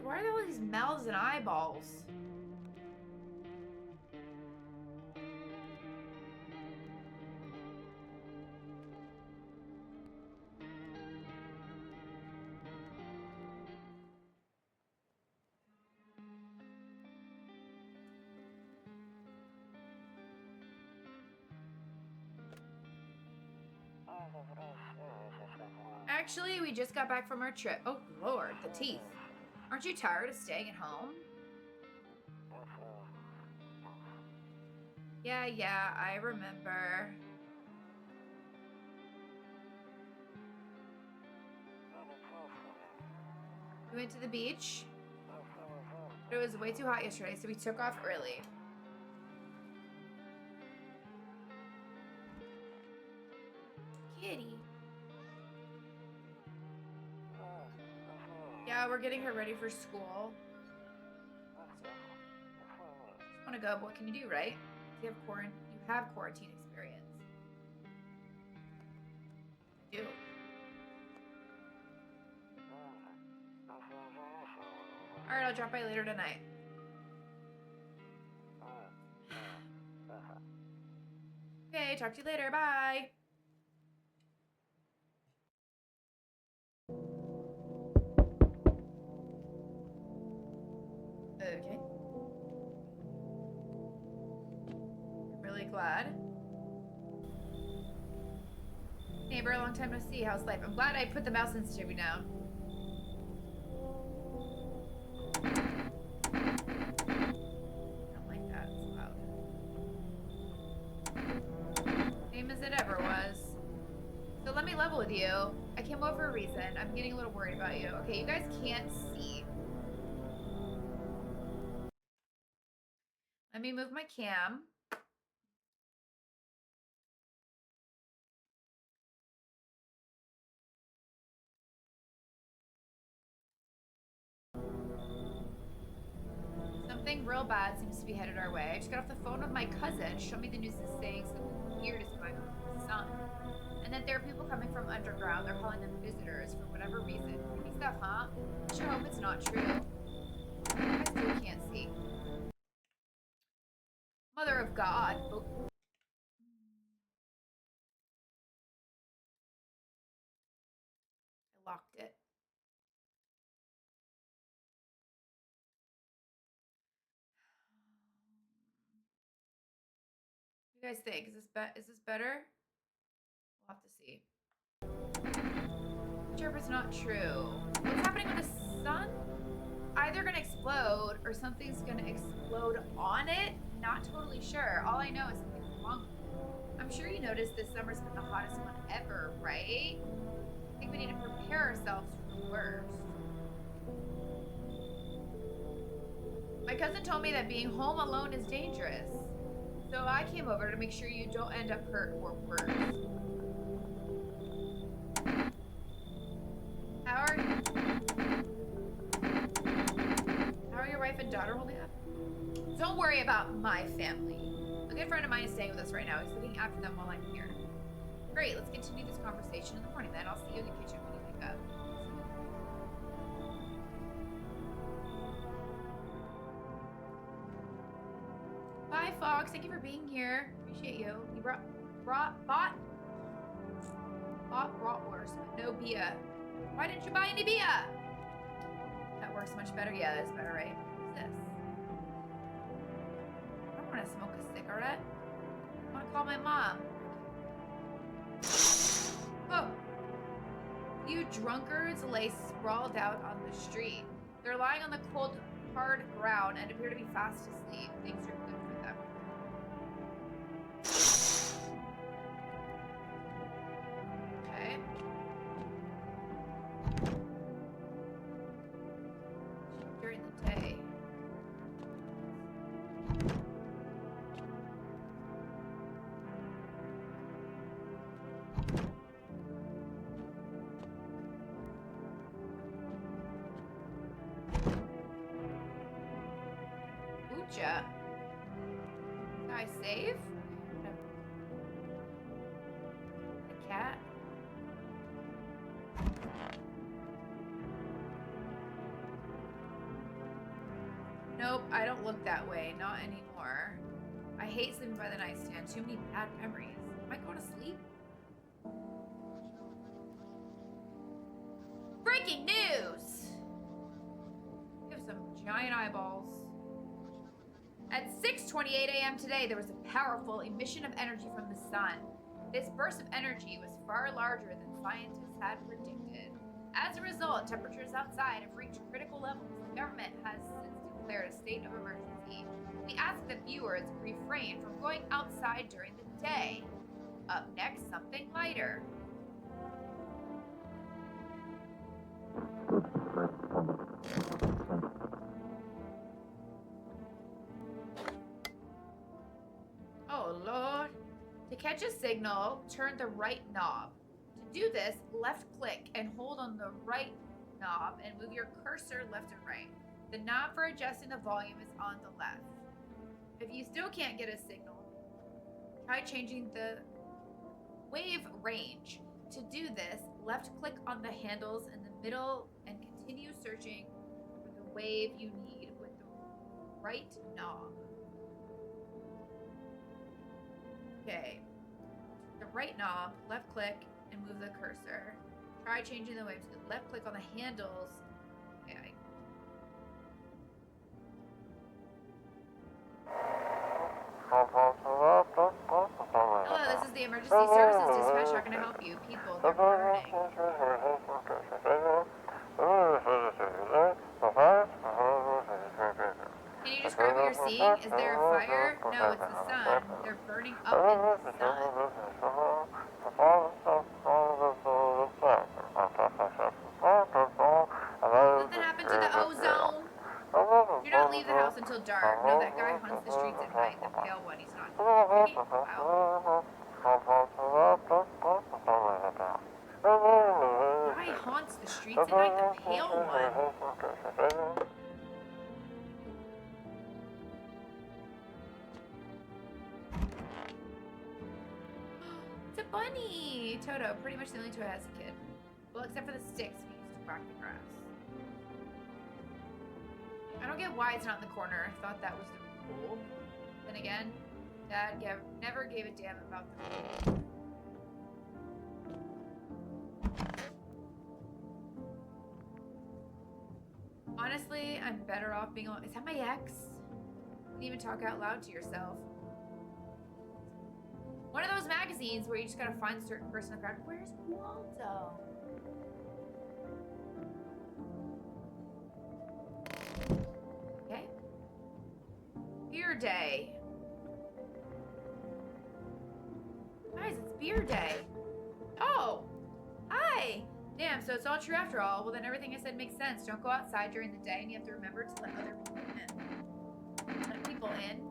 why are there all these mouths and eyeballs? Actually, we just got back from our trip. Oh, Lord, the teeth. Aren't you tired of staying at home? Yeah, I remember. We went to the beach. But it was way too hot yesterday, so we took off early. Kitty. Yeah, we're getting her ready for school. Just want to go, but what can you do, right? You have quarantine experience. I do. All right, I'll drop by later tonight. Okay, talk to you later. Bye. Okay. Really glad. Neighbor, a long time no see. How's life? I'm glad I put the mouse sensitivity down. I don't like that. It's loud. Same as it ever was. So let me level with you. I came over for a reason. I'm getting a little worried about you. Okay, you guys can't see. Let me move my cam. Something real bad seems to be headed our way. I just got off the phone with my cousin. Showed me the news is saying something weird is going on with my son. And that there are people coming from underground. They're calling them visitors for whatever reason. Creepy stuff, huh? I sure hope it's not true. You guys still can't see. Mother of God. Oh. I locked it. What do you guys think? Is this better? We'll have to see. Sure, it's not true. What's happening with the sun? Either gonna explode or something's gonna explode on it. Not totally sure. All I know is something's wrong. I'm sure you noticed this summer's been the hottest one ever, right? I think we need to prepare ourselves for the worst. My cousin told me that being home alone is dangerous. So I came over to make sure you don't end up hurt or worse. How are your wife and daughter holding up? Don't worry about my family. A good friend of mine is staying with us right now. He's looking after them while I'm here. Great, let's continue this conversation in the morning then. I'll see you in the kitchen when you wake up. Bye, Fox. Thank you for being here. Appreciate you. You bought bratwurst, but no beer. Why didn't you buy any beer? That works much better. Yeah, that's better, right? What's this? I don't want to smoke a cigarette. I want to call my mom. Oh! You drunkards lay sprawled out on the street. They're lying on the cold, hard ground and appear to be fast asleep. Things are good for them. Okay. During the day. Ooja. Can I save? No. The cat? Nope, I don't look that way. Not anymore. I hate sleeping by the nightstand. Too many bad memories. Am I going to sleep? Breaking news! You have some giant eyeballs. At 6:28 a.m. today, there was a powerful emission of energy from the sun. This burst of energy was far larger than scientists had predicted. As a result, temperatures outside have reached critical levels. The government has since declared a state of emergency. We ask that viewers refrain from going outside during the day. Up next, something lighter. Oh, Lord. To catch a signal, turn the right knob. To do this, left click and hold on the right knob and move your cursor left and right. The knob for adjusting the volume is on the left. If you still can't get a signal, try changing the wave range. To do this, left click on the handles in the middle and continue searching for the wave you need with the right knob. Okay. The right knob, left click, and move the cursor. Try changing the wave to the left click on the handles. Okay. Hello, this is the emergency services dispatch. How can I help you? People, they're burning. Can you describe what you're seeing? Is there a fire? No, it's the sun. They're burning up in the sun. Something happened to the ozone. Do not leave the house until dark. No, that guy hunts the streets at night. The pale one, he's not. Wow. Guy haunts the streets at night. The pale one. It's a bunny! Toto, pretty much the only toy I had as a kid. Well, except for the sticks we used to whack the grass. I don't get why it's not in the corner. I thought that was the rule. Then again, Dad never gave a damn about the rule. Honestly, I'm better off being alone. Is that my ex? You can even talk out loud to yourself. One of those magazines where you just gotta find a certain person in the crowd. Where's Waldo? Okay. Beer day. Guys, it's beer day. Oh! Hi! Damn, so it's all true after all. Well, then everything I said makes sense. Don't go outside during the day, and you have to remember to let other people in. Let people in?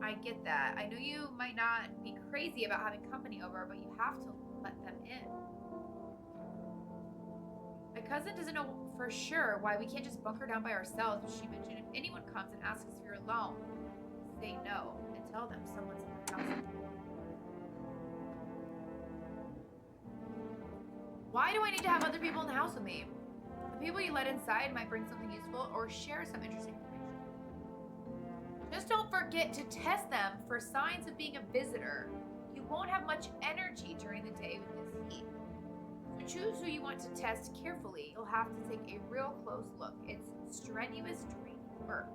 I get that. I know you might not be crazy about having company over, but you have to let them in. My cousin doesn't know for sure why we can't just bunker down by ourselves, but she mentioned if anyone comes and asks if you're alone, say no and tell them someone's in their house. Why do I need to have other people in the house with me? The people you let inside might bring something useful or share some interesting information. Just don't forget to test them for signs of being a visitor. You won't have much energy during the day with this heat. So choose who you want to test carefully. You'll have to take a real close look. It's strenuous draining work.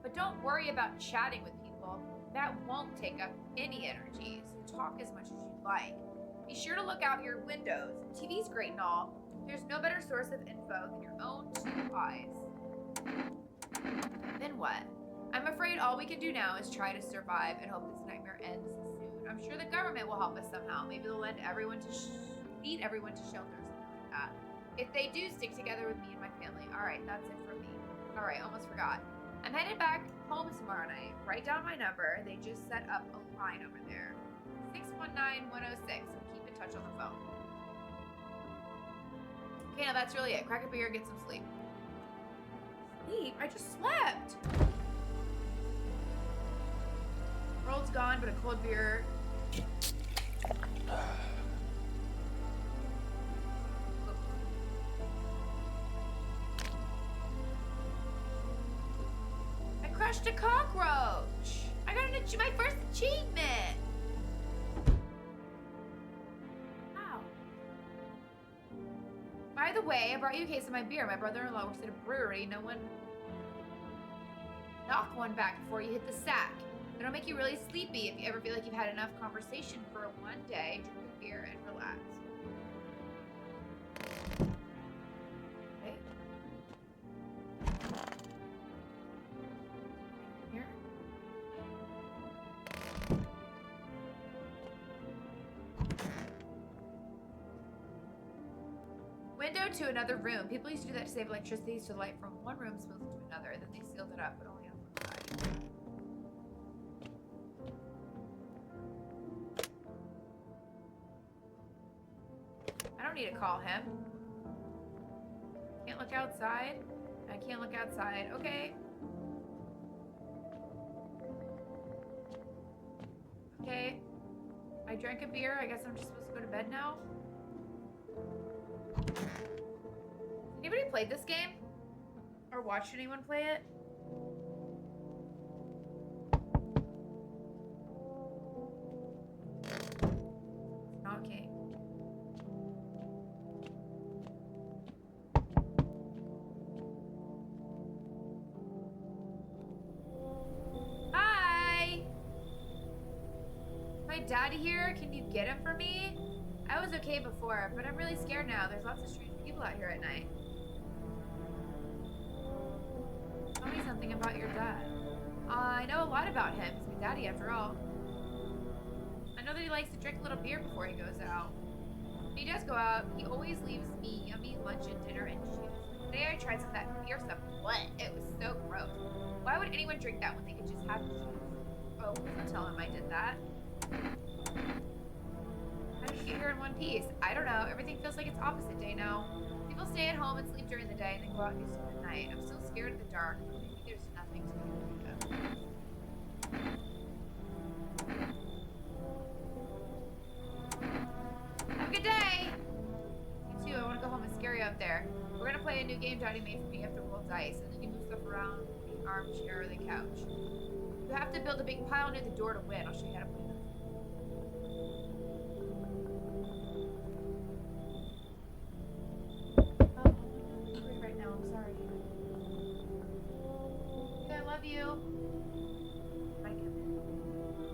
But don't worry about chatting with people. That won't take up any energy, so talk as much as you'd like. Be sure to look out your windows. TV's great and all. There's no better source of info than your own two eyes. Then what? I'm afraid all we can do now is try to survive and hope this nightmare ends soon. I'm sure the government will help us somehow. Maybe they'll feed everyone to shelter or something like that. If they do stick together with me and my family. Alright, that's it from me. Alright, almost forgot. I'm headed back home tomorrow night. Write down my number. They just set up a line over there. 619-106. Keep in touch on the phone. Okay, now that's really it. Crack a beer, get some sleep. Sleep? I just slept! World's gone, but a cold beer. crushed a cockroach. I got my first achievement. Wow. By the way, I brought you a case of my beer. My brother-in-law works at a brewery. No one knock one back before you hit the sack. It'll make you really sleepy if you ever feel like you've had enough conversation for one day. Drink a beer and relax. Okay. Here. Window to another room. People used to do that to save electricity, so the light from one room spills into another. Then they sealed it up, but only on one side. I don't need to call him. Can't look outside. I can't look outside. Okay. Okay. I drank a beer. I guess I'm just supposed to go to bed now. Anybody played this game? Or watched anyone play it? Knocking. Hi! My daddy here? Can you get him for me? I was okay before, but I'm really scared now. There's lots of strange people out here at night. Tell me something about your dad. I know a lot about him. He's my daddy, after all. I know that he likes to drink a little beer before he goes out. When he does go out, he always leaves me yummy lunch and dinner and shoes. Today I tried some of that beer stuff. What? It was so gross. Why would anyone drink that when they could just have shoes? Oh, don't tell him I did that. How did you get here in one piece? I don't know. Everything feels like it's opposite day now. People stay at home and sleep during the day and then go out and do stuff at night. I'm still scared of the dark. Maybe there's nothing to be afraid of. Have a good day! You too. I want to go home and scare you out there. We're going to play a new game Daddy made for me after roll dice, and then you move stuff around the armchair or the couch. You have to build a big pile near the door to win. I'll show you how to play this. Right now, I'm sorry. I love you.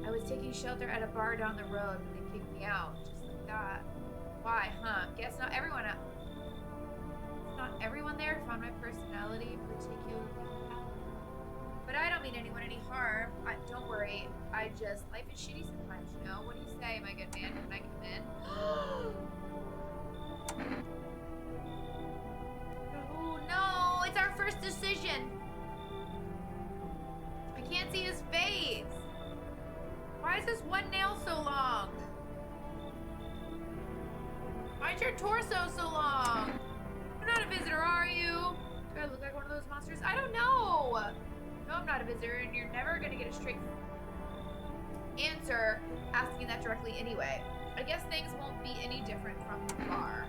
I was taking shelter at a bar down the road and they kicked me out, just like that. Why, huh? Guess not everyone there found my personality particularly compelling. But I don't mean anyone any harm. Don't worry. Life is shitty sometimes, you know? What do you say, my good man? Can I come in? Oh no, it's our first decision. I can't see his face. Why is this one nail so long? Why is your torso so long? You're not a visitor, are you? Do I look like one of those monsters? I don't know. No, I'm not a visitor, and you're never gonna get a straight answer asking that directly anyway. I guess things won't be any different from the bar.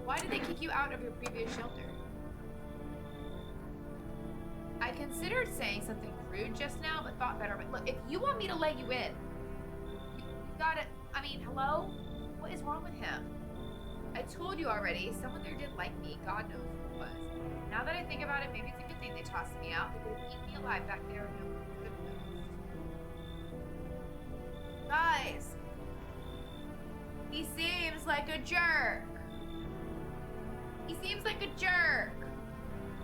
Why did they kick you out of your previous shelter? I considered saying something rude just now, but thought better of it. Look, if you want me to let you in, you gotta, I mean, hello? What is wrong with him? I told you already, someone there didn't like me. God knows who it was. Now that I think about it, maybe it's a good thing they tossed me out. They could have eaten me alive back there. No one could have noticed. Guys, he seems like a jerk. He seems like a jerk.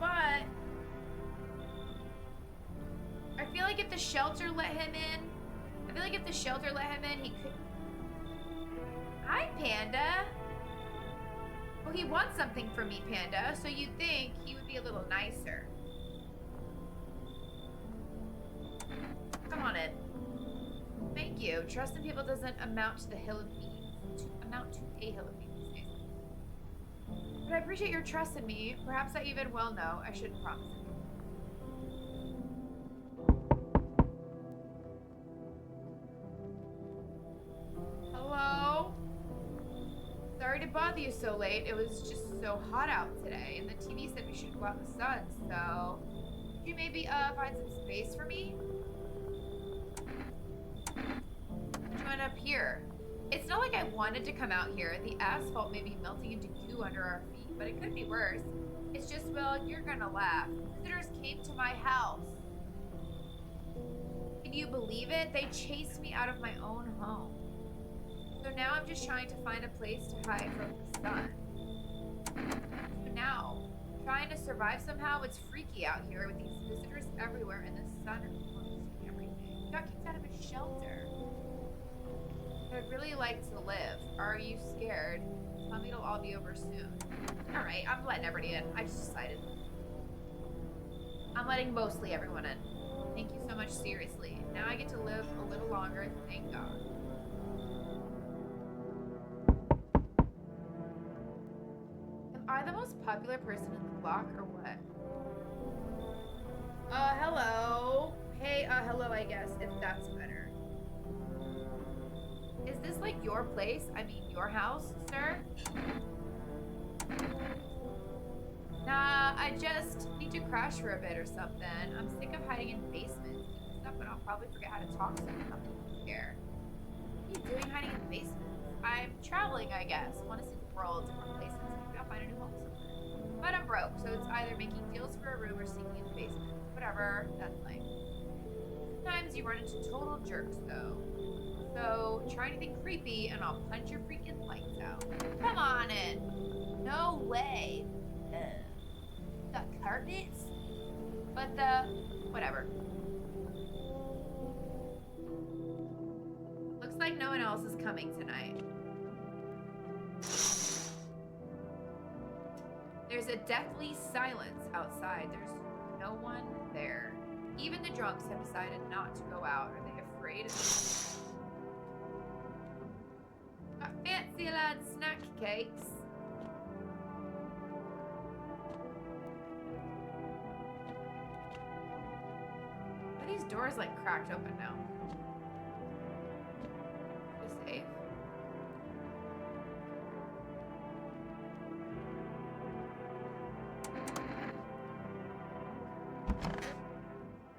But I feel like if the shelter let him in, he could. Hi, Panda. Well, he wants something from me, Panda, so you'd think he would be a little nicer. Come on in. Thank you. Trust in people doesn't amount to a hill of beans these days. But I appreciate your trust in me. Perhaps I even will know. I shouldn't promise it. Hello? Sorry to bother you so late. It was just so hot out today, and the TV said we should go out in the sun, so Could you maybe find some space for me? How'd you end up here? It's not like I wanted to come out here. The asphalt may be melting into goo under our feet, but it could be worse. It's just, well, you're gonna laugh. Visitors came to my house. Can you believe it? They chased me out of my own home. So now I'm just trying to find a place to hide from the sun. So now, trying to survive somehow, it's freaky out here with these visitors everywhere and the sun and everything. Got kicked out of a shelter. I'd really like to live. Are you scared? Tell me it'll all be over soon. Alright, I'm letting everybody in. I just decided. I'm letting mostly everyone in. Thank you so much, seriously. Now I get to live a little longer, thank God. Am I the most popular person in the block or what? Hello. Hey, hello, I guess, if that's better. Is this like your place? I mean, your house, sir? Nah, I just need to crash for a bit or something. I'm sick of hiding in basements. Keep this up and I'll probably forget how to talk to someone here. What are you doing hiding in basements? I'm traveling, I guess. Want to see the world, different places. Maybe I'll find a new home somewhere. But I'm broke, so it's either making deals for a room or sneaking in the basement. Whatever, that's life. Sometimes you run into total jerks, though. So, try anything creepy and I'll punch your freaking lights out. Come on in. No way. The carpets? But whatever. Looks like no one else is coming tonight. There's a deathly silence outside. There's no one there. Even the drunks have decided not to go out. Are they afraid? Got fancy lad snack cakes. Are these doors like cracked open now? Are we safe?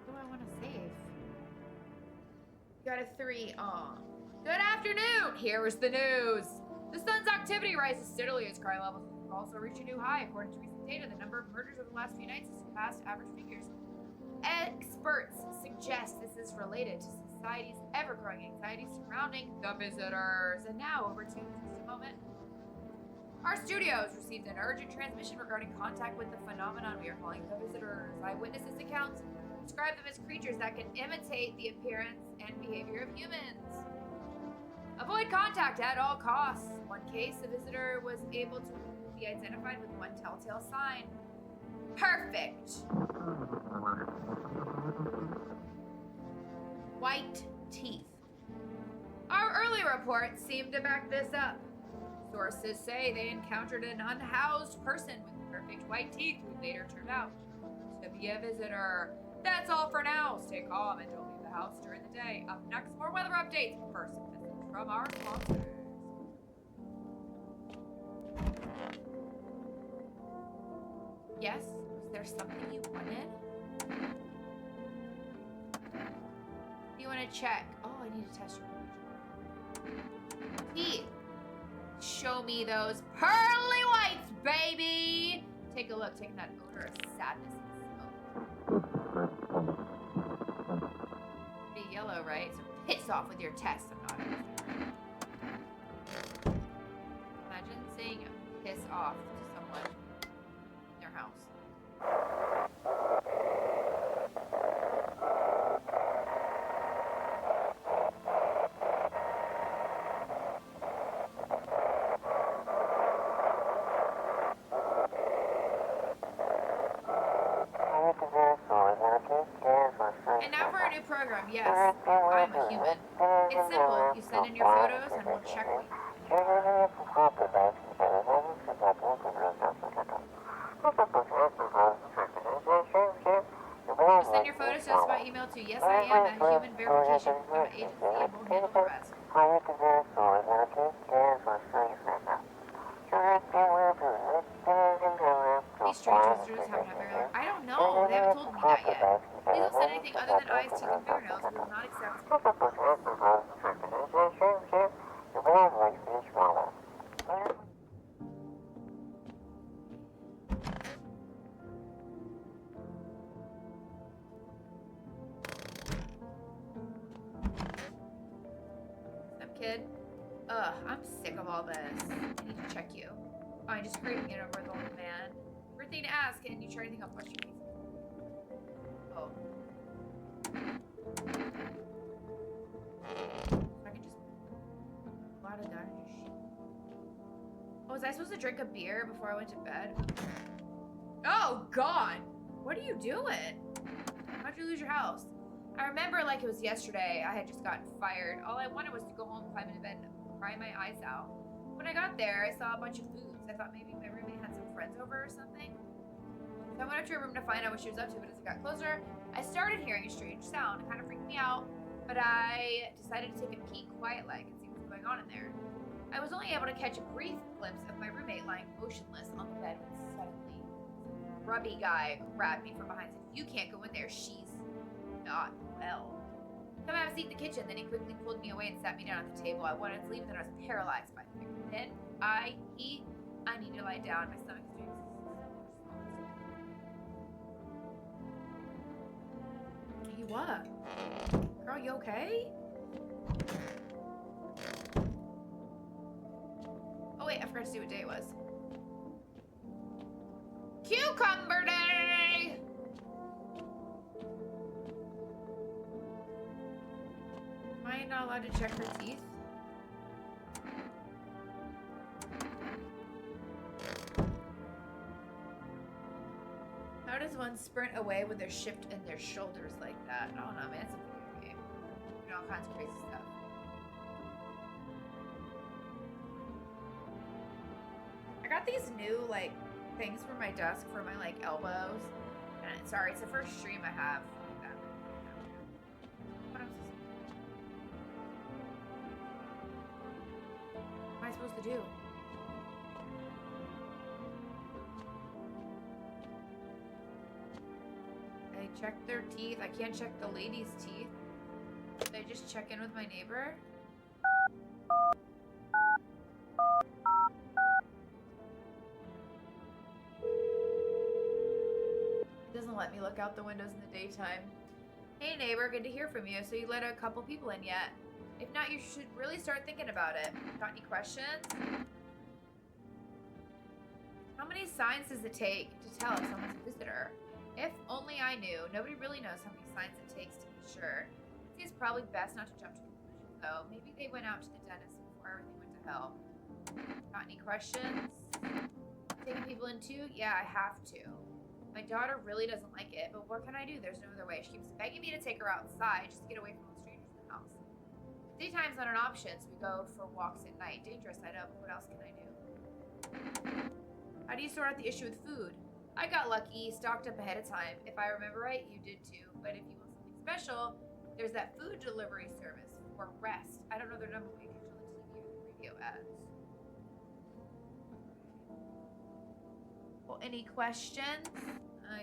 What do I want to save? Got a 3. Aw. Good afternoon! Here is the news. The sun's activity rises steadily as crime levels have also reached a new high. According to recent data, the number of murders over the last few nights has surpassed average figures. Experts suggest this is related to society's ever-growing anxiety surrounding the visitors. And now, over to just a moment. Our studios received an urgent transmission regarding contact with the phenomenon we are calling the visitors. Eyewitnesses' accounts describe them as creatures that can imitate the appearance and behavior of humans. Avoid contact at all costs. One case, a visitor was able to be identified with one telltale sign. Perfect. White teeth. Our early reports seem to back this up. Sources say they encountered an unhoused person with perfect white teeth who later turned out to be a visitor. That's all for now. Stay calm and don't leave the house during the day. Up next, more weather updates. First, a message from our sponsors. Yes? Was there something you wanted? Do you want to check? Oh, I need to test your teeth. Show me those pearly whites, baby! Take a look, taking that odor of sadness and smoke. Be yellow, right? So piss off with your test. I'm not. Imagine saying piss off to someone in their house. And now for our new program. Yes, I'm a human. It's simple. You send in your photos and we'll check them. You send your photos to us by email to yesiam@humanverification.agency and we'll handle the rest. Be strangers just haven't had very I don't know. They haven't told me that yet. Please don't send anything other than eyes, teeth, and fingernails. We will not accept. Kid. Ugh, I'm sick of all this. I need to check you. Oh, I'm just scraping it over the old man. Weird thing to ask, can you try anything on question please? Oh. I can just pull out a gun and just shoot. Oh, was I supposed to drink a beer before I went to bed? Oh, God! What are you doing? How'd you lose your house? I remember like it was yesterday. I had just gotten fired. All I wanted was to go home, climb into bed, and cry my eyes out. When I got there, I saw a bunch of booze. I thought maybe my roommate had some friends over or something. So I went up to her room to find out what she was up to, but as I got closer, I started hearing a strange sound. It kind of freaked me out, but I decided to take a peek quiet-like and see what was going on in there. I was only able to catch a brief glimpse of my roommate lying motionless on the bed when suddenly some grubby guy grabbed me from behind and said, "You can't go in there. She's not well. Come have a seat in the kitchen." Then he quickly pulled me away and sat me down at the table. I wanted to leave, and then I was paralyzed by fear. Then I need to lie down. My stomach is doing so much. You what? Girl, you okay? Oh wait, I forgot to see what day it was. Cucumber day! Am I not allowed to check her teeth? How does one sprint away with their shift in their shoulders like that? I don't know, man. It's a video game. You know, all kinds of crazy stuff. I got these new, like, things for my desk for my, like, elbows. And sorry, it's the first stream I have. What am I supposed to do? I check their teeth. I can't check the lady's teeth. Did I just check in with my neighbor? It doesn't let me look out the windows in the daytime. Hey neighbor, good to hear from you. So you let a couple people in yet? If not, you should really start thinking about it. Got any questions? How many signs does it take to tell if someone's a visitor? If only I knew. Nobody really knows how many signs it takes to be sure. I think it's probably best not to jump to conclusions, though. Maybe they went out to the dentist before everything went to hell. Got any questions? Taking people in too? Yeah, I have to. My daughter really doesn't like it, but what can I do? There's no other way. She keeps begging me to take her outside just to get away from the strangers in the house. Daytime's not an option, so we go for walks at night. Dangerous, I know, but what else can I do? How do you sort out the issue with food? I got lucky, stocked up ahead of time. If I remember right, you did too. But if you want something special, there's that food delivery service for rest. I don't know their number, but you can catch on the TV or the radio ads. Well, any questions?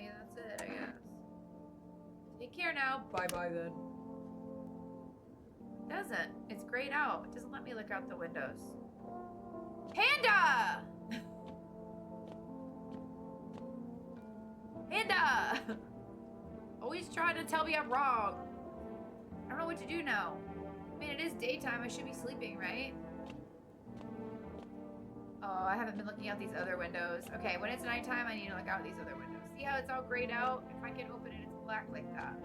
Yeah, that's it, I guess. Take care now. Bye-bye then. It doesn't. It's grayed out. It doesn't let me look out the windows. Panda! Panda! Always trying to tell me I'm wrong. I don't know what to do now. I mean, it is daytime. I should be sleeping, right? Oh, I haven't been looking out these other windows. Okay, when it's nighttime, I need to look out these other windows. See how it's all grayed out? If I can open it, it's black like that.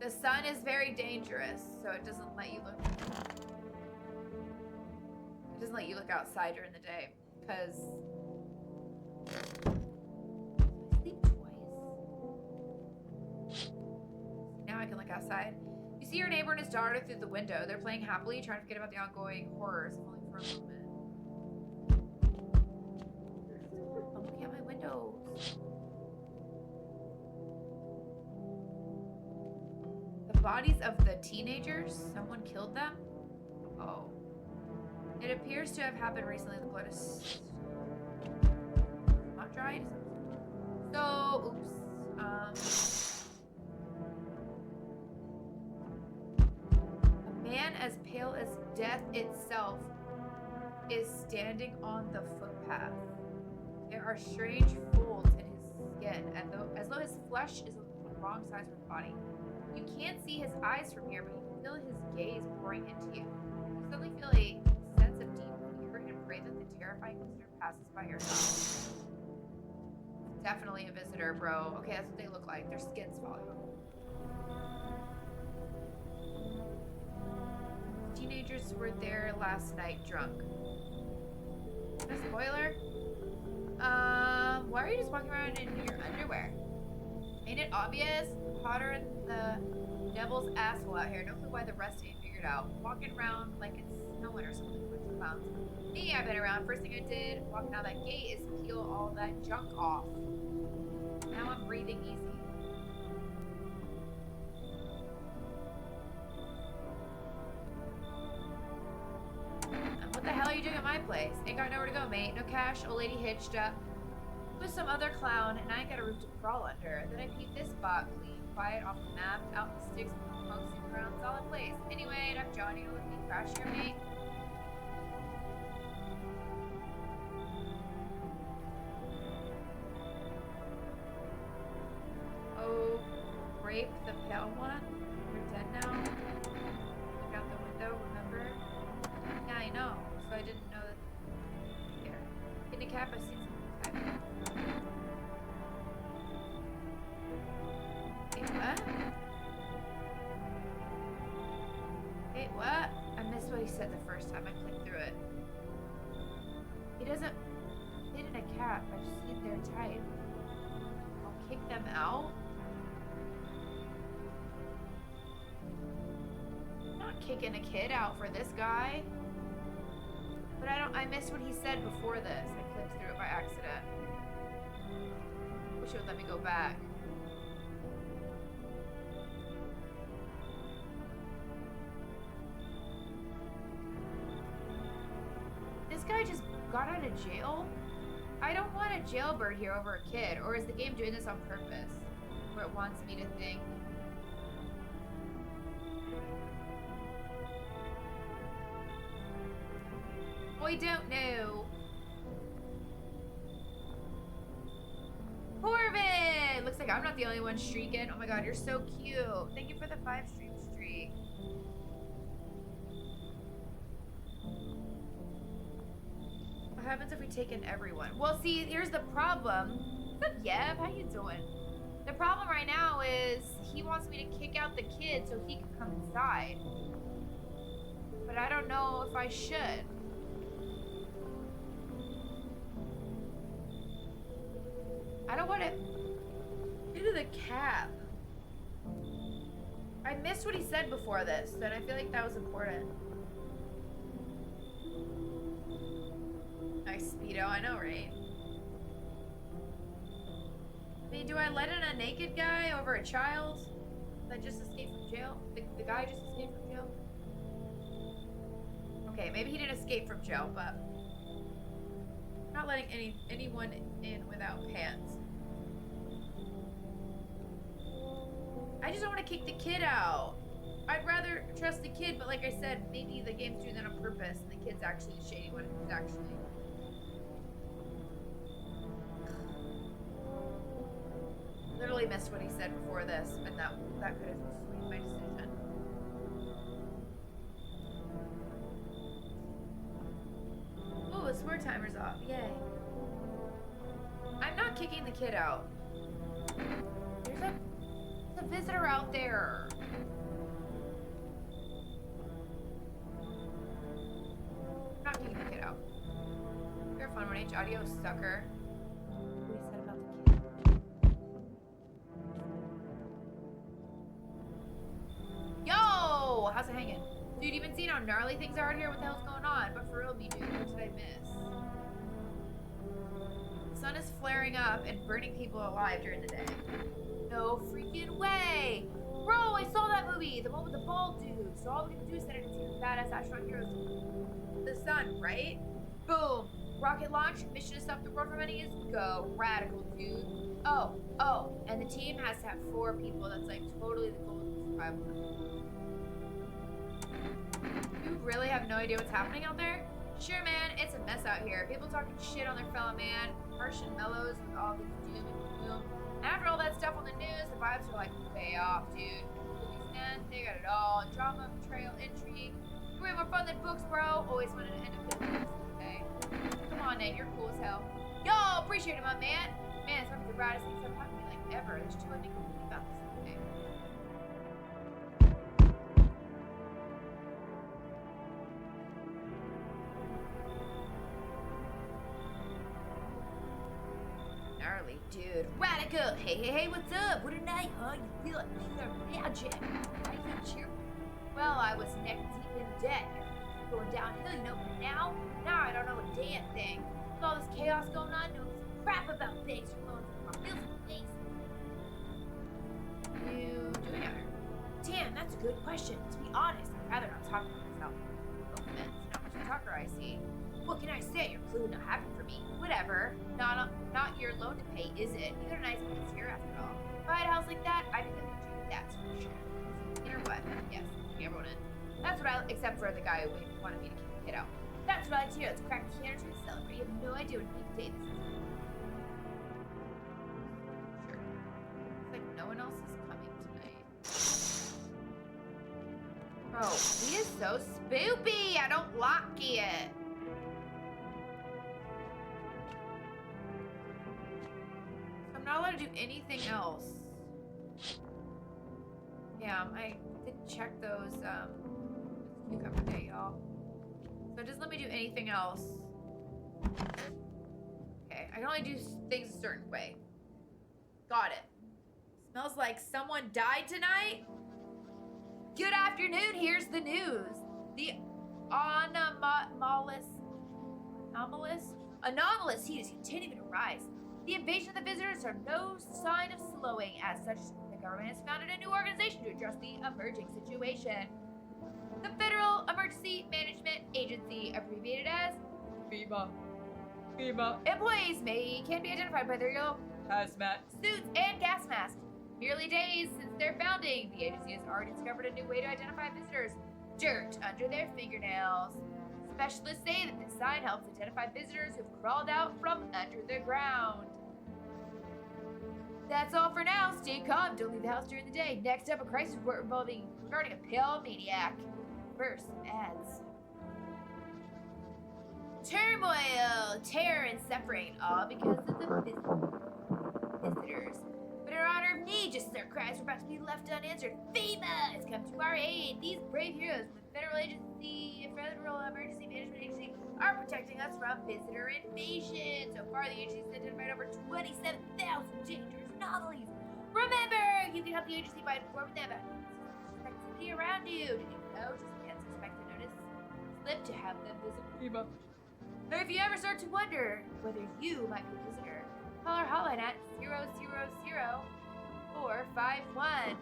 The sun is very dangerous, so it doesn't let you look. It doesn't let you look outside during the day, because I sleep twice. Now I can look outside. You see your neighbor and his daughter through the window. They're playing happily, trying to forget about the ongoing horrors, if only for a moment. I'm looking at my windows. The bodies of the teenagers? Someone killed them? Oh. It appears to have happened recently. The blood is not Oh, oops. A man as pale as death itself is standing on the footpath. There are strange folds in his skin, as though his flesh is the wrong size for his body. You can't see his eyes from here, but you can feel his gaze pouring into you. You suddenly feel a sense of deep fear and pray that the terrifying visitor passes by your side. Definitely a visitor, bro. Okay, that's what they look like. Their skin's falling off. Teenagers were there last night drunk. A spoiler? Why are you just walking around in your underwear? Ain't it obvious? Hotter than the devil's asshole out here. No clue why the rest ain't figured out. Walking around like it's snowing or something. Clowns. Me, I've been around. First thing I did walking out that gate is peel all that junk off. Now I'm breathing easy. And what the hell are you doing at my place? Ain't got nowhere to go, mate. No cash, old lady hitched up with some other clown, and I ain't got a roof to crawl under. Then I peeped this spot, clean, quiet, off the map, out in the sticks, coasting around, solid place. Anyway, enough Johnny to let me crash here, mate. Oh, Rape the pale one? You're dead now? Look out the window, remember? Yeah, I know. So I didn't know that. Here. In the cap, I've seen some time. Wait, what? Wait, what? I missed what he said the first time I clicked through it. He doesn't fit in a cap. I just need their type. I'll kick them out? I'm not kicking a kid out for this guy. But I missed what he said before this. I clicked through it by accident. Wish it would let me go back. This guy just got out of jail? I don't want a jailbird here over a kid. Or is the game doing this on purpose? Where it wants me to think. I don't know. Corbin! Looks like I'm not the only one streaking. Oh my god, you're so cute. Thank you for the 5 stream streak. What happens if we take in everyone? Well, see, here's the problem. What's up, Yev? How you doing? The problem right now is he wants me to kick out the kid so he can come inside. But I don't know if I should. I don't want to into the cap. I missed what he said before this, and I feel like that was important. Nice speedo, I know, right? I mean, do I let in a naked guy over a child that just escaped from jail? The guy just escaped from jail? Okay, maybe he didn't escape from jail, but I'm not letting anyone in without pants. I just don't want to kick the kid out. I'd rather trust the kid, but like I said, maybe the game's doing that on purpose and the kid's actually the shady one who's actually... Literally missed what he said before this, and that could have swayed my decision. Oh, the smart timer's off. Yay. I'm not kicking the kid out. There's a visitor out there. I'm not kicking the kid out. You're a fun one, H. Audio sucker. What he said about the kid. Yo! How's it hanging? Dude, you been seeing how gnarly things are out here? What the hell's going on? But for real, me, dude, what did I miss? The sun is flaring up and burning people alive during the day. No freaking way! Bro, I saw that movie! The one with the bald dude. So all we can do is send it to badass astronaut heroes to the sun, right? Boom! rocket launch. Mission to stop the world from ending is go. Radical, dude. Oh, and the team has to have 4 people. That's like totally the goal of survival. You really have no idea what's happening out there? Sure, man, it's a mess out here. People talking shit on their fellow man, harsh and mellows with all this doom and gloom. And after all that stuff on the news, the vibes are like way off, dude. Movies, man, they got it all. Drama, betrayal, intrigue. Way more fun than books, bro. Always wanted to end up in this someday. Come on, Nate, you're cool as hell. Yo, appreciate it, my man. Man, it's one of the raddest things that happened to me like ever. There's too many cool things about this someday. Gnarly, dude. Radical. Hey, what's up? What a night, huh? You feel like pure magic. Why you feel cheerful? Well, I was neck deep in debt. Going downhill, you know, but now I don't know a damn thing. With all this chaos going on, no crap about things. You're going through my bills and things. What are you doing out here? Damn, that's a good question. To be honest, I'd rather not talk about myself. No offense, not much of a talker, I see. What can I say? You're clearly not happy for me. Whatever. Not your loan to pay, is it? You got a nice place here after all. If I had a house like that, I'd be living in that's for sure. You know what? Yes, everyone in. That's what I, except for the guy who wanted me to kick the kid out. That's what I like to hear. Let's crack the can or two to celebrate. You have no idea what a big day this is. Sure. It's like no one else is coming tonight. Bro, he is so spoopy. I don't like it. I'm not allowed to do anything else. Yeah, I didn't check those cucumber day, y'all. So it doesn't let me do anything else. Okay, I can only do things a certain way. Got it. Smells like someone died tonight. Good afternoon, here's the news. The anomalous heat is continuing to rise. The invasion of the visitors are no sign of slowing. As such, the government has founded a new organization to address the emerging situation. The Federal Emergency Management Agency, abbreviated as FEMA. Employees can be identified by their yellow hazmat suits and gas masks. Merely days since their founding, the agency has already discovered a new way to identify visitors: dirt under their fingernails. Specialists say that this sign helps identify visitors who've crawled out from under the ground. That's all for now. Stay calm. Don't leave the house during the day. Next up, a crisis report regarding a pale maniac. First, ads. Turmoil, terror, and suffering, all because of the visitors. But in honor of me, just as our cries were about to be left unanswered, FEMA has come to our aid. These brave heroes from the Federal Emergency Management Agency are protecting us from visitor invasion. So far, the agency has identified over 27,000 dangerous anomalies. Remember, you can help the agency by informing them about suspects around you. Did you know just can't suspect a notice slip to have them visit FEMA? Or if you ever start to wonder whether you might be a visitor, call our hotline at 000-451.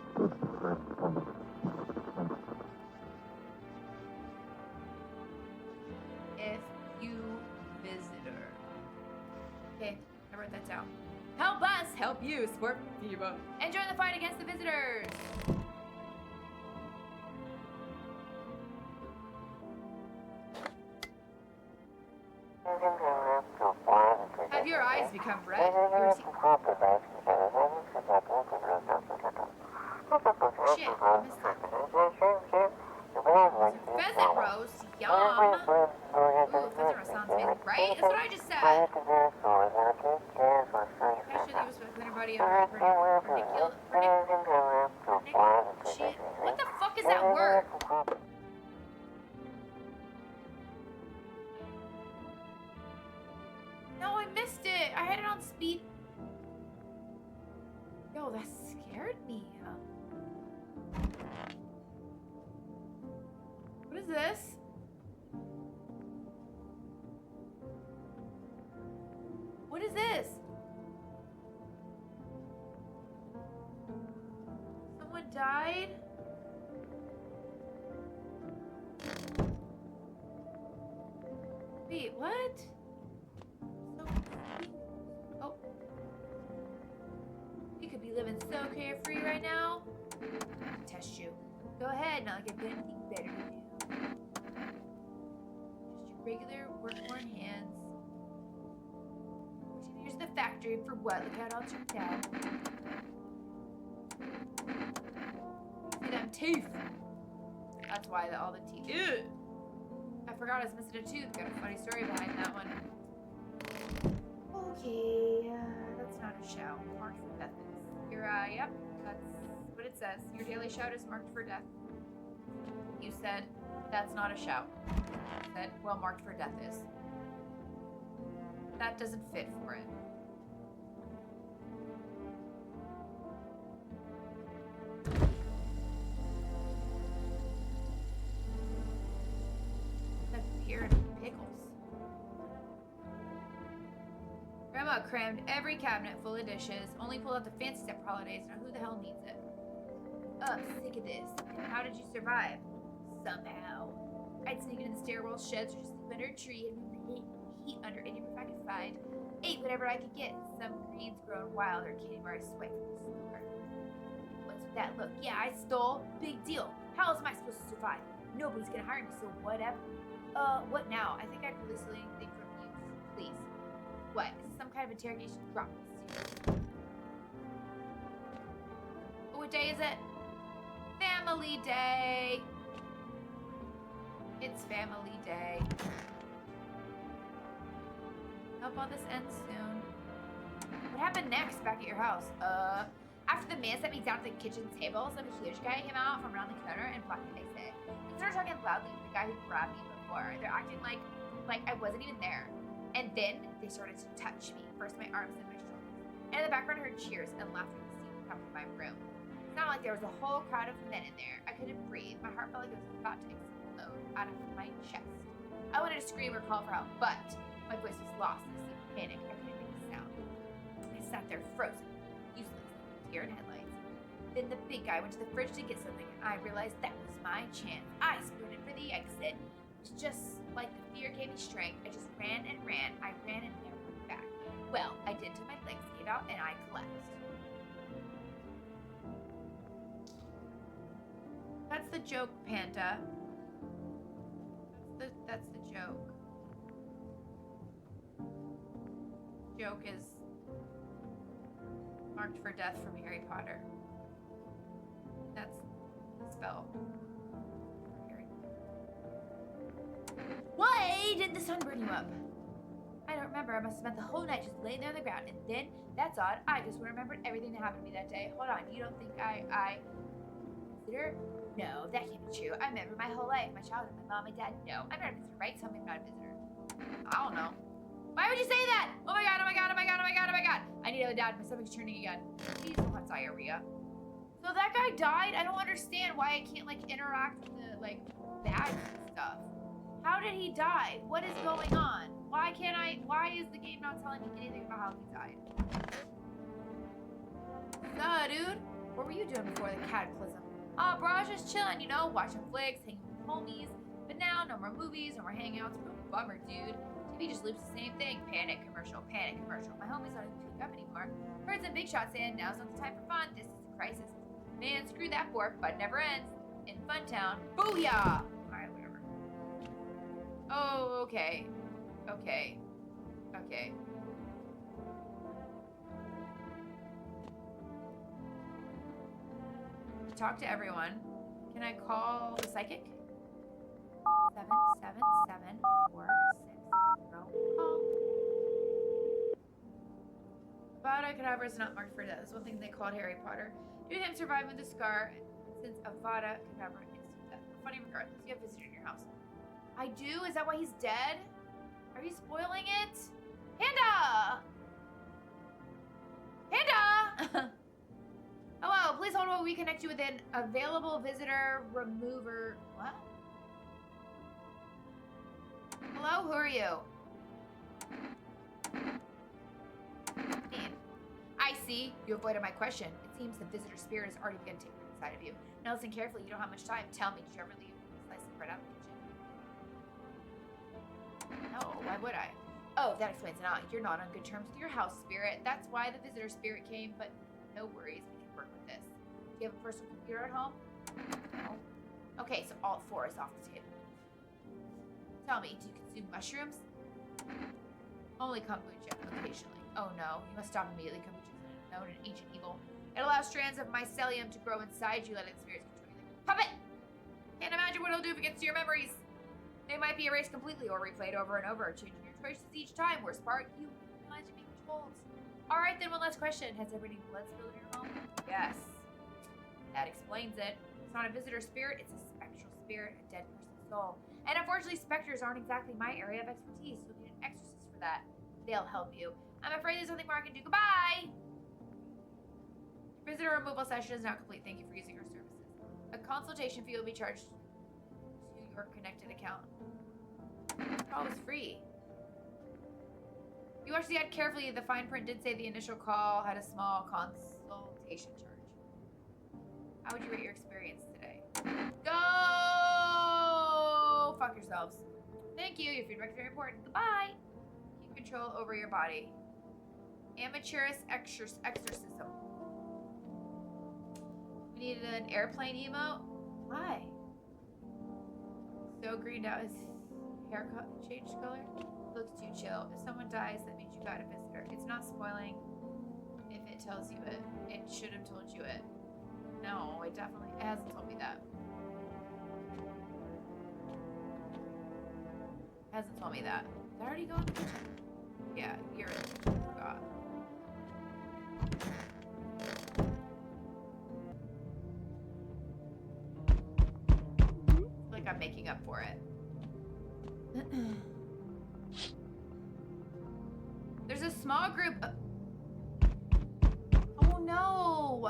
If you visitor. Okay, I wrote that down. Help us help you, support FEMA, and join the fight against the visitors. Have your eyes become red? Shit, I missed that. Pheasant roast, yum. Ooh, pheasant roast sounds amazing, right? That's what I just said. Actually, it was with everybody ridiculous. Shit, what the fuck is that word? No, I missed it. I had it on speed. Yo, that scared me. What is this? What is this? Someone died? Wait, what? living so carefree right now? Test you. Go ahead, not like I've got anything better to do. Just your regular work-worn hands. 14 years at the factory for what? Look how it all turned out. See them teeth? That's why all the teeth. Ew! I forgot I was missing a tooth. Got a funny story behind that one. Okay, that's not a shout. Marked for death is. Yep, that's what it says. Your daily shout is marked for death. You said, that's not a shout. You said, well, marked for death is. That doesn't fit for it. Pickles. Grandma crammed every cabinet full of dishes, only pulled out the fancy stuff for holidays. Now who the hell needs it? Ugh, sick of this. And how did you survive? Somehow. I'd sneak into the stairwell sheds or just sleep under a tree and move the heat under any roof I could find. Ate whatever I could get. Some greens grown wild or candy bar I swiped from the store. What's with that look? Yeah, I stole. Big deal. How else am I supposed to survive? Nobody's gonna hire me, so whatever. What now? I think I could listen to anything from you. Please. What? Is this some kind of interrogation? Drop this. What day is it? Family Day. It's Family Day. Hope all this ends soon. What happened next back at your house? After the man set me down at the kitchen table, some huge guy came out from around the counter and blocked my face. He started talking loudly with the guy who grabbed me before. They're acting like I wasn't even there. And then they started to touch me. First my arms, then my shoulders. And in the background I heard cheers and laughter at the scene come from my room. It's not like there was a whole crowd of men in there. I couldn't breathe. My heart felt like it was about to explode out of my chest. I wanted to scream or call for help, but my voice was lost in a sea of panic. I couldn't make a sound. I sat there frozen, useless, like a deer in headlights. Then the big guy went to the fridge to get something, and I realized that was my chance. I sprinted for the exit. It was just like the fear gave me strength. I just ran and ran. I ran and never looked back. Well, I did till my legs gave out and I collapsed. That's the joke, Panda. That's the joke. Joke is marked for death from Harry Potter. That's the spell. Why didn't the sun burn you up? I don't remember. I must have spent the whole night just laying there on the ground. And then, that's odd, I just remembered everything that happened to me that day. Hold on, you don't think I visitor? No, that can't be true. I remember my whole life, my childhood, my mom, my dad. No, I'm not a visitor, right? Tell me I'm not a visitor. I don't know. Why would you say that? Oh my god, oh my god, oh my god, oh my god, oh my god. I need to have a dad. My stomach's turning again. Please don't have diarrhea. So that guy died? I don't understand why I can't, like, interact with the, like, bags and stuff. How did he die? What is going on? Why is the game not telling me anything about how he died? So, dude, what were you doing before the cataclysm? Oh, bro, I was just chilling, you know, watching flicks, hanging with homies. But now, no more movies, no more hangouts. What a bummer, dude. TV just loops the same thing. Panic commercial, panic commercial. My homies don't even pick up anymore. Heard some big shots saying, now's not the time for fun. This is a crisis. Man, screw that fork, but never ends. In Funtown. Booyah! Alright, whatever. Oh, okay. Okay. Okay. Talk to everyone. Can I call the psychic? 777460. Call. Avada Kedavra is not marked for death. That's one thing they called Harry Potter. Due to him surviving with the scar, since Avada Kedavra instant death. Funny regardless, you have visitor in your house. I do? Is that why he's dead? Are you spoiling it? Panda! Panda! Hello, please hold while we connect you with an available visitor remover. What? Hello, who are you? I see. You avoided my question. It seems the visitor spirit has already begun to take root inside of you. Now listen carefully. You don't have much time. Tell me, did you ever leave a slice of bread out in the kitchen? No, why would I? Oh, that explains it. You're not on good terms with your house spirit. That's why the visitor spirit came, but No worries, we can work with this. Do you have a personal computer at home? No. Okay, so Alt 4 is off the table. Tell me, do you consume mushrooms? Only kombucha, occasionally. Oh no, you must stop immediately. Kombucha is known an ancient evil. It allows strands of mycelium to grow inside you, letting spirits control you like a puppet! Can't imagine what it'll do if it gets to your memories. They might be erased completely or replayed over and over, changing your choices each time. Worst part, you realize you're being controlled. Alright then, one last question. Has there been any blood spilled in your home? Yes. That explains it. It's not a visitor spirit, it's a spectral spirit, a dead person's soul. And unfortunately, specters aren't exactly my area of expertise, so you'll need an exorcist for that. They'll help you. I'm afraid there's nothing more I can do. Goodbye! Visitor removal session is now complete. Thank you for using our services. A consultation fee will be charged to your connected account. Oh, it's free. You watched the ad carefully. The fine print did say the initial call had a small consultation charge. How would you rate your experience today? Go! Fuck yourselves. Thank you. Your feedback is very important. Goodbye. Keep control over your body. Amateurist exorcism. We needed an airplane emote. Why? So greened out his hair changed color. Looks too chill. If someone dies, that means you got a visitor. It's not spoiling if it tells you it. It should have told you it. No, it hasn't told me that. Hasn't told me that. Did I already go in the kitchen? Yeah, you're in. God. Like I'm making up for it. There's a small group of... Oh no!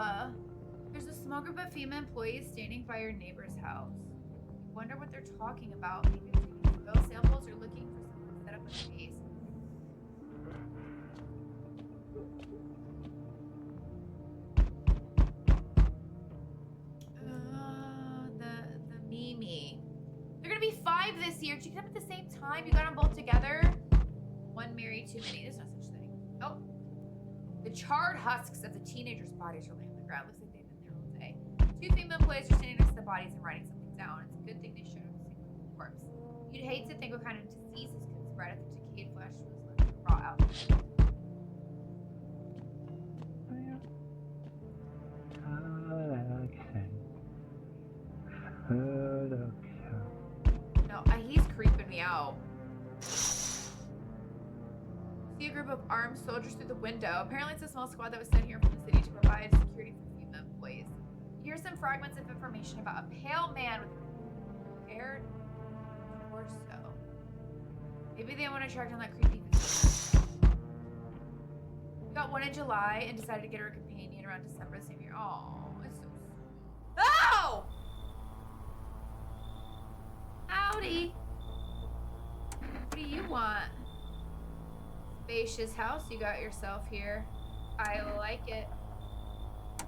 There's a small group of female employees standing by your neighbor's house. You wonder what they're talking about. Maybe they're taking soil samples or looking for someone to set up a case. The Mimi. They're gonna be 5 this year. Did you get them at the same time? You got them both together? One married, too many. There's no such thing. Oh. The charred husks of the teenagers' bodies are laying on the ground. Looks like they've been there all day. 2 female employees are standing next to the bodies and writing something down. It's a good thing they showed up to see the corpse. You'd hate to think what kind of diseases could spread if the decayed flesh was left raw out. No, he's creeping me out. See a group of armed soldiers through the window. Apparently it's a small squad that was sent here from the city to provide security for female employees. You hear some fragments of information about a pale man with haired torso. Maybe they want to track down that creepy visitor. We got one in July and decided to get her a companion around December the same year. Oh, it's so sweet. Oh! Howdy. What do you want? Spacious house you got yourself here. I like it.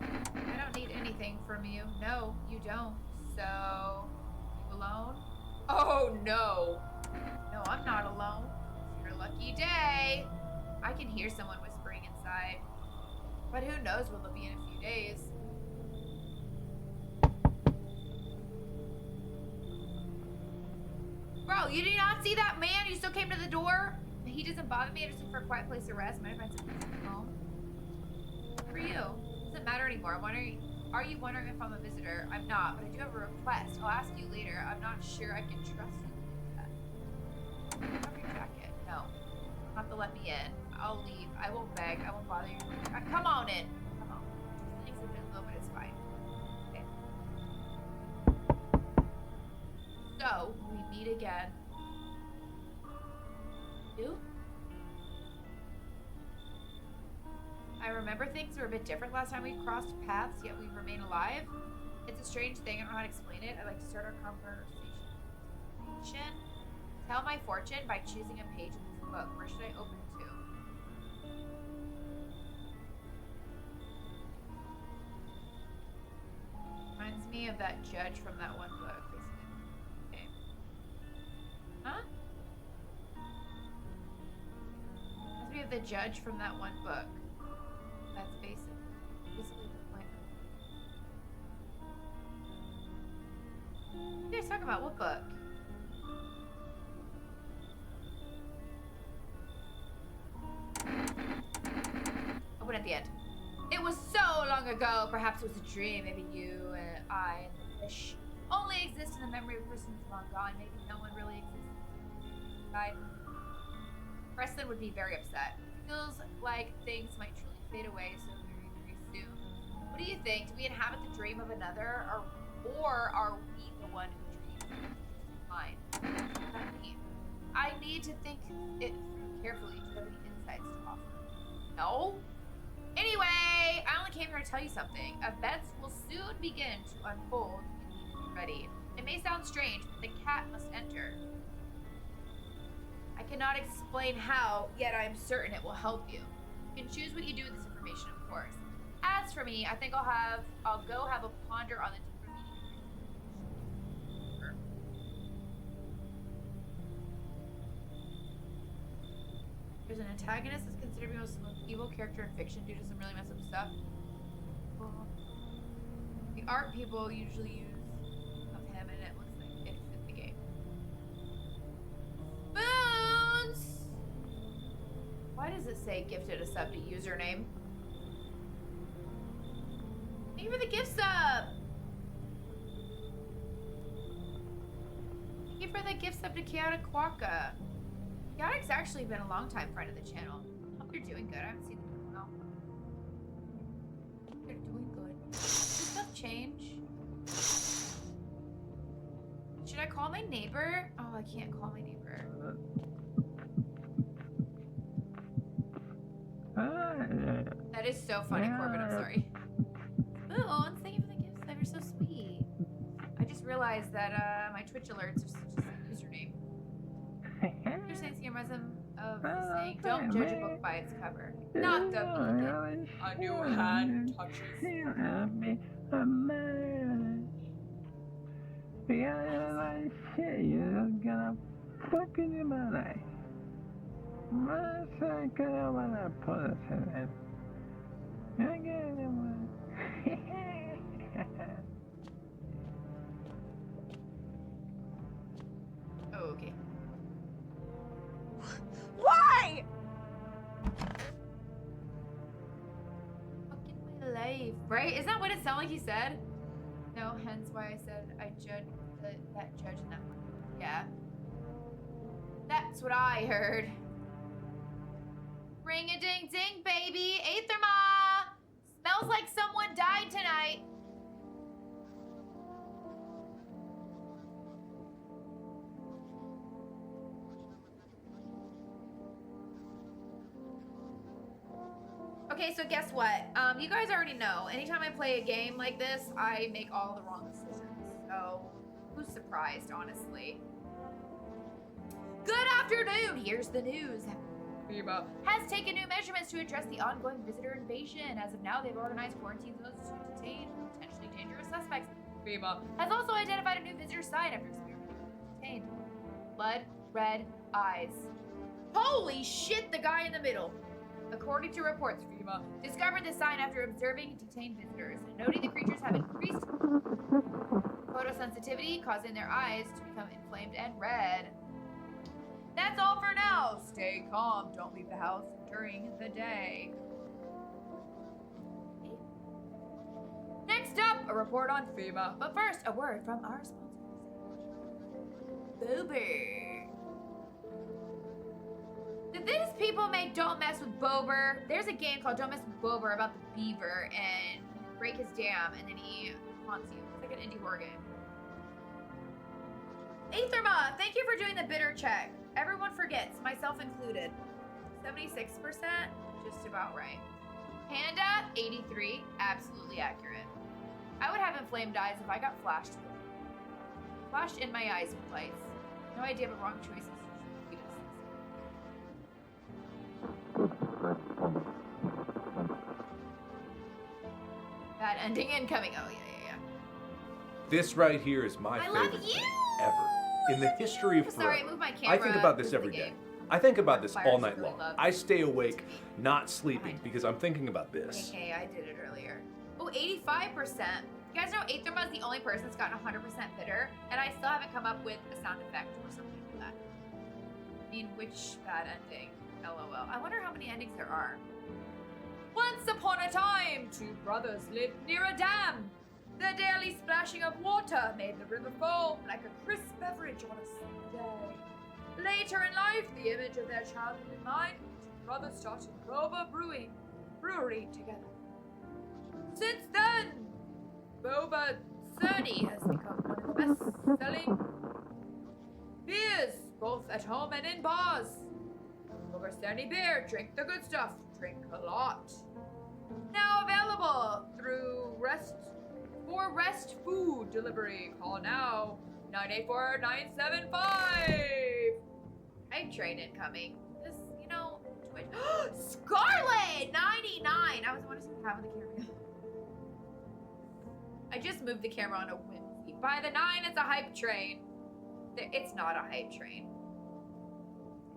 I don't need anything from you. No, you don't. So, you alone? Oh, no. No, I'm not alone. It's your lucky day. I can hear someone whispering inside. But who knows what they'll be in a few days. Bro, you did not see that man? You still came to the door? He doesn't bother me. I just look for a quiet place to rest. Might find something at home. For you. It doesn't matter anymore. I'm wondering, are you wondering if I'm a visitor? I'm not, but I do have a request. I'll ask you later. I'm not sure I can trust you to do that. Have your jacket. No. You'll have to let me in. I'll leave. I won't beg. I won't bother you. Come on in. Come on. Things have been low, but it's fine. Okay. So, we meet again. You? I remember things were a bit different last time we crossed paths, yet we remain alive. It's a strange thing. I don't know how to explain it. I'd like to start our conversation. Tell my fortune by choosing a page in this book. Where should I open it to? Reminds me of that judge from that one book. Okay. Huh? Reminds me of the judge from that one book. That's basic. Basically the point. What are you guys talking about? What book? Open at the end. It was so long ago. Perhaps it was a dream. Maybe you and I and the fish only exist in the memory of persons long gone. Maybe no one really exists. Preston would be very upset. Feels like things might truly fade away so very, very soon. What do you think? Do we inhabit the dream of another, or are we the one who dreams? Fine. What does that mean? I need to think it through carefully. Do you have any insights to offer? No? Anyway, I only came here to tell you something. Events will soon begin to unfold. You need to be ready. It may sound strange, but the cat must enter. I cannot explain how, yet I am certain it will help you. You can choose what you do with this information, of course. As for me, I think I'll go have a ponder on the deeper meaning. There's an antagonist that's considered to be the most evil character in fiction due to some really messed up stuff. The art people usually use of him, and it looks like it fit the game. Spoons! Why does it say gifted a sub to username? Thank you for the gift sub! Thank you for the gift sub to Chaotic Quokka. Chaotic's actually been a long time friend of the channel. Hope you're doing good. I haven't seen them in a while. They're doing good. Does stuff change? Should I call my neighbor? Oh, I can't call my neighbor. That is so funny, Corbin. I'm sorry. Spoons, thank you for the gift sub. You're so sweet. I just realized that my Twitch alerts are just a username. You're saying symbolism of the saying, don't judge a book by its cover. Not the beacon. A new hand touches. You're gonna fucking in my life. My second, I wanna put it in it. Oh, okay. Why? Fucking my life. Right? Isn't that what it sounded like he said? No, hence why I said I judge that judge in that one. Yeah. That's what I heard. Ring a ding ding, baby. Aetherma! Smells like someone died tonight. Okay, so guess what? You guys already know. Anytime I play a game like this, I make all the wrong decisions. So, who's surprised, honestly? Good afternoon! Here's the news. FEMA has taken new measurements to address the ongoing visitor invasion. As of now, they've organized quarantine zones to detain potentially dangerous suspects. FEMA has also identified a new visitor site after experimenting with detained. Blood red eyes. Holy shit, the guy in the middle. According to reports, FEMA discovered the sign after observing detained visitors, noting the creatures have increased photosensitivity, causing their eyes to become inflamed and red. That's all for now. Stay calm. Don't leave the house during the day. Next up, a report on FEMA. But first, a word from our sponsors. Boober. Did these people make Don't Mess with Bober? There's a game called Don't Mess with Bober about the beaver and you break his dam and then he haunts you. It's like an indie horror game. Aetherma, thank you for doing the bitter check. Everyone forgets, myself included. 76%, just about right. Panda, 83, absolutely accurate. I would have inflamed eyes if I got flashed in my eyes with lights. No idea, but wrong choices. Bad ending incoming. Oh, yeah. This right here is my favorite thing ever. In the history of Sorry, I forever. moved my camera. I think about this This is every the day. game. I think about this all Virus night really long. loves I stay awake, to me. not sleeping, because I'm thinking about this. Okay, I did it earlier. Oh, 85%. You guys know Aetherma is the only person that's gotten 100% bitter, and I still haven't come up with a sound effect or something for that. I mean, which bad ending? LOL. I wonder how many endings there are. Once upon a time, two brothers lived near a dam. The daily splashing of water made the river foam like a crisp beverage on a sunny day. Later in life, the image of their childhood in mind, two brothers started Boba Brewery together. Since then, Boba 30 has become one of the best-selling beers, both at home and in bars. Boba 30 beer, drink the good stuff, drink a lot. Now available through Rest food delivery. Call now, 984-975. Hype train incoming. This, you know, Twitch. Scarlet 99. I was wondering what happened with the camera. I just moved the camera on a whimsy. By the 9, it's a hype train. It's not a hype train.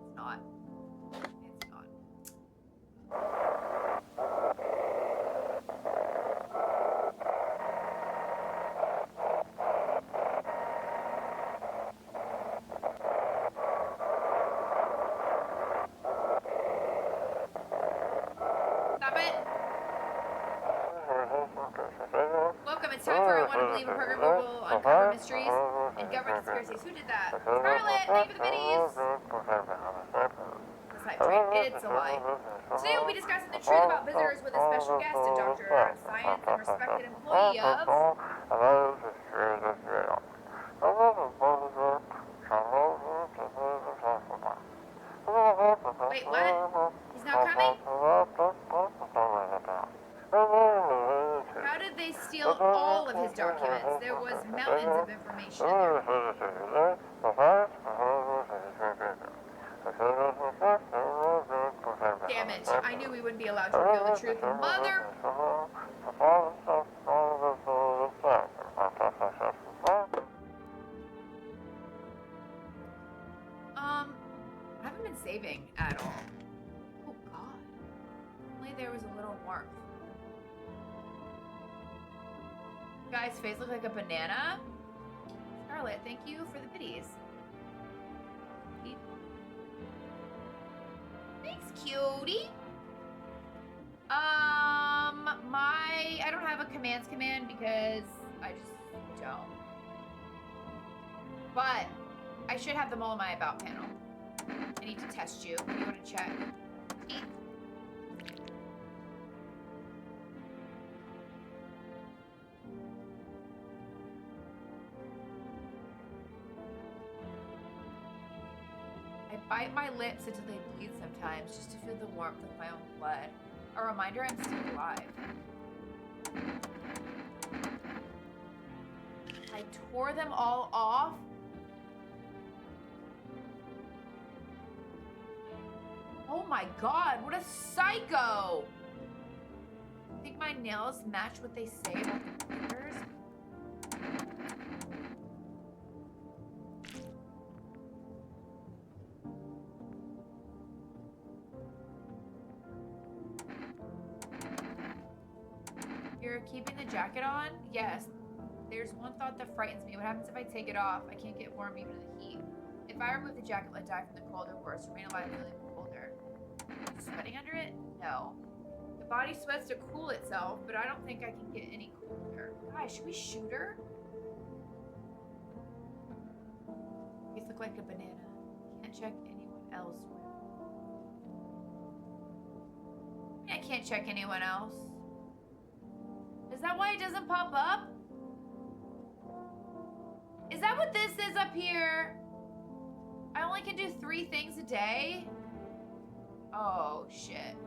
It's not. It's not. Stop it. Welcome. It's time for I Want to Believe, a program where we'll uncover mysteries and government conspiracies. Who did that? Scarlet, thank you for the biddies. This hype train, it's a lie. Today we'll be discussing the truth about visitors with a special guest, a doctor of science and respected employee of... Wait, what? He's not coming? How did they steal all of his documents? There was mountains of information in there. Damn it. I knew we wouldn't be allowed to reveal the truth. Mother... I haven't been saving at all. Oh, God. Only there was a little warmth. Guy's face looked like a banana. Scarlet, thank you for the biddies. Thanks, cutie. I don't have a commands command because I just don't. But I should have them all in my about panel. I need to test you. You want to check? Eat. I bite my lips until they bleed sometimes just to feel the warmth of my own blood. A reminder I'm still alive. I tore them all off. Oh my God, what a psycho! Think my nails match what they say about the fingers? You're keeping the jacket on? Yes. There's one thought that frightens me. What happens if I take it off? I can't get warm even in the heat. If I remove the jacket, will I die from the cold or worse? Remain alive feeling colder. Sweating under it? No. The body sweats to cool itself, but I don't think I can get any cooler. Guys, should we shoot her? These look like a banana. Can't check anyone else with. I can't check anyone else. Is that why it doesn't pop up? Is that what this is up here? I only can do 3 things a day? Oh, shit.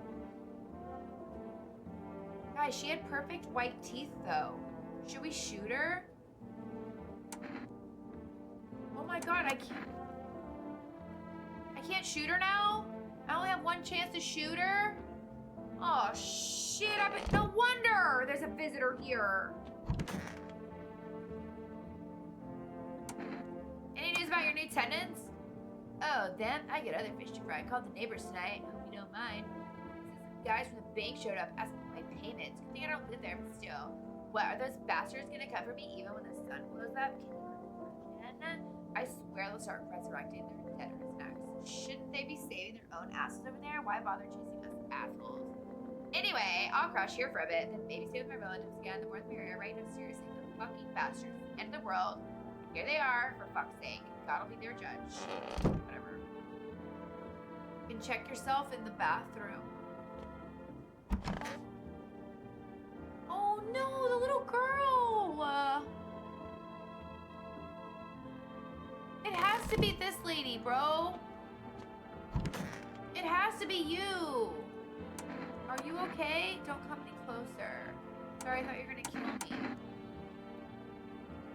Guys, she had perfect white teeth, though. Should we shoot her? Oh my God, I can't shoot her now? I only have 1 chance to shoot her? Oh, shit. No wonder there's a visitor here. Any news about your new tenants? Oh, them? I get other fish to fry. I called the neighbors tonight. Hope you don't mind. Some guys from the bank showed up asking for my payments. Good thing I don't live there, but still. What, are those bastards gonna cover me even when the sun blows up? Can you imagine? I swear they'll start resurrecting their dead snacks. Shouldn't they be saving their own asses over there? Why bother chasing us assholes? Anyway, I'll crash here for a bit, then maybe stay with my relatives again. The more the merrier, right? No, seriously, the fucking bastards. End of the world. Here they are, for fuck's sake. God'll be their judge. Whatever. You can check yourself in the bathroom. Oh no, the little girl! It has to be this lady, bro. It has to be you. Are you okay? Don't come any closer. Sorry, I thought you were gonna kill me.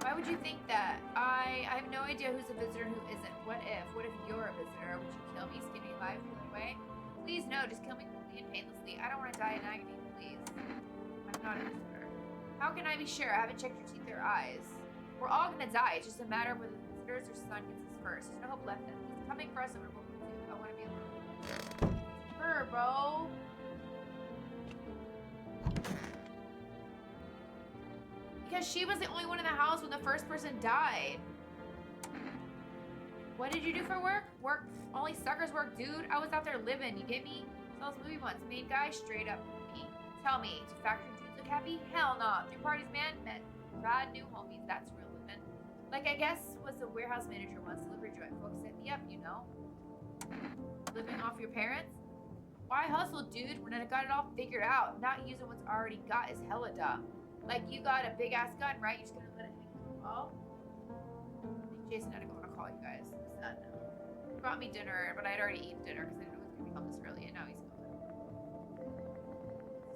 Why would you think that? I have no idea who's a visitor and who isn't. What if? What if you're a visitor? Would you kill me, skin me alive, throw it away? Please no, just kill me quickly and painlessly. I don't want to die in agony, please. I'm not a visitor. How can I be sure? I haven't checked your teeth or eyes. We're all gonna die. It's just a matter of whether the visitors or son gets us first. There's no hope left then. He's coming for us and we're moving too. I want to be alone. Her, bro. Because she was the only one in the house when the first person died. What did you do for work? Work? Only suckers work, dude. I was out there living, you get me? Saw this movie once. Main guy straight up me. Tell me, do factory dudes look happy? Hell no. 3 parties, man. Met rad new homies. That's real living. Like, I guess was the warehouse manager once. Delivery joint folks set me up, you know. Living off your parents? Why hustle, dude, when I got it all figured out? Not using what's already got is hella dumb. Like, you got a big-ass gun, right? You're just gonna let it hang out? I think Jason had to go on a call, you guys. His son brought me dinner, but I had already eaten dinner because I didn't know he was gonna be home this early, and now he's gone.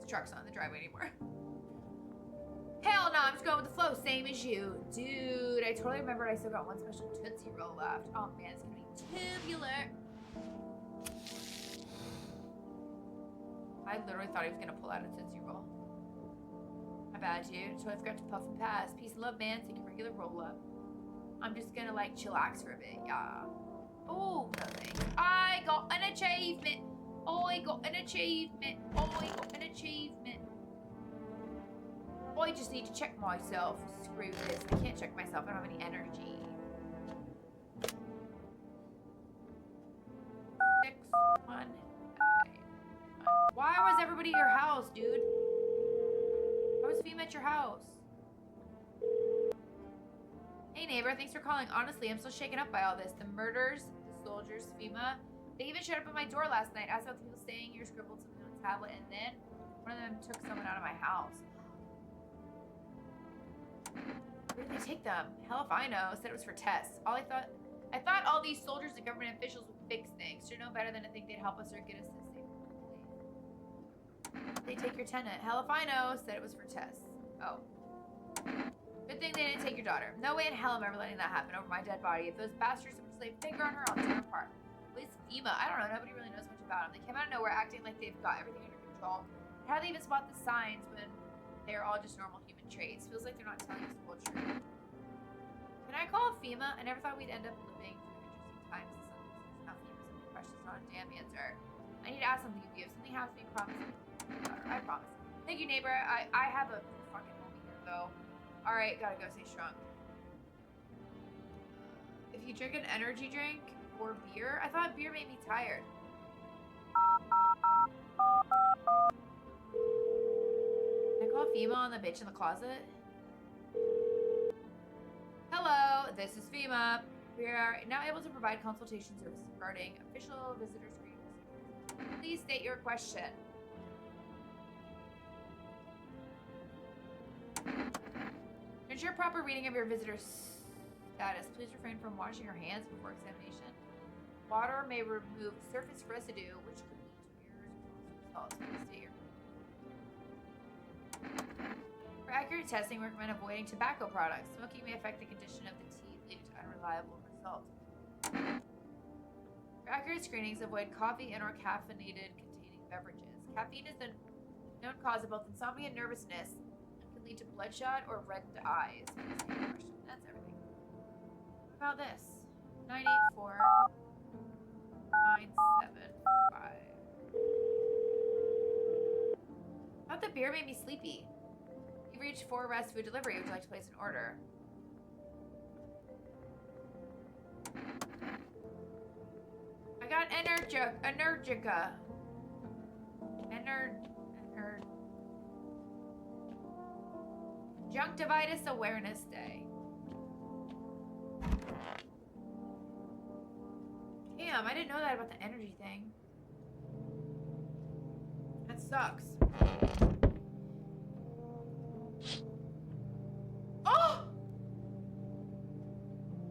His truck's not in the driveway anymore. Hell no, I'm just going with the flow, same as you. Dude, I totally remembered I still got one special Tootsie Roll left. Oh man, it's gonna be tubular. I literally thought he was gonna pull out a Tootsie Roll. My bad, dude. Totally forgot to puff and pass. Peace and love, man. Take a regular roll up. I'm just gonna like chillax for a bit, yeah. Oh, no thanks. I got an achievement. I got an achievement. I got an achievement. I just need to check myself. Screw this. I can't check myself. I don't have any energy. 6, 1, 5. Why was everybody at your house, dude? Why was FEMA at your house? Hey neighbor, thanks for calling. Honestly, I'm still shaken up by all this. The murders, the soldiers, FEMA. They even showed up at my door last night. Asked about the people staying here, scribbled something on a tablet, and then one of them took someone out of my house. Where did they take them? Hell if I know. Said it was for tests. I thought all these soldiers and government officials would fix things. Should know better than to think they'd help us or get us to a safe place. They take your tenant. Hell if I know. Said it was for tests. Oh. Good thing they didn't take your daughter. No way in hell I'm ever letting that happen over my dead body. If those bastards have a finger on her, I'll tear her apart. At least FEMA. I don't know. Nobody really knows much about them. They came out of nowhere acting like they've got everything under control. How do they even spot the signs when they're all just normal human traits? Feels like they're not telling us the whole truth. Can I call FEMA? I never thought we'd end up living through interesting times. It's not FEMA. Something questions, not a damn answer. I need to ask something of you. If something happens to me, promise me. I promise. Thank you, neighbor. I have a fucking homie here, though. Alright, gotta go. Stay strong. If you drink an energy drink or beer, I thought beer made me tired. Can I call FEMA on the bitch in the closet? Hello, this is FEMA. We are now able to provide consultation services regarding official visitor screening procedures. Please state your question. To ensure proper reading of your visitor's status, please refrain from washing your hands before examination. Water may remove surface residue, which could lead to errors or results. Please state your For accurate testing, we recommend avoiding tobacco products. Smoking may affect the condition of the teeth, leading to unreliable results. For accurate screenings, avoid coffee and or caffeinated containing beverages. Caffeine is the known cause of both insomnia and nervousness and can lead to bloodshot or reddened eyes. That's everything. What about this? 984. 975. I thought the beer made me sleepy. You've reached 4 Rest Food Delivery. Would you like to place an order? I got Energica. Conjunctivitis Awareness Day. Damn, I didn't know that about the energy thing. That sucks. Oh!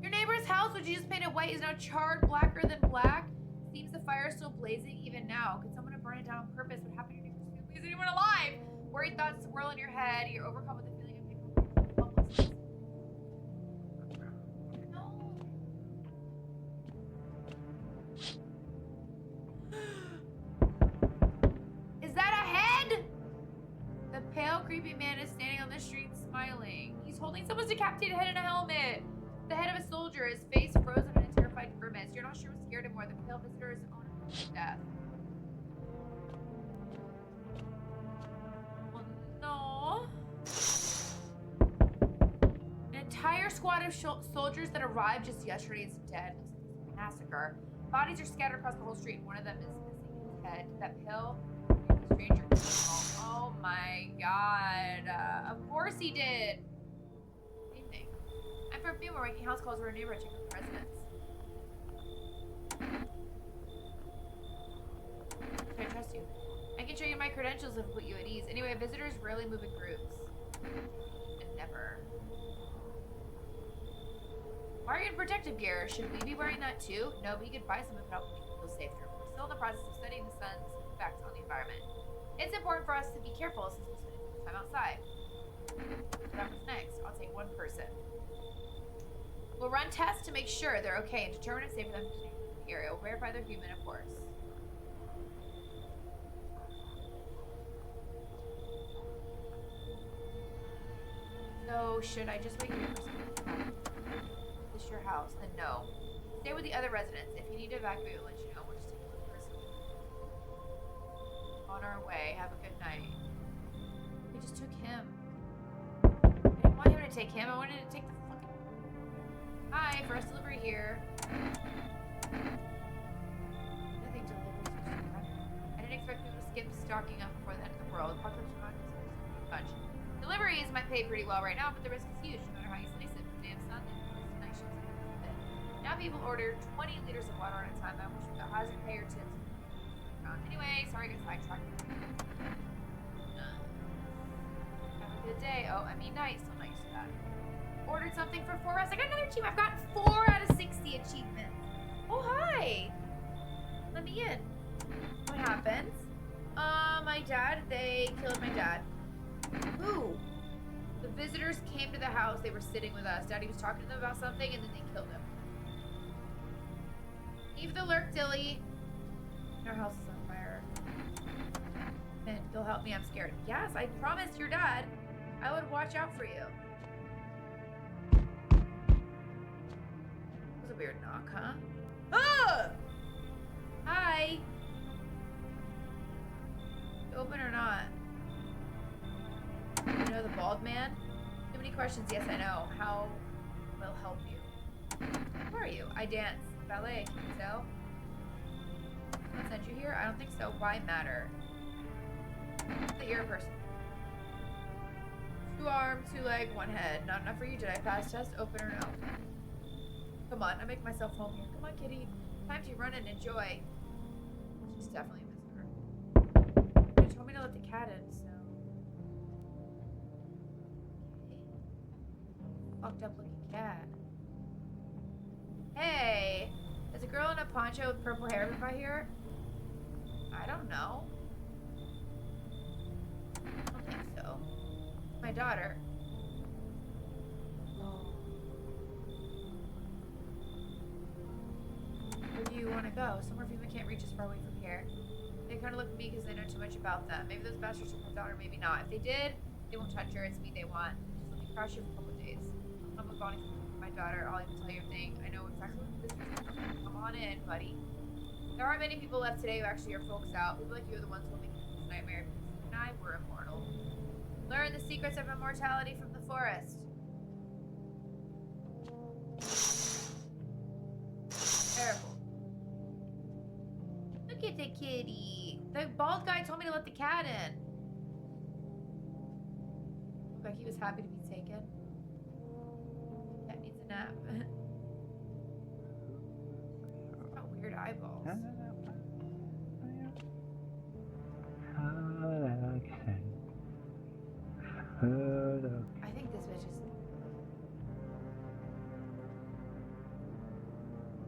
Your neighbor's house, which you just painted white, is now charred blacker than black. Seems the fire is still blazing even now. Could someone have burned it down on purpose? What happened to your neighbor's family? Is anyone alive? Worried thoughts swirl in your head. You're overcome with the feeling of helplessness. No. Is that a head? The pale, creepy man is standing on the street smiling. He's holding someone's decapitated head in a helmet. The head of a soldier, his face frozen in a terrified grimace. You're not sure what scared him more, the pale visitor's own death. Oh, no. An entire squad of soldiers that arrived just yesterday is dead. Looks like a massacre. Bodies are scattered across the whole street. One of them is missing his head. That pale stranger. Oh my god. Of course he did. Anything. I'm from We're making house calls to our neighborhood checking the residents. Can I trust you? I can show you my credentials and put you at ease. Anyway, visitors rarely move in groups. And never. Why are you in protective gear? Should we be wearing that too? No, but you could buy some if it helps make you feel safer. We're still in the process of studying the sun's effects on the environment. It's important for us to be careful since we're spending so much time outside. What happens next? I'll take one person. We'll run tests to make sure they're okay and determine if it's safe for them to stay in the area. We'll verify they're human, of course. So, should I just wait here for someone? Is this your house? Then no. Stay with the other residents. If you need to evacuate, we'll let you know. We're just taking one person. On our way. Have a good night. We just took him. I didn't want him to take him. I wanted to take the fucking... Hi, first delivery here. I think deliveries are so fun. I didn't expect people to skip stocking up before the end of the world. Apocalypse is not much. Deliveries might pay pretty well right now, but the risk is huge, no matter how you slice it. Damn sun and night shifts. Now people order 20 liters of water at a time. I wish we got hazard pay or tips. Anyway, sorry I got sidetracked. Have a good day. Oh, I mean night. So nice to that. Ordered something for 4 hours. I got another achievement. I've gotten 4 out of 60 achievements. Oh, hi. Let me in. What happens? My dad. They killed my dad. Who? The visitors came to the house. They were sitting with us. Daddy was talking to them about something, and then they killed him. Leave the lurk, Dilly. Our house is on fire. And you'll help me. I'm scared. Yes, I promised your dad I would watch out for you. That was a weird knock, huh? Ah! Hi. You open or not? You know the bald man? Too many questions. Yes, I know. How will help you? Who are you? I dance. Ballet. Can you tell? Someone sent you here? I don't think so. Why matter? That you're a person. 2 arms, 2 legs, 1 head. Not enough for you. Did I pass test? Open or no? Come on. I make myself home here. Come on, kitty. Time to run and enjoy. She's definitely a visitor. They told me to let the cat in, so... Fucked up looking cat. Hey! Is a girl in a poncho with purple hair by here? I don't know. I don't think so. My daughter. Oh. Where do you want to go? Somewhere people can't reach as far away from here. They kind of look at me because they know too much about them. Maybe those bastards took my daughter, maybe not. If they did, they won't touch her. It's me they want. Just let me crash here for a couple of days. I'm with Bonnie, my daughter. I'll even tell you a thing. I know exactly what this is. Come on in, buddy. There aren't many people left today who actually are folks out. People like you are the ones who will make this nightmare. You and I were immortal. Learn the secrets of immortality from the forest. Terrible. Look at the kitty. The bald guy told me to let the cat in. Looked like he was happy to be taken. Cat needs a nap. Got weird eyeballs. I think this bitch is.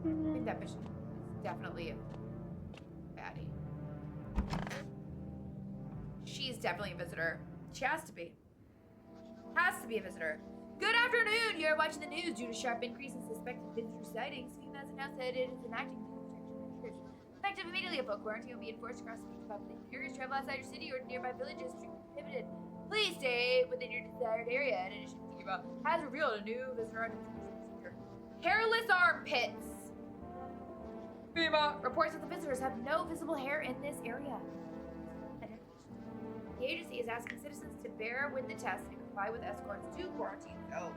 I think that bitch is definitely a baddie. She's definitely a visitor. She has to be. Has to be a visitor. Good afternoon! You're watching the news. Due to sharp increase in suspected visitor sightings, FEMA has announced that it is enacting new protection measures. Effective immediately, a boat quarantine will be enforced across the populated areas. Travel outside your city or nearby villages is strictly prohibited. Please stay within your desired area. In addition, FEMA has revealed a new visitor identification procedure. Hairless armpits. FEMA reports that the visitors have no visible hair in this area. The agency is asking citizens to bear with the test and comply with escorts to quarantine zones.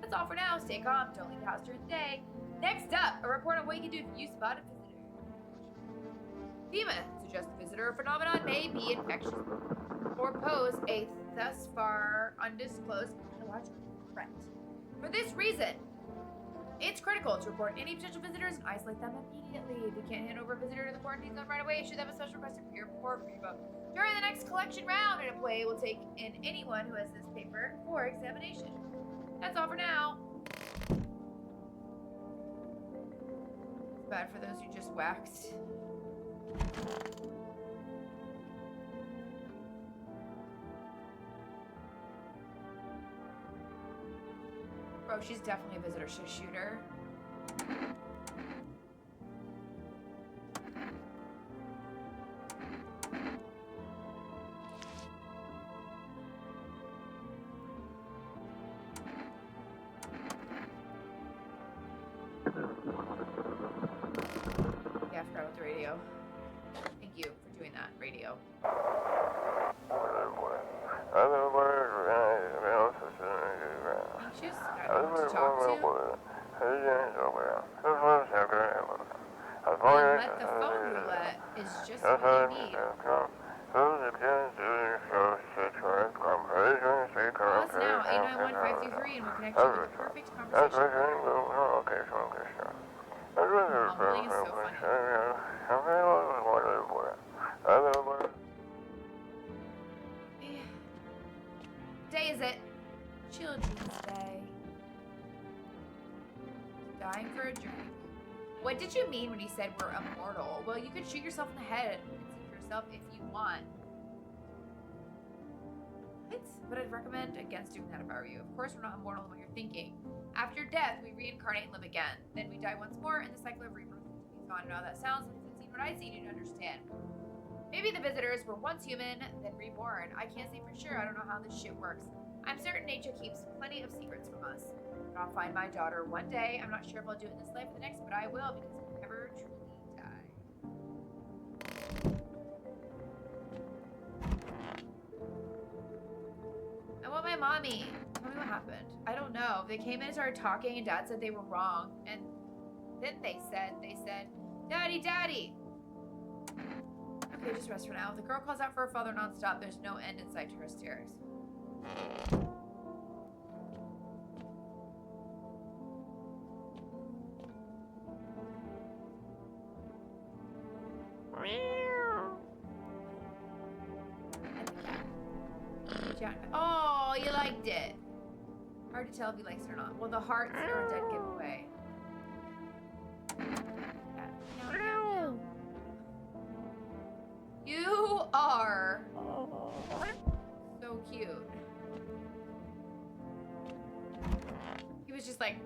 That's all for now. Stay calm. Don't leave the house during the day. Next up, a report on what you can do if you spot a visitor. FEMA suggests the visitor phenomenon may be infectious or pose a thus far undisclosed biological threat. For this reason, it's critical to report any potential visitors and isolate them immediately. If you can't hand over a visitor to the quarantine zone right away, issue them a special request to appear before FEMA. During the next collection round, an employee will take in anyone who has this paper for examination. That's all for now. It's bad for those who just waxed. Bro, she's definitely a visitor. Should shoot her. Yeah, I forgot about the radio. Thank you for doing that, radio. Anxious? I don't know what to talk to. And let the phone roulette is just what we need. Call us now, 891-523, and we'll connect you with the perfect conversation. Mumbling is so funny. Day is it? Children's Day. Dying for a drink. What did you mean when you said we're immortal? Well, you could shoot yourself in the head and see yourself if you want. What? But I'd recommend against doing that if I were you. Of course, we're not immortal in what you're thinking. After death, we reincarnate and live again. Then we die once more, and the cycle of rebirth continues on. And how that sounds, if you've seen what I've seen, you'd understand. Maybe the visitors were once human, then reborn. I can't say for sure. I don't know how this shit works. I'm certain nature keeps plenty of secrets from us. But I'll find my daughter one day. I'm not sure if I'll do it in this life or the next, but I will because we never truly die. I want my mommy. Tell me what happened. I don't know. They came in and started talking, and Dad said they were wrong. And then they said, Daddy, Daddy. Okay, just rest for now. If the girl calls out for her father nonstop, there's no end in sight to her hysterics. Oh, you liked it. Hard to tell if he likes it or not. Well, the hearts are a dead giveaway. You are so cute. He was just like,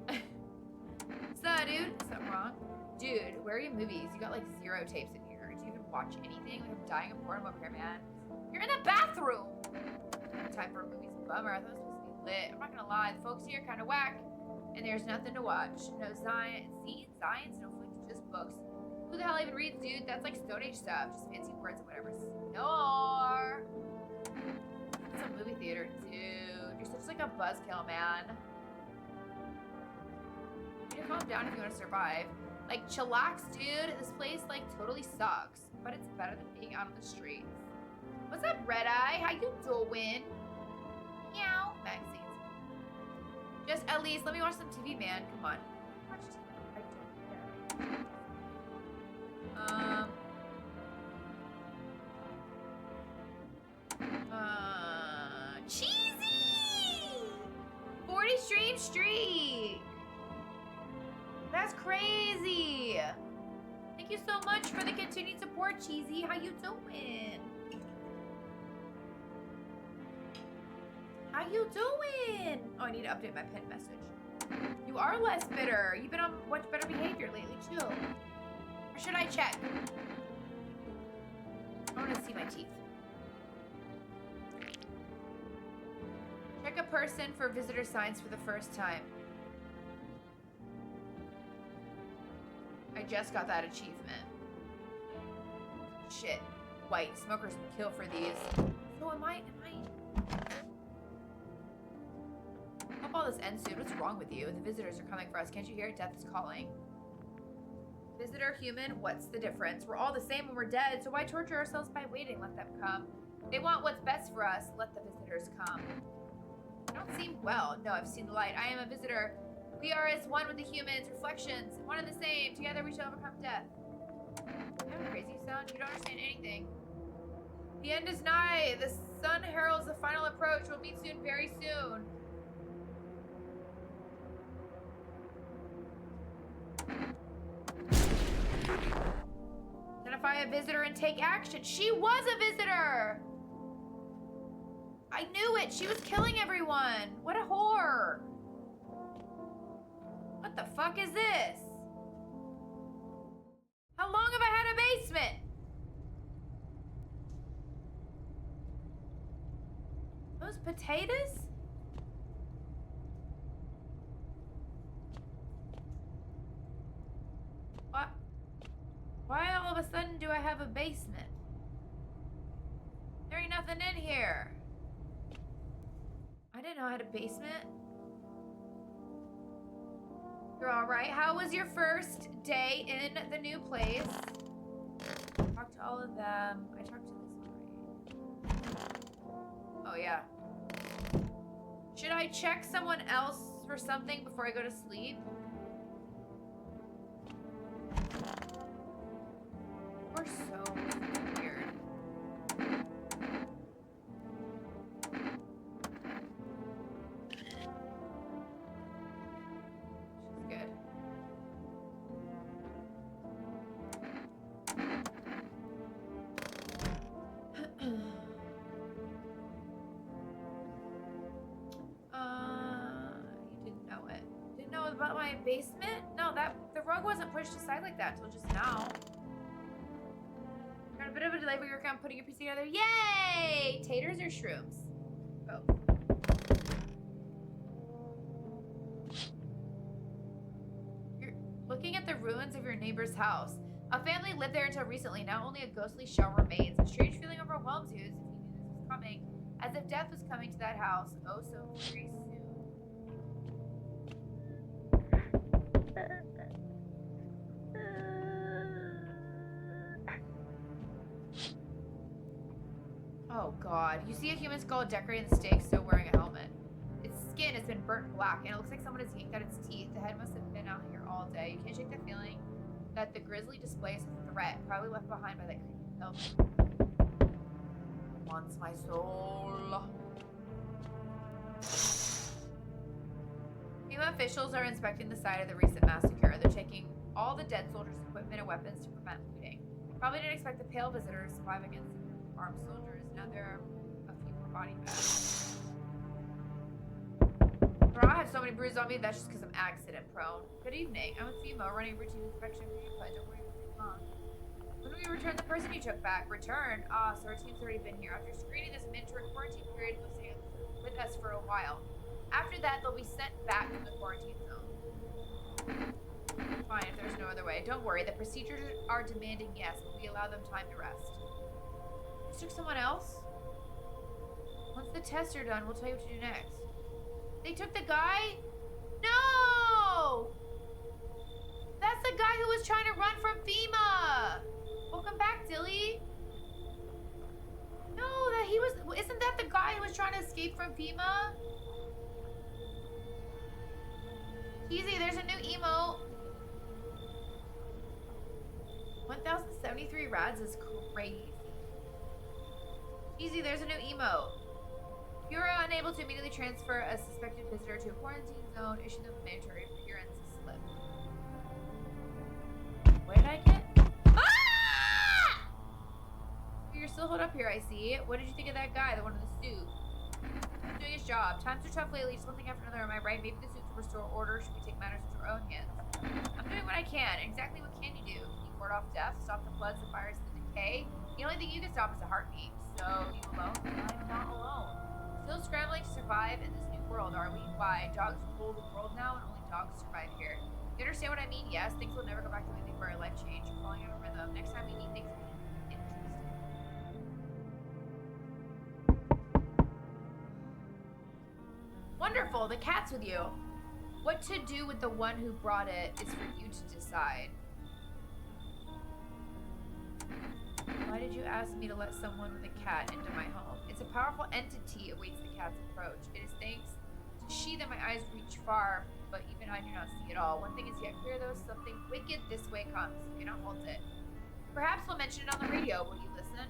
"Sup, dude? Something wrong? Dude, where are your movies? You got like 0 tapes in here. Do you even watch anything? I'm dying of boredom over here, man. You're in the bathroom. Time for a movie's a bummer. I thought it was supposed to be lit. I'm not gonna lie, the folks here kind of whack, and there's nothing to watch. No science, no flicks, just books. Who the hell even reads, dude? That's like Stone Age stuff. Just fancy words and whatever. Snore. It's a movie theater, dude. You're such like a buzzkill, man. You need to calm down if you want to survive. Like, chillax, dude. This place, like, totally sucks. But it's better than being out on the streets. What's up, Red Eye? How you doing? Meow. Magazines. Just at least let me watch some TV, man. Come on. Watch TV. I don't care. Cheesy! 40 stream streak! That's crazy! Thank you so much for the continued support, Cheesy. How you doing? How you doing? Oh, I need to update my pin message. You are less bitter. You've been on much better behavior lately, too. Or should I check? I want to see my teeth. Check a person for visitor signs for the first time. I just got that achievement. Shit. White. Smokers would kill for these. So am I... Hope all this ends soon. What's wrong with you? The visitors are coming for us. Can't you hear? Death is calling. Visitor, human, what's the difference? We're all the same when we're dead, so why torture ourselves by waiting? Let them come. They want what's best for us. Let the visitors come. I don't seem well. No, I've seen the light. I am a visitor. We are as one with the humans. Reflections. One and the same. Together we shall overcome death. You have a crazy sound? You don't understand anything. The end is nigh. The sun heralds the final approach. We'll meet soon, very soon. Identify a visitor and take action. She was a visitor! I knew it! She was killing everyone! What a whore! What the fuck is this? How long have I had a basement? Those potatoes? What? Why all of a sudden do I have a basement? There ain't nothing in here. I didn't know I had a basement. You're alright. How was your first day in the new place? Talked to all of them. I talked to this already. Oh, yeah. Should I check someone else for something before I go to sleep? We're so weird. She's good. You didn't know it. Didn't know about my basement? No, the rug wasn't pushed aside like that until just now. Got a bit of a delay, but you're kind of putting your piece together. Yay! Taters or shrooms? Both. You're looking at the ruins of your neighbor's house. A family lived there until recently. Now only a ghostly shell remains. A strange feeling overwhelms you as if you knew this was coming. As if death was coming to that house. Oh, so very soon. Oh god. You see a human skull decorating the stake, still wearing a helmet. Its skin has been burnt black, and it looks like someone has yanked out its teeth. The head must have been out here all day. You can't shake the feeling that the grisly displays a threat, probably left behind by that creepy pill. Wants my soul. FEMA officials are inspecting the site of the recent massacre. They're taking all the dead soldiers' equipment and weapons to prevent looting. Probably didn't expect the pale visitors to survive against armed soldiers. Now there are a few more body bags. Bro, I have so many bruises on me, that's just because I'm accident prone. Good evening. I'm with FEMA running a routine inspection for your pledge. Don't worry about it. Long. When do we return the person you took back? Return? Ah, so our team's already been here. After screening this mentor quarantine period, they'll stay with us for a while. After that, they'll be sent back to the quarantine zone. Fine. fine if there's no other way. Don't worry, the procedures are demanding, yes, but we allow them time to rest. Just took someone else? Once the tests are done, we'll tell you what to do next. They took the guy? No! That's the guy who was trying to run from FEMA! Welcome back, Dilly. No, isn't that the guy who was trying to escape from FEMA? Easy, there's a new emote. 1,073 rads is crazy. Easy, there's a new emote. If you are unable to immediately transfer a suspected visitor to a quarantine zone, issue them a mandatory appearance slip. What did I get? Ah! You're still holed up here, I see. What did you think of that guy, the one in the suit? He's doing his job. Times are tough lately, just one thing after another, am I right? Maybe the suits will restore order. Should we take matters into our own hands? I'm doing what I can. Exactly what can you do? Can you ward off death, stop the floods, the fires, the decay? The only thing you can stop is a heartbeat. So, you alone? I'm not alone. Still scrambling to survive in this new world, are we? Why? Dogs rule the world now and only dogs survive here. You understand what I mean? Yes, things will never go back to the way they were. Life change. Falling out of rhythm. Next time we need things interesting. Wonderful, the cat's with you. What to do with the one who brought it is for you to decide. Why did you ask me to let someone with a cat into my home? It's a powerful entity awaits the cat's approach. It is thanks to she that my eyes reach far, but even I do not see it all. One thing is yet clear though, something wicked this way comes. Do not hold it. Perhaps we'll mention it on the radio. Will you listen?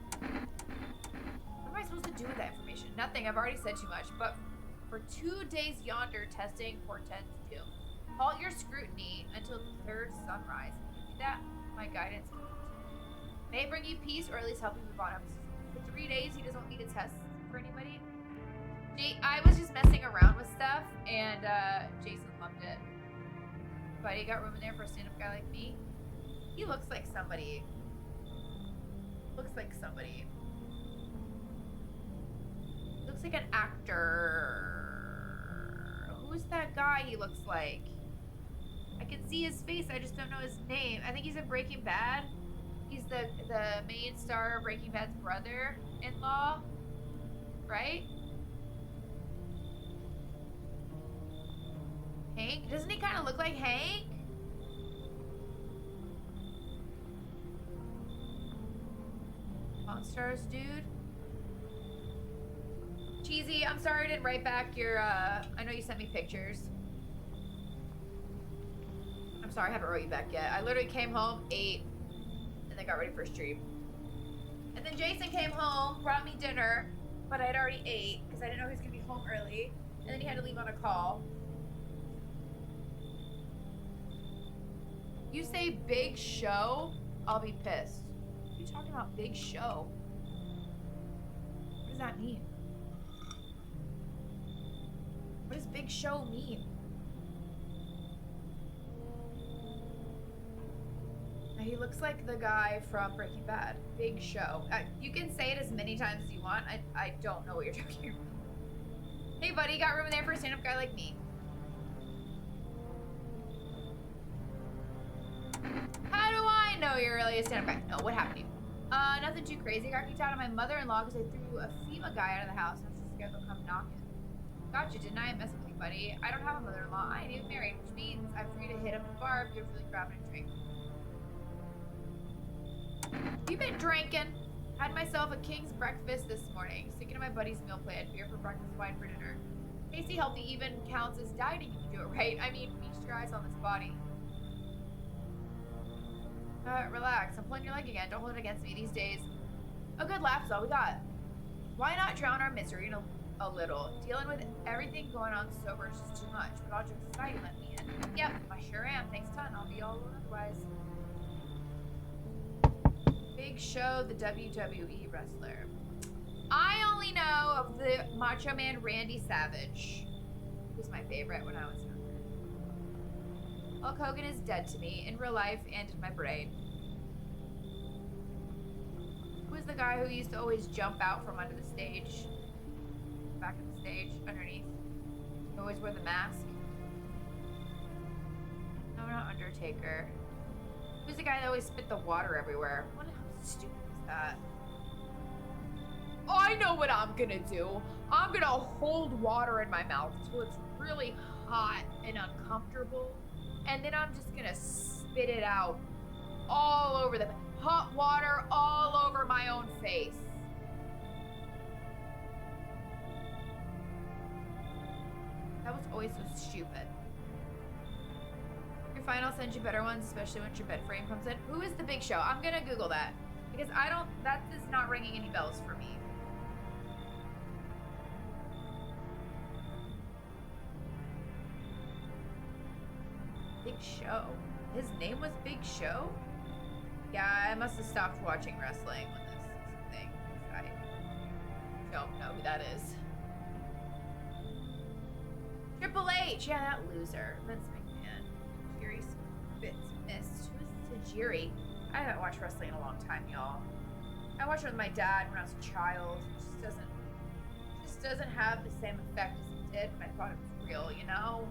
What am I supposed to do with that information? Nothing, I've already said too much, but for 2 days yonder, testing portends doom. Halt your scrutiny until the third sunrise. Can you do that? My guidance may bring you peace or at least help you move on. For 3 days, he doesn't need a test for anybody. I was just messing around with stuff, and Jason loved it. But you got room in there for a stand-up guy like me? He looks like somebody. Looks like somebody. Looks like an actor. Who's that guy he looks like? I can see his face, I just don't know his name. I think he's in Breaking Bad. He's the main star of Breaking Bad's brother-in-law, right? Hank? Doesn't he kind of look like Hank? Monsters, dude. Cheesy, I'm sorry I didn't write back your, I know you sent me pictures. I'm sorry I haven't wrote you back yet. I literally came home, ate, and then got ready for stream. And then Jason came home, brought me dinner, but I had already ate because I didn't know he was gonna be home early. And then he had to leave on a call. You say big show, I'll be pissed. What are you talking about, big show? What does that mean? What does big show mean? He looks like the guy from Breaking Bad. Big show. You can say it as many times as you want. I don't know what you're talking about. Hey buddy, got room in there for a stand-up guy like me. How do I know you're really a stand-up guy? No, what happened to you? Nothing too crazy. Got kicked out of my mother-in-law because I threw a FEMA guy out of the house. I was just scared they'll come knocking. Gotcha, didn't I mess with you, buddy? I don't have a mother-in-law. I ain't even married, which means I'm free to hit up the bar if you're really grabbing a drink. You been drinking? Had myself a king's breakfast this morning. Sticking to my buddy's meal plan. Beer for breakfast, wine for dinner. Tasty, healthy even counts as dieting if you do it right. I mean, feast your eyes on this body. Relax. I'm pulling your leg again. Don't hold it against me these days. A good laugh is all we got. Why not drown our misery in a little? Dealing with everything going on sober is just too much. But all jokes aside, you let me in. Yep, I sure am. Thanks a ton. I'll be all alone otherwise. Big Show, the WWE wrestler. I only know of the Macho Man Randy Savage. He was my favorite when I was younger. Hulk Hogan is dead to me, in real life and in my brain. Who was the guy who used to always jump out from under the stage? Back of the stage, underneath. He always wore the mask. No, not Undertaker. Who's the guy that always spit the water everywhere? What? How stupid is that? I know what I'm gonna do. I'm gonna hold water in my mouth until it's really hot and uncomfortable, and then I'm just gonna spit it out all over the hot water all over my own face. That was always so stupid. You're fine, I'll send you better ones, especially once your bed frame comes in. Who is the Big Show? I'm gonna Google that. Because that is not ringing any bells for me. Big Show? His name was Big Show? Yeah, I must have stopped watching wrestling when this thing. I don't know who that is. Triple H, yeah, that loser. Vince McMahon. Tajiri missed. Who's Tajiri? I haven't watched wrestling in a long time, y'all. I watched it with my dad when I was a child. It just doesn't have the same effect as it did when I thought it was real, you know?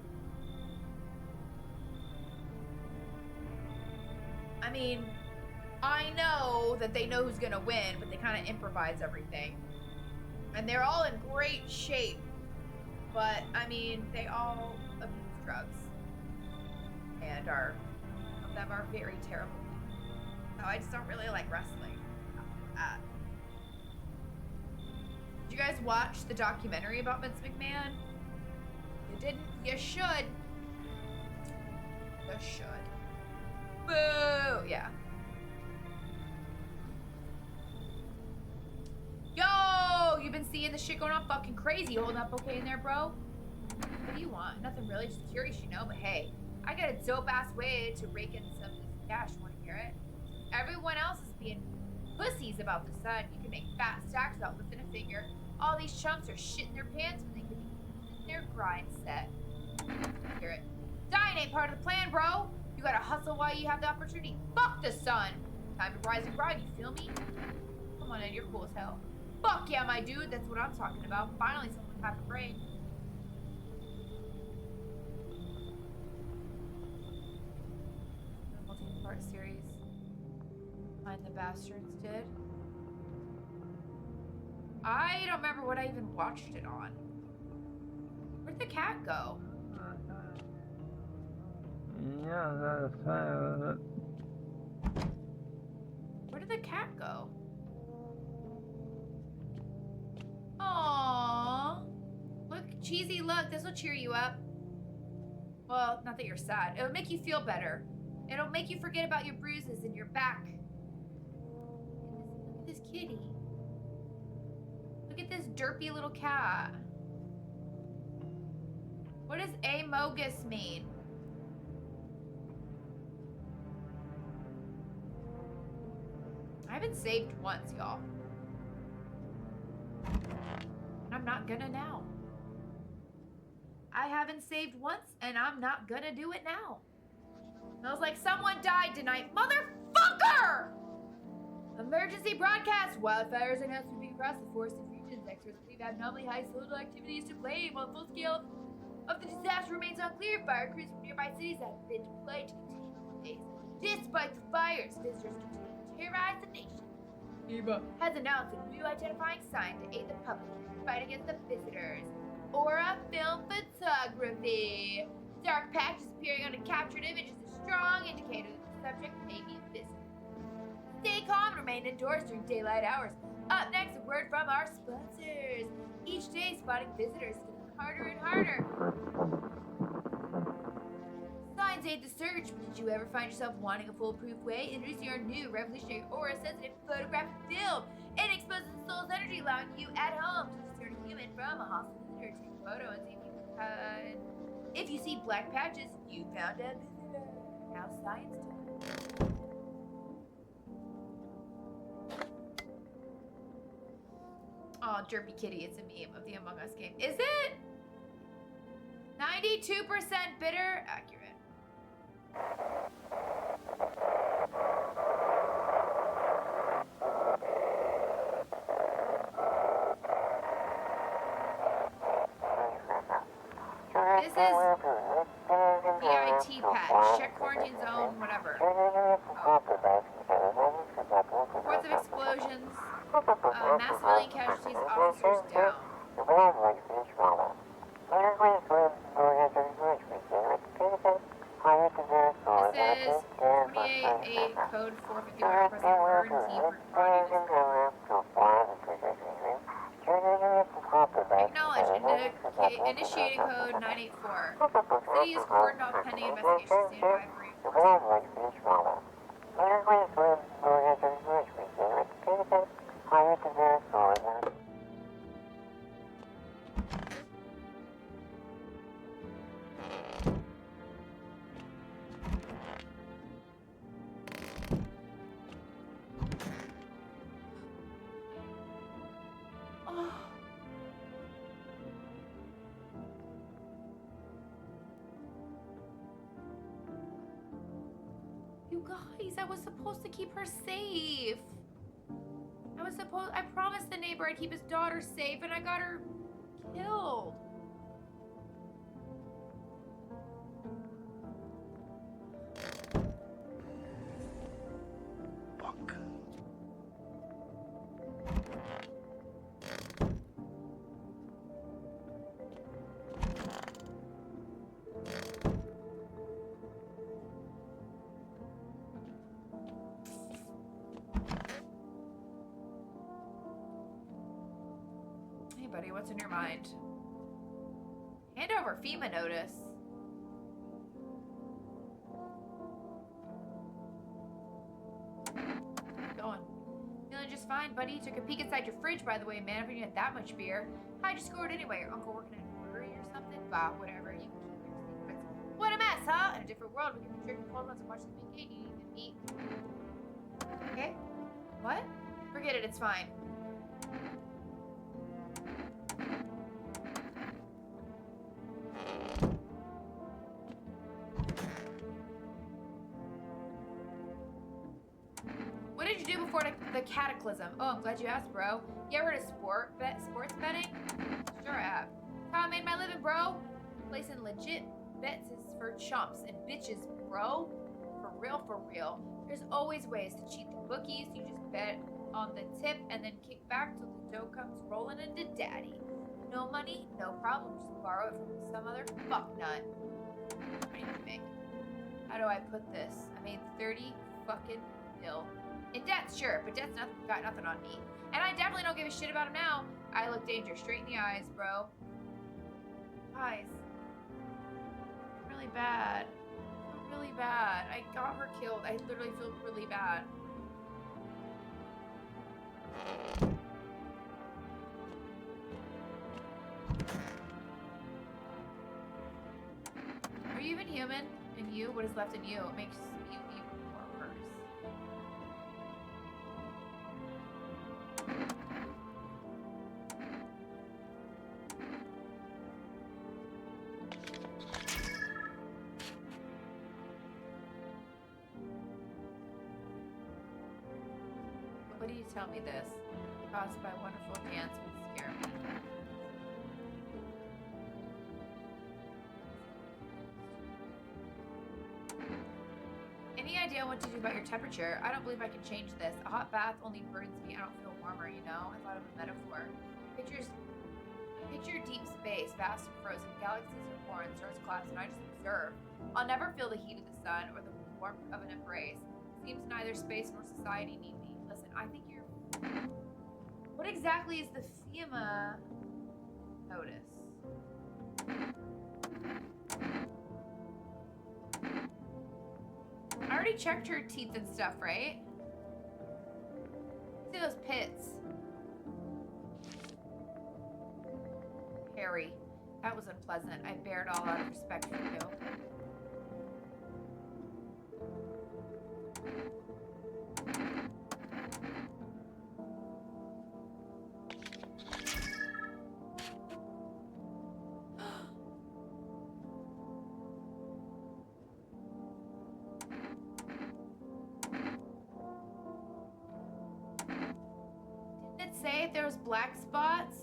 I mean, I know that they know who's gonna win, but they kind of improvise everything. And they're all in great shape. But, I mean, they all abuse drugs. And some of them are very terrible people. So I just don't really like wrestling. Did you guys watch the documentary about Vince McMahon? You didn't? You should. You should. Boo! Yeah. Yo! You've been seeing this shit going on fucking crazy. You holding up okay in there, bro? What do you want? Nothing really. Just curious, you know? But hey, I got a dope-ass way to rake in some of this cash. Want to hear it? Everyone else is being pussies about the sun. You can make fat stacks without lifting a finger. All these chumps are shitting their pants when they could be in their grind set. Hear it? Dying ain't part of the plan, bro. You gotta hustle while you have the opportunity. Fuck the sun. Time to rise and grind, you feel me? Come on in, you're cool as hell. Fuck yeah, my dude, that's what I'm talking about. Finally, someone with half a brain. The multi-part series. Mind the Bastards did. I don't remember what I even watched it on. Where'd the cat go? Yeah, that's fine. Where did the cat go? Aww. Look, cheesy, look. This will cheer you up. Well, not that you're sad. It'll make you feel better. It'll make you forget about your bruises and your back. Look at this kitty. Look at this derpy little cat. What does amogus mean? I haven't saved once, y'all. And I'm not gonna now. I haven't saved once, and I'm not gonna do it now. Smells like someone died tonight. Motherfucker! Emergency broadcast. Wildfires are now sweeping across the forested regions. Experts believe abnormally high solar activity is to blame, while the full scale of the disaster remains unclear. Fire crews from nearby cities have been deployed to contain the blaze. Despite the fires, visitors continue to terrorize the nation. FEMA has announced a new identifying sign to aid the public in the fight against the visitors. Aura Film Photography. Dark patches appearing on a captured image is a strong indicator that the subject may be a visitor. Stay calm and remain indoors during daylight hours. Up next, a word from our sponsors. Each day, spotting visitors is getting harder and harder. Signs aid the search, but did you ever find yourself wanting a foolproof way? Introducing our new revolutionary aura-sensitive photographic film. It exposes the soul's energy, allowing you at home to discern a human from a hostile visitor. Take a photo and see if you can. If you see black patches, you found a visitor. Now science time. Oh, Derpy Kitty, it's a meme of the Among Us game. Is it? 92% bitter? Accurate. This is BiTTERBERRi. EMT patch. Check quarantine zone, whatever. Oh. Reports of explosions. Mass civilian casualties. Officers down. This is 28 code 451 requesting emergency Acknowledge. Initiating code 984. City is cordoned off pending investigation. Stand by for reinforcements. You guys, I was supposed to keep her safe. I promised the neighbor I'd keep his daughter safe, and I got her killed. Fuck. Hey, buddy, what's in your mind? Hand over FEMA notice. Going. Feeling just fine, buddy. Took a peek inside your fridge, by the way, man. If you had that much beer. I just scored anyway. Your uncle working in a brewery or something? Bah, whatever. You can keep your secrets. What a mess, huh? In a different world, we can be drinking cold ones and watch the big game and eat. Okay? What? Forget it. It's fine. What did you do before the cataclysm? Oh, I'm glad you asked, bro. You ever heard of sports betting? Sure I have. That's how I made my living, bro. Placing legit bets is for chumps and bitches, bro. For real, for real. There's always ways to cheat the bookies. You just bet on the tip and then kick back till the dough comes rolling into daddy. No money, no problem. Just borrow it from some other fucknut. I need to make. How do I put this? I made 30 fucking mil. In debt, sure, but debt's got nothing on me. And I definitely don't give a shit about him now. I look danger straight in the eyes, bro. Guys. Really bad. Really bad. I got her killed. I literally feel really bad. Are you even human? And you? What is left in you? It makes you even more worse. Nobody to tell me this. Caused by wonderful dance would scare me. Any idea what to do about your temperature? I don't believe I can change this. A hot bath only burdens me. I don't feel warmer, you know? I thought of a metaphor. Picture deep space, vast and frozen. Galaxies are born, stars collapse, and I just observe. I'll never feel the heat of the sun or the warmth of an embrace. Seems neither space nor society need me. Listen, I think you're... What exactly is the FEMA notice? I already checked her teeth and stuff, right? See those pits. Harry, that was unpleasant. I bear it all out of respect for you. Didn't it say if there was black spots?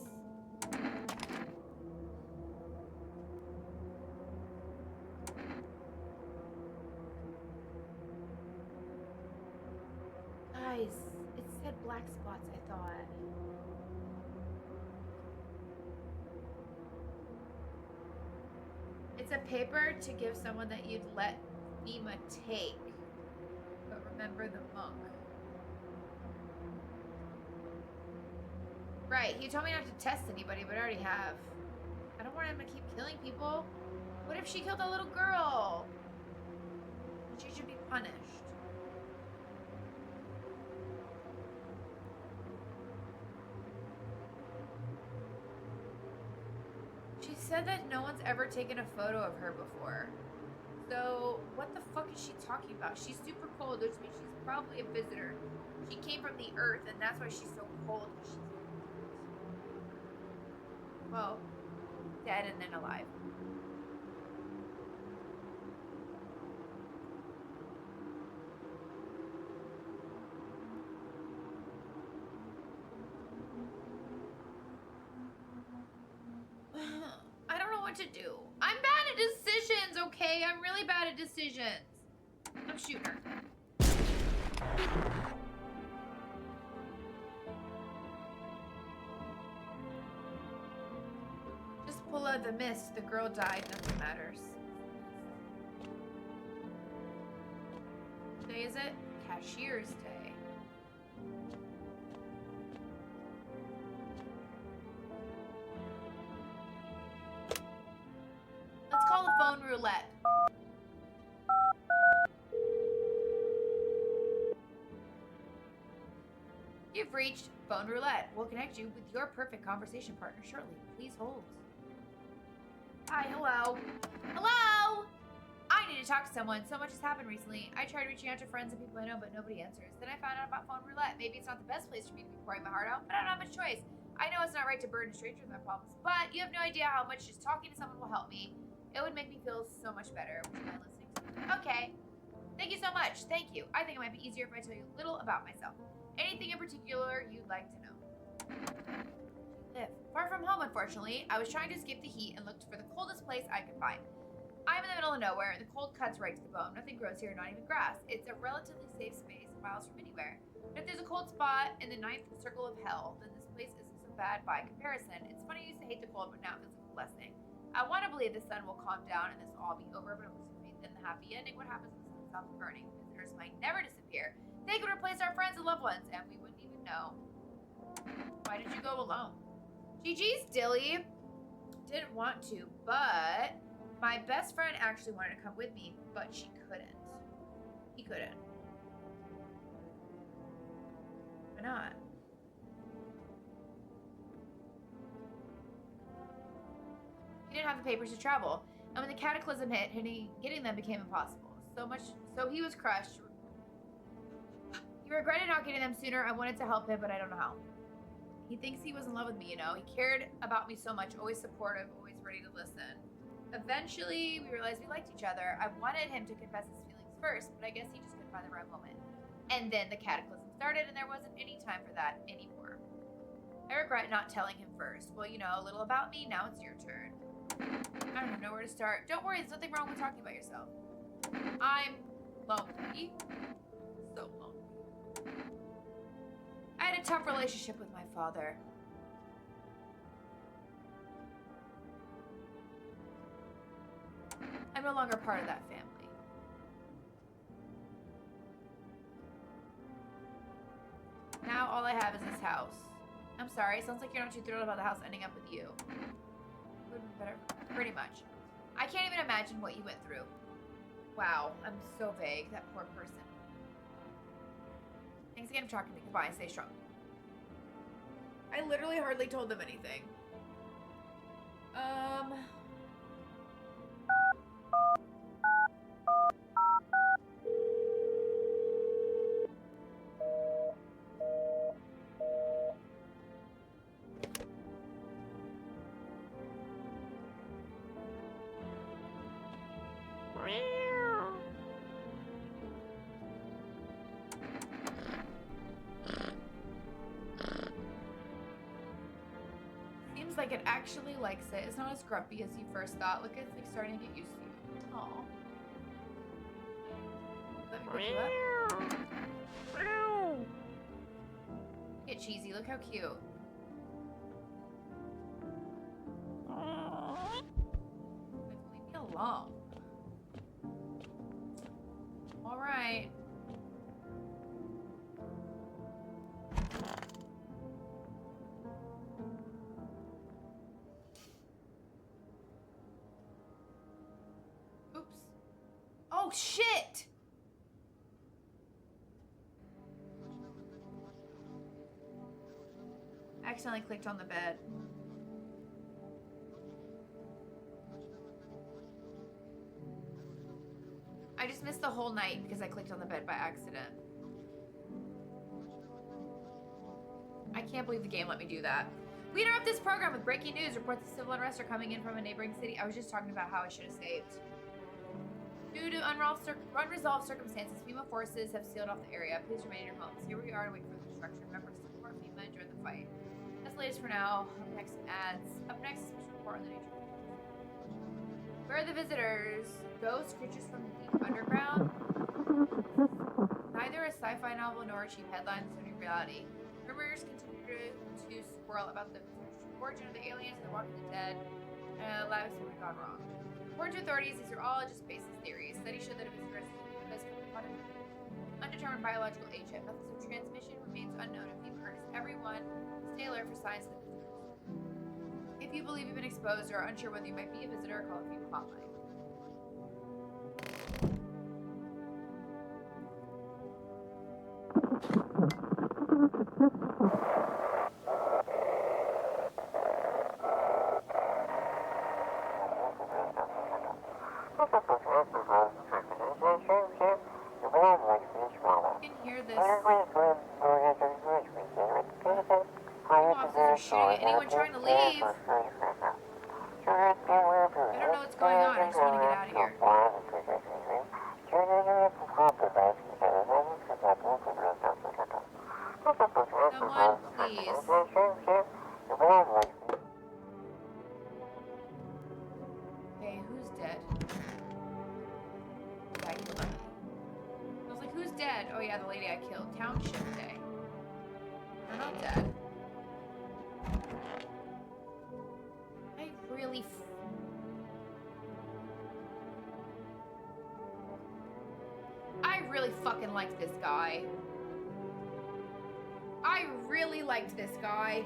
eyes. It said black spots, I thought. It's a paper to give someone that you'd let Nima take. But remember the monk. Right, he told me not to test anybody, but I already have. I don't want him to keep killing people. What if she killed a little girl? She should be punished. She said that no one's ever taken a photo of her before. So, what the fuck is she talking about? She's super cold, which means she's probably a visitor. She came from the earth, and that's why she's so cold. She's, well, dead and then alive. I don't know what to do. I'm bad at decisions, okay? I'm really bad at decisions. I'm shooting her. Just pull out the mist. The girl died. Nothing matters. What day is it? Cashier's Day. Let's call the phone roulette. You've reached phone roulette. We'll connect you with your perfect conversation partner shortly. Please hold. Hi, hello. Hello! I need to talk to someone. So much has happened recently. I tried reaching out to friends and people I know, but nobody answers. Then I found out about phone roulette. Maybe it's not the best place for me to be pouring my heart out, but I don't have much choice. I know it's not right to burden strangers with my problems, but you have no idea how much just talking to someone will help me. It would make me feel so much better. Would you mind listening to me? Okay. Thank you so much. Thank you. I think it might be easier if I tell you a little about myself. Anything in particular you'd like to know? Live. Far from home, unfortunately. I was trying to escape the heat and looked for the coldest place I could find. I'm in the middle of nowhere, and the cold cuts right to the bone. Nothing grows here, not even grass. It's a relatively safe space, miles from anywhere. But if there's a cold spot in the 9th circle of hell, then this place isn't so bad by comparison. It's funny you used to hate the cold, but now it feels like a blessing. I want to believe the sun will calm down and this will all be over, but I'm losing faith in the happy ending. What happens when the sun stops burning? Visitors might never disappear. They could replace our friends and loved ones, and we wouldn't even know. Why did you go alone? GG's, Dilly. Didn't want to, but my best friend actually wanted to come with me, but she couldn't. He couldn't. Why not? He didn't have the papers to travel, and when the cataclysm hit, getting them became impossible. So he was crushed. He regretted not getting them sooner. I wanted to help him, but I don't know how. He thinks he was in love with me, you know. He cared about me so much, always supportive, always ready to listen. Eventually, we realized we liked each other. I wanted him to confess his feelings first, but I guess he just couldn't find the right moment. And then the cataclysm started, and there wasn't any time for that anymore. I regret not telling him first. Well, you know, a little about me. Now it's your turn. I don't even know where to start. Don't worry, there's nothing wrong with talking about yourself. I'm lonely. So lonely. I had a tough relationship with my father. I'm no longer part of that family. Now all I have is this house. I'm sorry, it sounds like you're not too thrilled about the house ending up with you. Would have been better, pretty much. I can't even imagine what you went through. Wow, I'm so vague, that poor person. Thanks again for talking to me. Goodbye, stay strong. I literally hardly told them anything. Seems like it actually likes it. It's not as grumpy as you first thought. Look, it's like starting to get used to you. Aw. Let me pick you up. Get cheesy. Look how cute. Like, leave me alone. All right. Oops. Oh, shit! I accidentally clicked on the bed. I just missed the whole night because I clicked on the bed by accident. I can't believe the game let me do that. We interrupt this program with breaking news. Reports of civil unrest are coming in from a neighboring city. I was just talking about how I should have saved. Due to unresolved circumstances, FEMA forces have sealed off the area. Please remain in your homes. Here we are to wait for the construction. Remember to support FEMA during the fight. That's the latest for now. Up next, ads. Up next, special report on the nature. Where are the visitors? Ghosts, creatures from the deep underground? Neither a sci-fi novel nor a cheap headline is any reality. Rumors continue to swirl about the origin of the aliens and the walking the dead. Lives have gone wrong. According to authorities, these are all just baseless theories. Studies show that a visitor has come upon an undetermined biological agent. Methods of transmission remains unknown. If you've heard, everyone stay alert for signs of the visitors. If you believe you've been exposed or are unsure whether you might be a visitor, call a FEMA hotline. You can hear this. Officers are shooting at anyone trying to leave. I don't know what's going on. I just want to get out of here. Someone, please. Okay, who's dead? Yeah, I killed her. I was like, who's dead? Oh yeah, the lady I killed. Township Day. They're not dead. I really fucking liked this guy. I really liked this guy.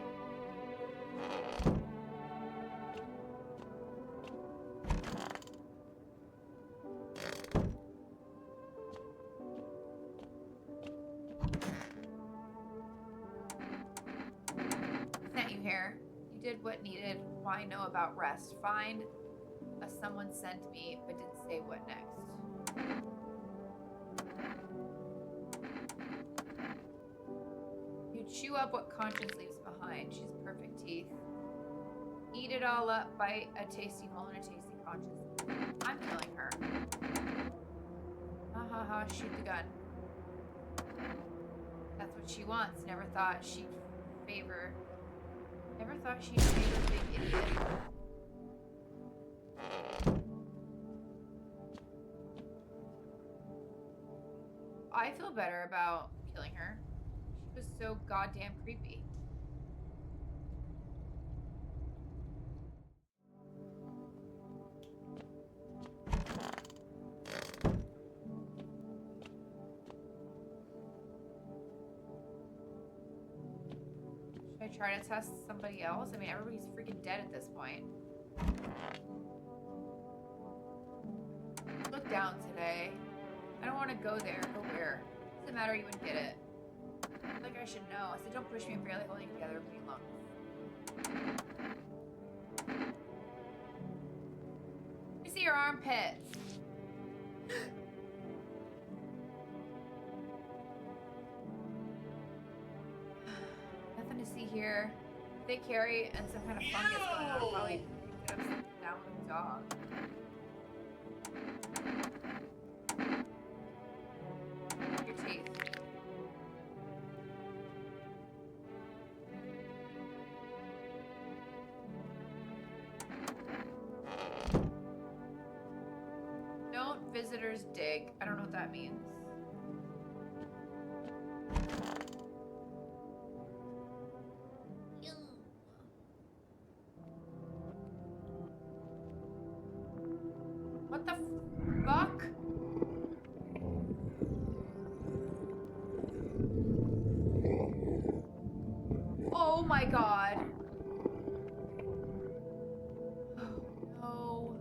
Sent you here. You did what needed. Why know about rest? Find a someone sent me, but didn't say what next. You chew up what conscience leaves behind. She's perfect teeth. Eat it all up, bite a tasty hole in a tasty conscience. I'm killing her. Ha ha ha, shoot the gun. That's what she wants. Never thought she'd favor big idiot. I feel better about killing her. She was so goddamn creepy. Should I try to test somebody else? I mean, everybody's freaking dead at this point. Look down today. I don't want to go there. Go where? Doesn't matter, you wouldn't get it. I feel like I should know. I said, don't push me. I'm barely holding it together. Leave me alone. Let me see your armpits. Nothing to see here. They carry and some kind of fungus going on. Probably picked it up down with a dog. Your teeth. Don't visitors dig. I don't know what that means. What the fuck? Oh my god. Oh no.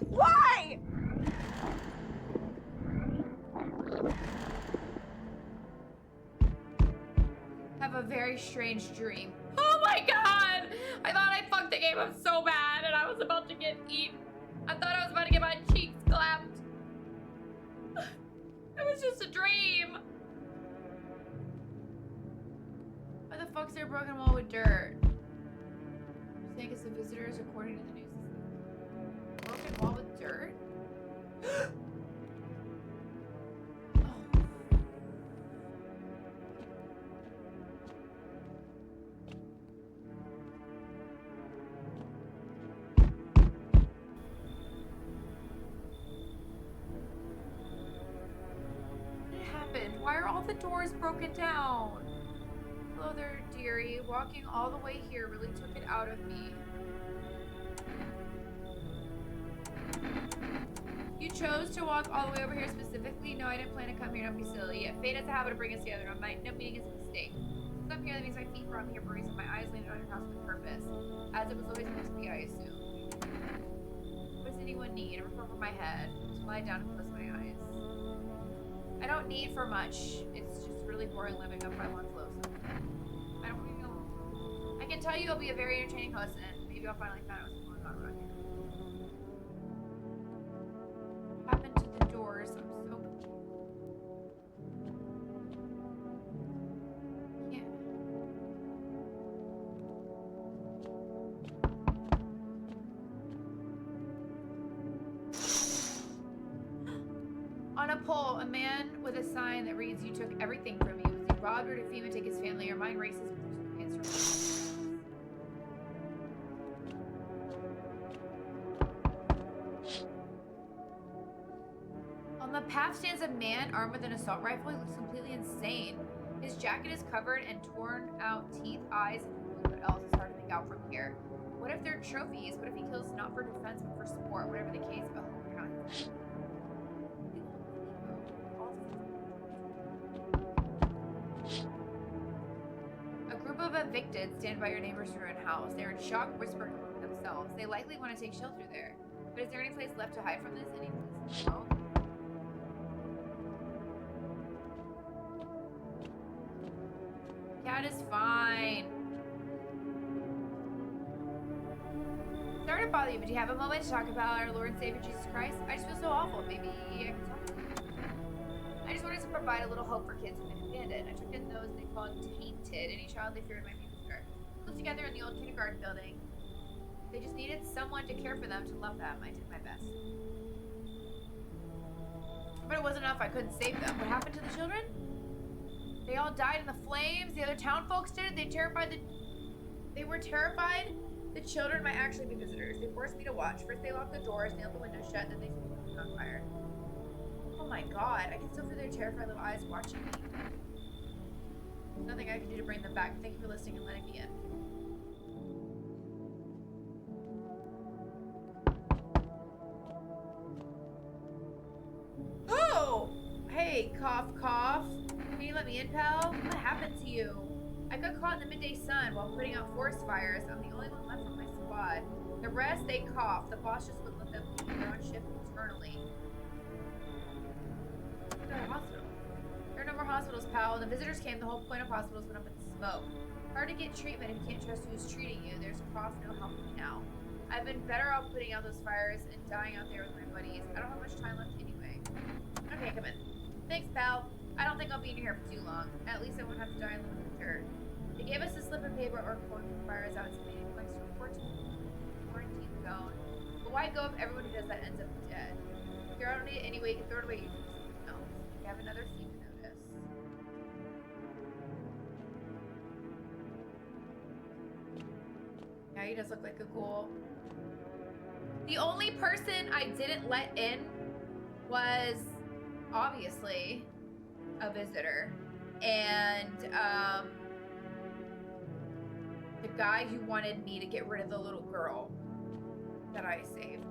Why? Have a very strange dream. Oh my god! I thought I fucked the game up so bad and I was about to get eaten. I thought I was about to get my cheeks clapped. It was just a dream. Why the fuck's there a broken wall with dirt? I'm saying it's the visitors according to the news. Broken wall with dirt? Why are all the doors broken down? Hello there, dearie. Walking all the way here really took it out of me. You chose to walk all the way over here specifically? No, I didn't plan to come here. Don't be silly. Yet fate has a habit of bringing us together. No meeting is a mistake. Since I'm here, that means my feet were on the embrace and my eyes landed on your house with purpose. As it was always meant to be, I assume. What does anyone need? A roof over my head. To lie down and close my eyes. I don't need for much. It's just really boring living up by one's lonesome. I don't really know. I can tell you I'll be a very entertaining host, and maybe I'll finally find out what's going on around here. What happened to the doors? I'm so yeah. On a pole, a man with a sign that reads, "You took everything from me." Was he robbed or did FEMA take his family? Or mine races against On the path stands a man armed with an assault rifle. He looks completely insane. His jacket is covered in torn out teeth, eyes, and what else is hard to make out from here. What if they're trophies? What if he kills not for defense but for sport? Whatever the case, oh god. A group of evicted stand by your neighbor's ruined house. They're in shock, whispering among themselves. They likely want to take shelter there. But is there any place left to hide from this? Any place in the world? Cat is fine. Sorry to bother you, but do you have a moment to talk about our Lord and Savior Jesus Christ? I just feel so awful. Maybe I can talk to you. I just wanted to provide a little hope for kids who've been abandoned. I took in those they call tainted. Any child they feared might be weaker. Lived together in the old kindergarten building. They just needed someone to care for them, to love them. I did my best. But it wasn't enough. I couldn't save them. What happened to the children? They all died in the flames. The other town folks did it. They were terrified the children might actually be visitors. They forced me to watch. First they locked the doors, nailed the windows shut, then they set the building on fire. Oh my god, I can still feel their terrified little eyes watching me. There's nothing I can do to bring them back. Thank you for listening and letting me in. Oh! Hey, cough, cough. Can you let me in, pal? What happened to you? I got caught in the midday sun while putting out forest fires. I'm the only one left from my squad. The rest, they cough. The boss just wouldn't let them keep their own shift internally. They're at a hospital. There are no more hospitals, pal. When the visitors came, the whole point of hospitals went up in smoke. Hard to get treatment if you can't trust who's treating you. There's a cough, no helping now. I've been better off putting out those fires and dying out there with my buddies. I don't have much time left anyway. Okay, come in. Thanks, pal. I don't think I'll be in here for too long. At least I won't have to die in the dirt. They gave us a slip of paper or quote fires out to me in place for 14 zone. But why go if everyone who does that ends up dead? If you're out on it anyway, you can throw it away. No. We have another few to notice. He does look like a ghoul. The only person I didn't let in was obviously a visitor. And the guy who wanted me to get rid of the little girl that I saved.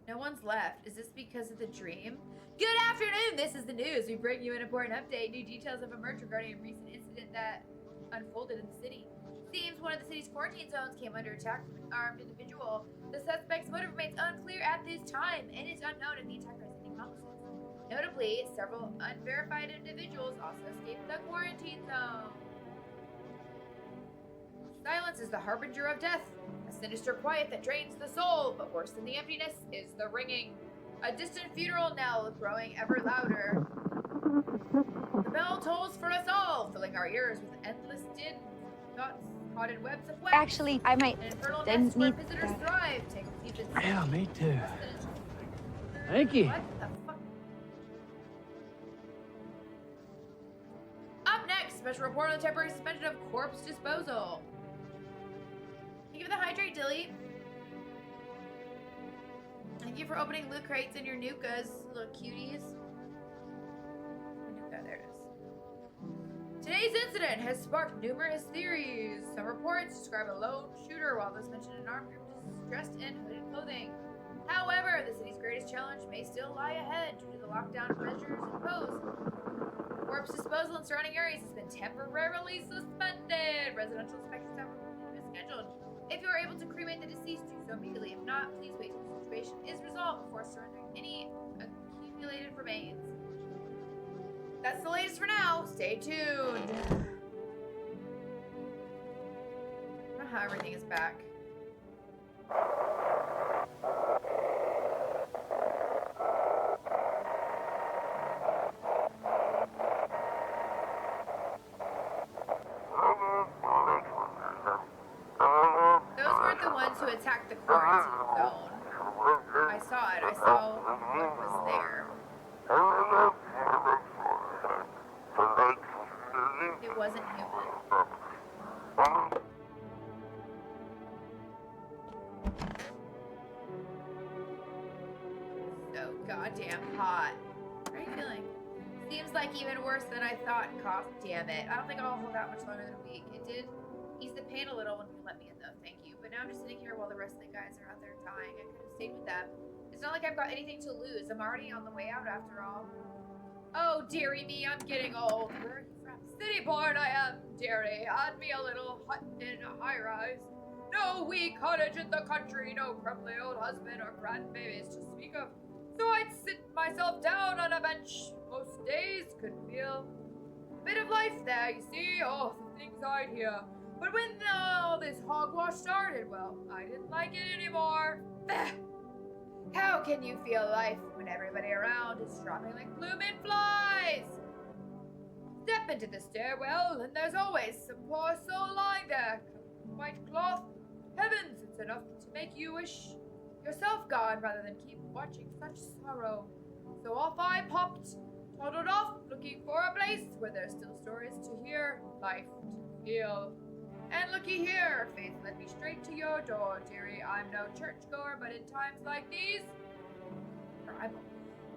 No one's left. Is this because of the dream? Good afternoon. This is the news. We bring you an important update. New details have emerged regarding a recent incident that unfolded in the city. Seems one of the city's quarantine zones came under attack from an armed individual. The suspect's motive remains unclear at this time, and it's unknown if the attacker has any accomplices. Notably, several unverified individuals also escaped the quarantine zone. Silence is the harbinger of death. A sinister quiet that drains the soul, but worse than the emptiness is the ringing. A distant funeral knell growing ever louder. The bell tolls for us all, filling our ears with endless din. Thoughts caught in webs of wax. Actually, I might. An infernal Didn't nest where need visitors that. thrive. Take deep in Yeah, me too. Thank you. What the fuck? Up next, special report on the temporary suspension of corpse disposal. Thank you for the hydrate, Dilly. Thank you for opening loot crates and your nukas, little cuties. Nuka, there it is. Today's incident has sparked numerous theories. Some reports describe a lone shooter, while those mention an armed group dressed in hooded clothing. However, the city's greatest challenge may still lie ahead due to the lockdown measures imposed. Corpse disposal in surrounding areas has been temporarily suspended. Residential inspections have been scheduled. If you are able to cremate the deceased, do so immediately. If not, please wait till the situation is resolved before surrendering any accumulated remains. That's the latest for now. Stay tuned. I don't know how everything is back. Those weren't the ones who attacked the quarantine zone. I saw it. I saw what was there. It wasn't human. So goddamn hot. How are you feeling? Seems like even worse than I thought. Cough, damn it. I don't think I'll hold out much longer than a week. It did ease the pain a little when you let me in, though. Thank you. But now I'm just sitting here while the rest of the guys are out there dying. I could have stayed with them. It's not like I've got anything to lose. I'm already on the way out after all. Oh, dearie me, I'm getting old. Where are you from? City born I am, dearie. Add me a little hut in a high rise. No wee cottage in the country, no crumbly old husband or grandbabies to speak of. So I'd sit myself down on a bench. Most days could feel a bit of life there, you see. Oh, the things I'd hear. But when all this hogwash started, well, I didn't like it anymore. Bah! How can you feel life when everybody around is dropping like blooming flies? Step into the stairwell, and there's always some poor soul lying there. White cloth. Heavens, it's enough to make you wish yourself gone rather than keep watching such sorrow. So off I popped, toddled off, looking for a place where there's still stories to hear, life to feel. And looky here, Faith led me straight to your door, dearie. I'm no churchgoer, but in times like these, Bible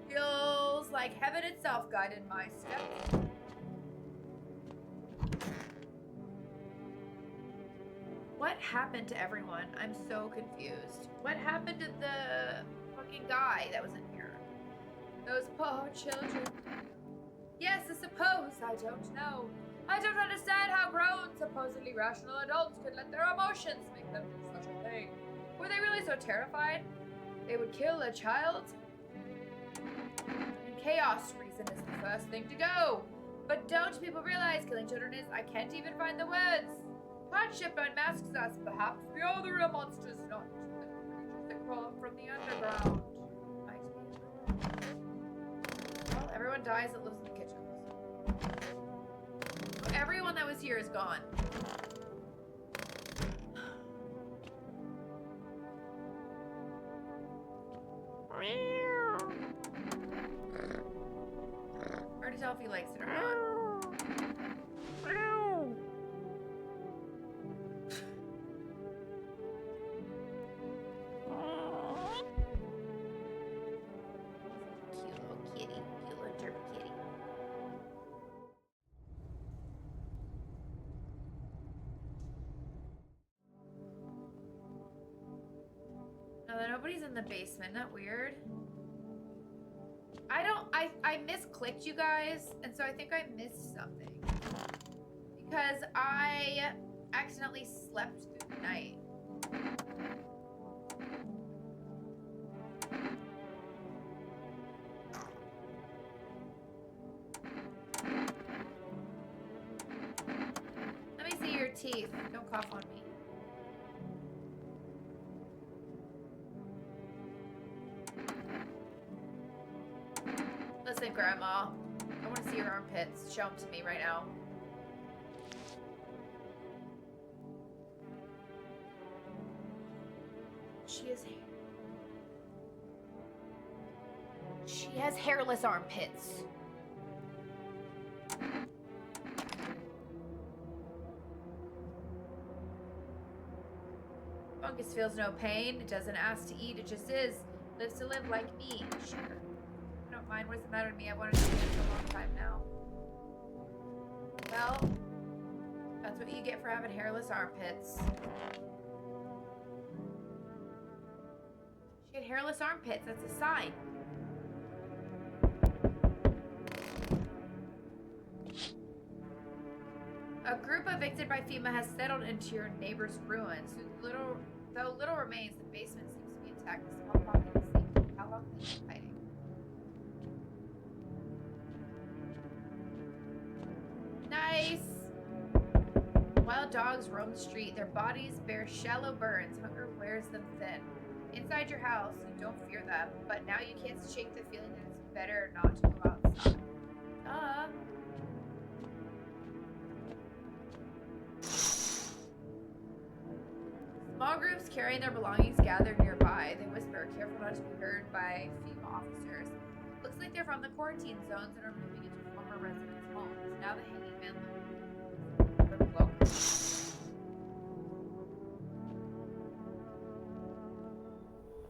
feels like heaven itself guided my steps. What happened to everyone? I'm so confused. What happened to the fucking guy that was in here? Those poor children. Yes, I suppose. I don't know. I don't understand how grown, supposedly rational adults could let their emotions make them do such a thing. Were they really so terrified they would kill a child? In chaos, reason is the first thing to go. But don't people realize killing children is, I can't even find the words. Hardship unmasks us. Perhaps we are the real monsters, not the creatures that crawl up from the underground. Well, everyone dies that lives in the kitchens. Everyone that was here is gone. I already saw tell if he likes it or not. Cute little kitty. Cute little derpy kitty. No, nobody's in the basement. Not weird. I misclicked you guys, and so I think I missed something. Because I accidentally slept through the night. Let me see your teeth. Don't cough on me. Listen, Grandma. I want to see your armpits. Show them to me right now. She has hairless armpits. Fungus feels no pain. It doesn't ask to eat. It just is. Lives to live like me. Sure. I don't mind. What does it matter to me? I wanted to do this for a long time now. Well, that's what you get for having hairless armpits. She had hairless armpits. That's a sign. A group evicted by FEMA has settled into your neighbor's ruins. Though little remains, the basement seems to be intact. A small pocket of safety. How long have they been hiding? Nice! Wild dogs roam the street. Their bodies bear shallow burns. Hunger wears them thin. Inside your house, you don't fear them, but now you can't shake the feeling that it's better not to go outside. Small groups carrying their belongings gather nearby. They whisper, careful not to be heard by FEMA officers. Looks like they're from the quarantine zones and are moving into former residents' homes. Now the hanging man looks.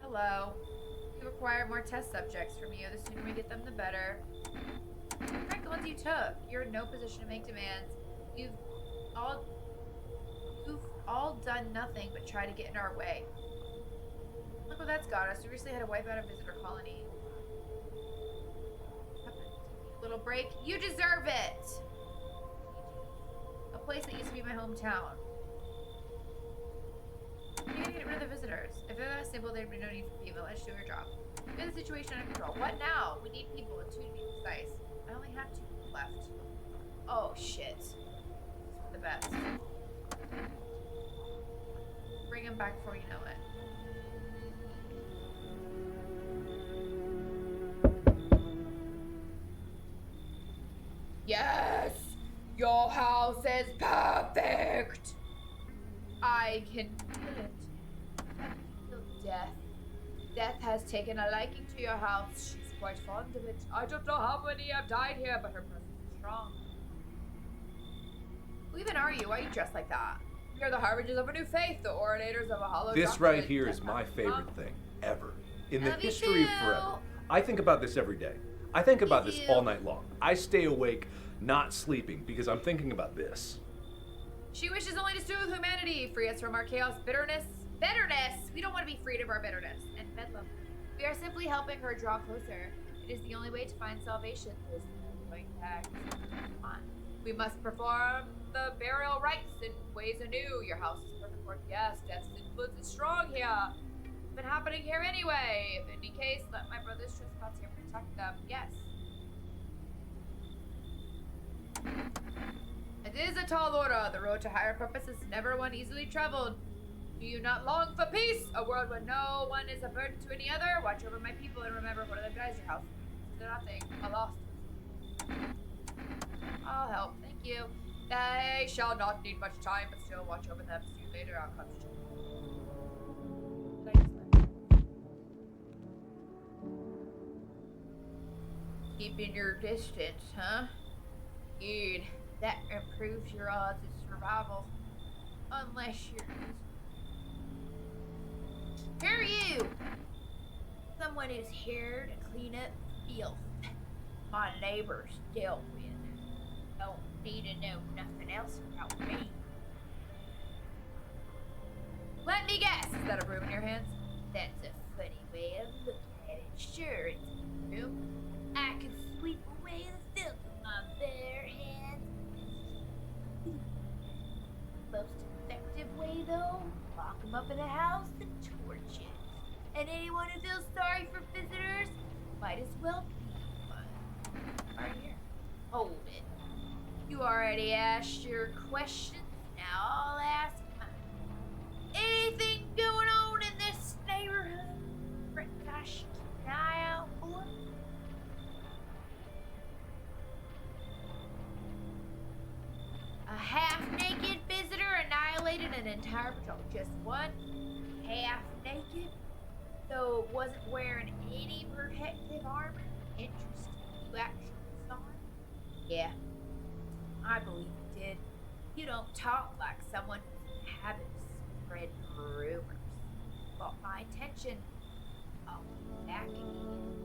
Hello. We require more test subjects from you. The sooner we get them, the better. Correct the ones you took. You're in no position to make demands. You've all done nothing but try to get in our way. Look what that's got us. We recently had to wipe out a visitor colony. Little break. You deserve it! A place that used to be my hometown. You gotta get rid of the visitors. If they're that simple, there'd be no need for FEMA. Let's do our job. Get the situation under control. What now? We need people, and 2 to be precise. I only have 2 people left. Oh, shit. The best. Bring him back before you know it. Yes! Your house is perfect! I can feel it. I feel death. Death has taken a liking to your house. She's quite fond of it. I don't know how many have died here, but her presence is strong. Who even are you? Why are you dressed like that? We are the harbingers of a new faith, the orators of a hollow This doctrine. right here is my favorite thing ever. In the Love you history of too. forever. I think about this every day. I think about Me this too. all night long. I stay awake, not sleeping, because I'm thinking about this. She wishes only to soothe humanity, free us from our chaos, bitterness. Bitterness! We don't want to be freed of our bitterness. And bedlam. We are simply helping her draw closer. It is the only way to find salvation. There's no going back. Come on. We must perform the burial rites in ways anew. Your house is perfect for it. Yes, death's influence is strong here. It's been happening here anyway. If in any case, let my brothers trespass here protect them. Yes. It is a tall order. The road to higher purpose is never one easily traveled. Do you not long for peace? A world where no one is a burden to any other? Watch over my people and remember one of them dies your house. It's nothing. A loss. I'll help. Thank you. They shall not need much time, but still watch over them. See you later. I'll come to you. Keeping your distance, huh? Good. That improves your odds of survival. Unless you're... Who are you? Someone who's here to clean up filth my neighbors dealt with. Don't need to know nothing else about me. Let me guess. Is that a broom in your hands? That's a funny way of looking at it. Sure, it's a broom. I can sweep away the filth with my bare hands. Most effective way, though, lock them up in a house and torch it. And anyone who feels sorry for visitors might as well be one. Right here. Hold it. You already asked your questions. Now I'll ask mine. Anything going on in this neighborhood that I should keep an eye out for? A half-naked visitor annihilated an entire patrol. Just one half-naked, so it wasn't wearing any protective armor. Interesting. You actually saw it? Yeah, I believe you did. You don't talk like someone who's in the habit of spreading rumors. Caught my attention. I'll be back again.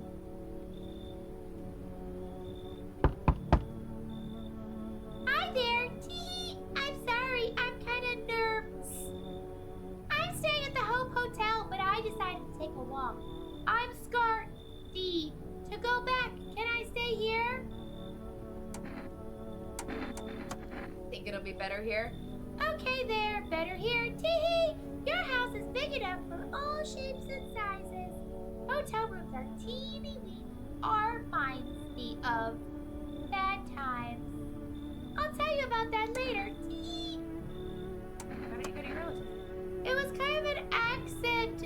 Hi there, Tee. I'm sorry, I'm kind of nervous. I'm staying at the Hope Hotel, but I decided to take a walk. I'm Scar D. To go back, can I stay here? Think it'll be better here? Okay there, better here. Tee-hee! Your house is big enough for all shapes and sizes. Hotel rooms are teeny-weeny. Our reminds me of bad times. I'll tell you about that later. Tee. Why don't you go to your relatives? It was kind of an accent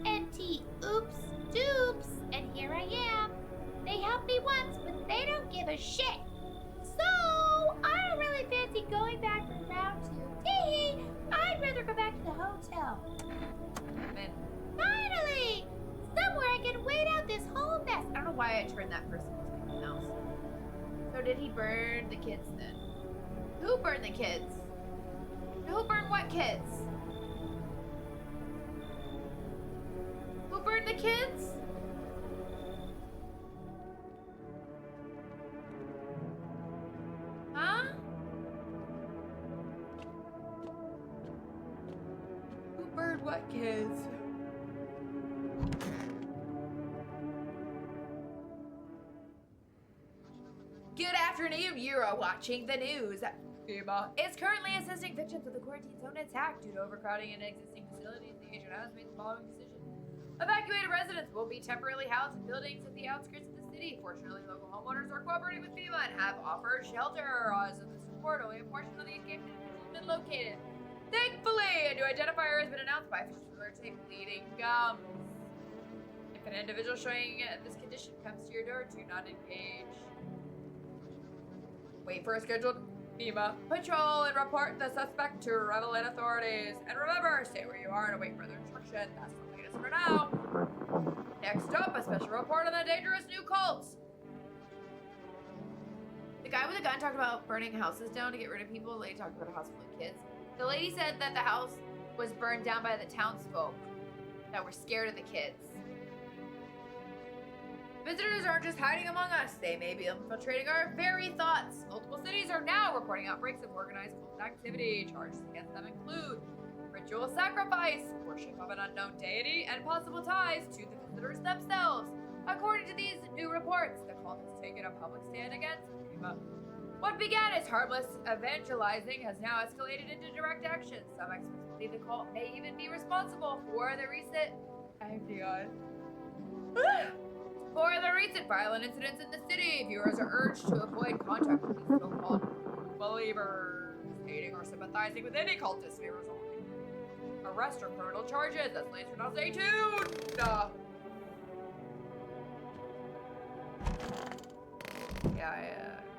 and tea. Oops, doops. And here I am. They helped me once, but they don't give a shit. So, I don't really fancy going back for round 2. Tee. I'd rather go back to the hotel. Man. Finally! Somewhere I can wait out this whole mess. I don't know why I turned that person into something else. So did he burn the kids then? Who burned the kids? Who burned what kids? Who burned the kids? Huh? Who burned what kids? Good afternoon, you are watching the news. FEMA is currently assisting victims of the quarantine zone attack due to overcrowding in existing facilities. The agent has made the following decision. Evacuated residents will be temporarily housed in buildings at the outskirts of the city. Fortunately, local homeowners are cooperating with FEMA and have offered shelter. As of this report, only a portion of the escaped individuals has been located. Thankfully, a new identifier has been announced by officials who are taking bleeding gums. If an individual showing this condition comes to your door, do not engage. Wait for a scheduled FEMA patrol and report the suspect to relevant authorities. And remember, stay where you are and await further instruction. That's the latest for now. Next up, a special report on the dangerous new cults. The guy with the gun talked about burning houses down to get rid of people. The lady talked about a house full of kids. The lady said that the house was burned down by the townsfolk that were scared of the kids. Visitors aren't just hiding among us. They may be infiltrating our very thoughts. Multiple cities are now reporting outbreaks of organized cult activity. Charges against them include ritual sacrifice, worship of an unknown deity, and possible ties to the visitors themselves. According to these new reports, the cult has taken a public stand against FEMA. What began as harmless evangelizing has now escalated into direct action. Some experts believe the cult may even be responsible for the recent For the recent violent incidents in the city, viewers are urged to avoid contact with these so-called believers. Hating or sympathizing with any cultist may result in arrest or criminal charges. That's late for now. Stay tuned!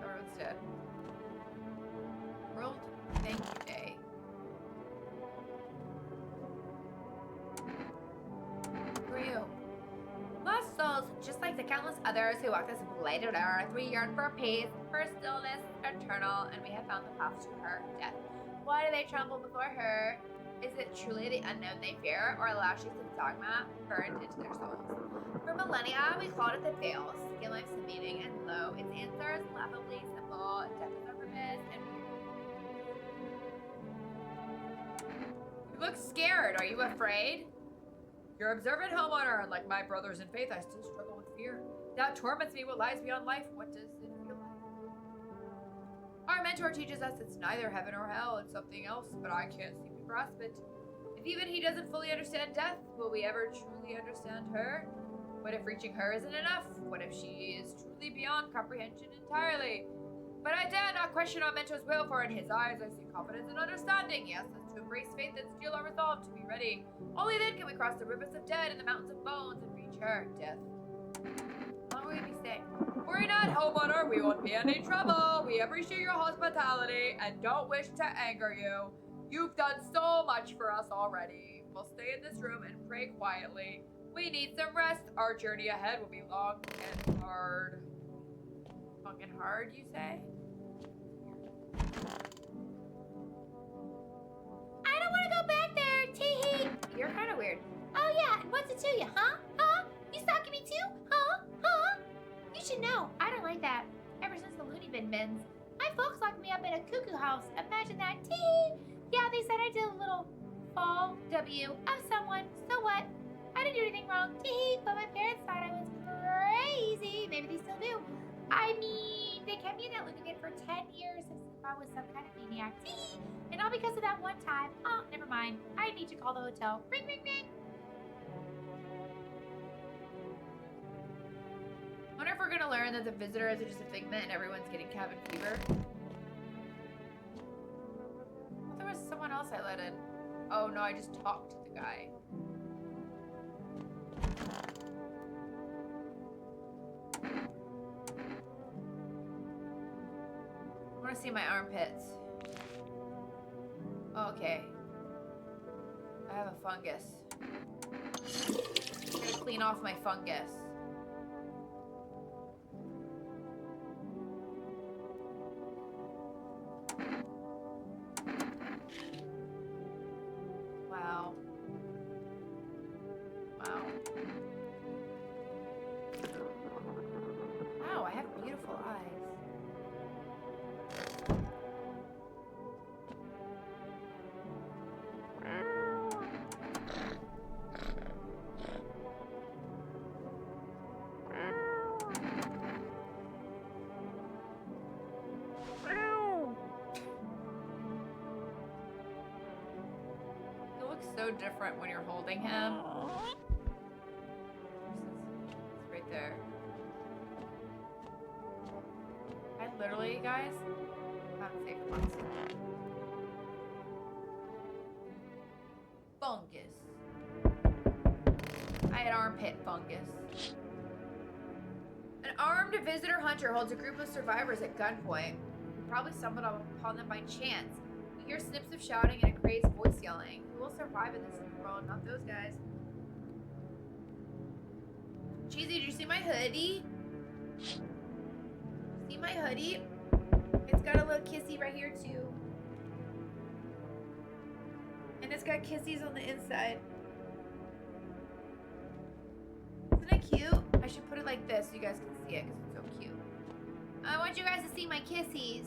Everyone's dead. World Thank You Day. For you. Last saw souls, just like the countless others who walk this bladed earth. We yearn for peace, for stillness eternal, and we have found the path to her death. Why do they tremble before her? Is it truly the unknown they fear, or a lashes of dogma burned into their souls? For millennia, we called it the veil, seeking life's meaning, and lo, its answer is laughably simple. Death is our purpose, and you look scared. Are you afraid? You're observant homeowner, and like my brothers in faith, I still struggle with fear. Doubt torments me. What lies beyond life? What does it feel like? Our mentor teaches us it's neither heaven or hell. It's something else, but I can't seem to grasp it. If even he doesn't fully understand death, will we ever truly understand her? What if reaching her isn't enough? What if she is truly beyond comprehension entirely? But I dare not question our mentor's will, for in his eyes I see confidence and understanding. He asks us to embrace faith and steel our resolve to be ready. Only then can we cross the rivers of dead and the mountains of bones and reach her, death. How long will we be staying? Worry not, homeowner, we won't be any trouble. We appreciate your hospitality and don't wish to anger you. You've done so much for us already. We'll stay in this room and pray quietly. We need some rest. Our journey ahead will be long and hard. Long and hard, you say? I don't want to go back there, Teehee. You're kind of weird. Oh yeah, and what's it to you, huh? Huh? You stalking me too? Huh? Huh? You should know, I don't like that. Ever since the loony bin bins. My folks locked me up in a cuckoo house. Imagine that, Teehee. Yeah, they said I did a little fall W of someone. So what? I didn't do anything wrong, Teehee, but my parents thought I was crazy. Maybe they still do. I mean, they kept me in that loony bin for 10 years as if I was some kind of maniac. Teehee. And all because of that one time. Oh, never mind. I need to call the hotel. Ring, ring, ring. I wonder if we're gonna learn that the visitors are just a figment and everyone's getting cabin fever. I thought there was someone else I let in. Oh no, I just talked to the guy. I want to see my armpits. Oh, okay. I have a fungus. I'm gonna clean off my fungus. Wow. Wow. Wow, I have beautiful eyes. It looks so different when you're holding him. It's right there. I literally, guys, haven't saved once. Fungus. I had armpit fungus. An armed visitor hunter holds a group of survivors at gunpoint. We probably stumbled upon them by chance. We hear snips of shouting and a crazed voice yelling. Who will survive in this new world? Not those guys. Cheesy, did you see my hoodie? See my hoodie? It's got a little kissy right here too. And it's got kissies on the inside. Isn't it cute? I should put it like this so you guys can see it because it's so cute. I want you guys to see my kissies.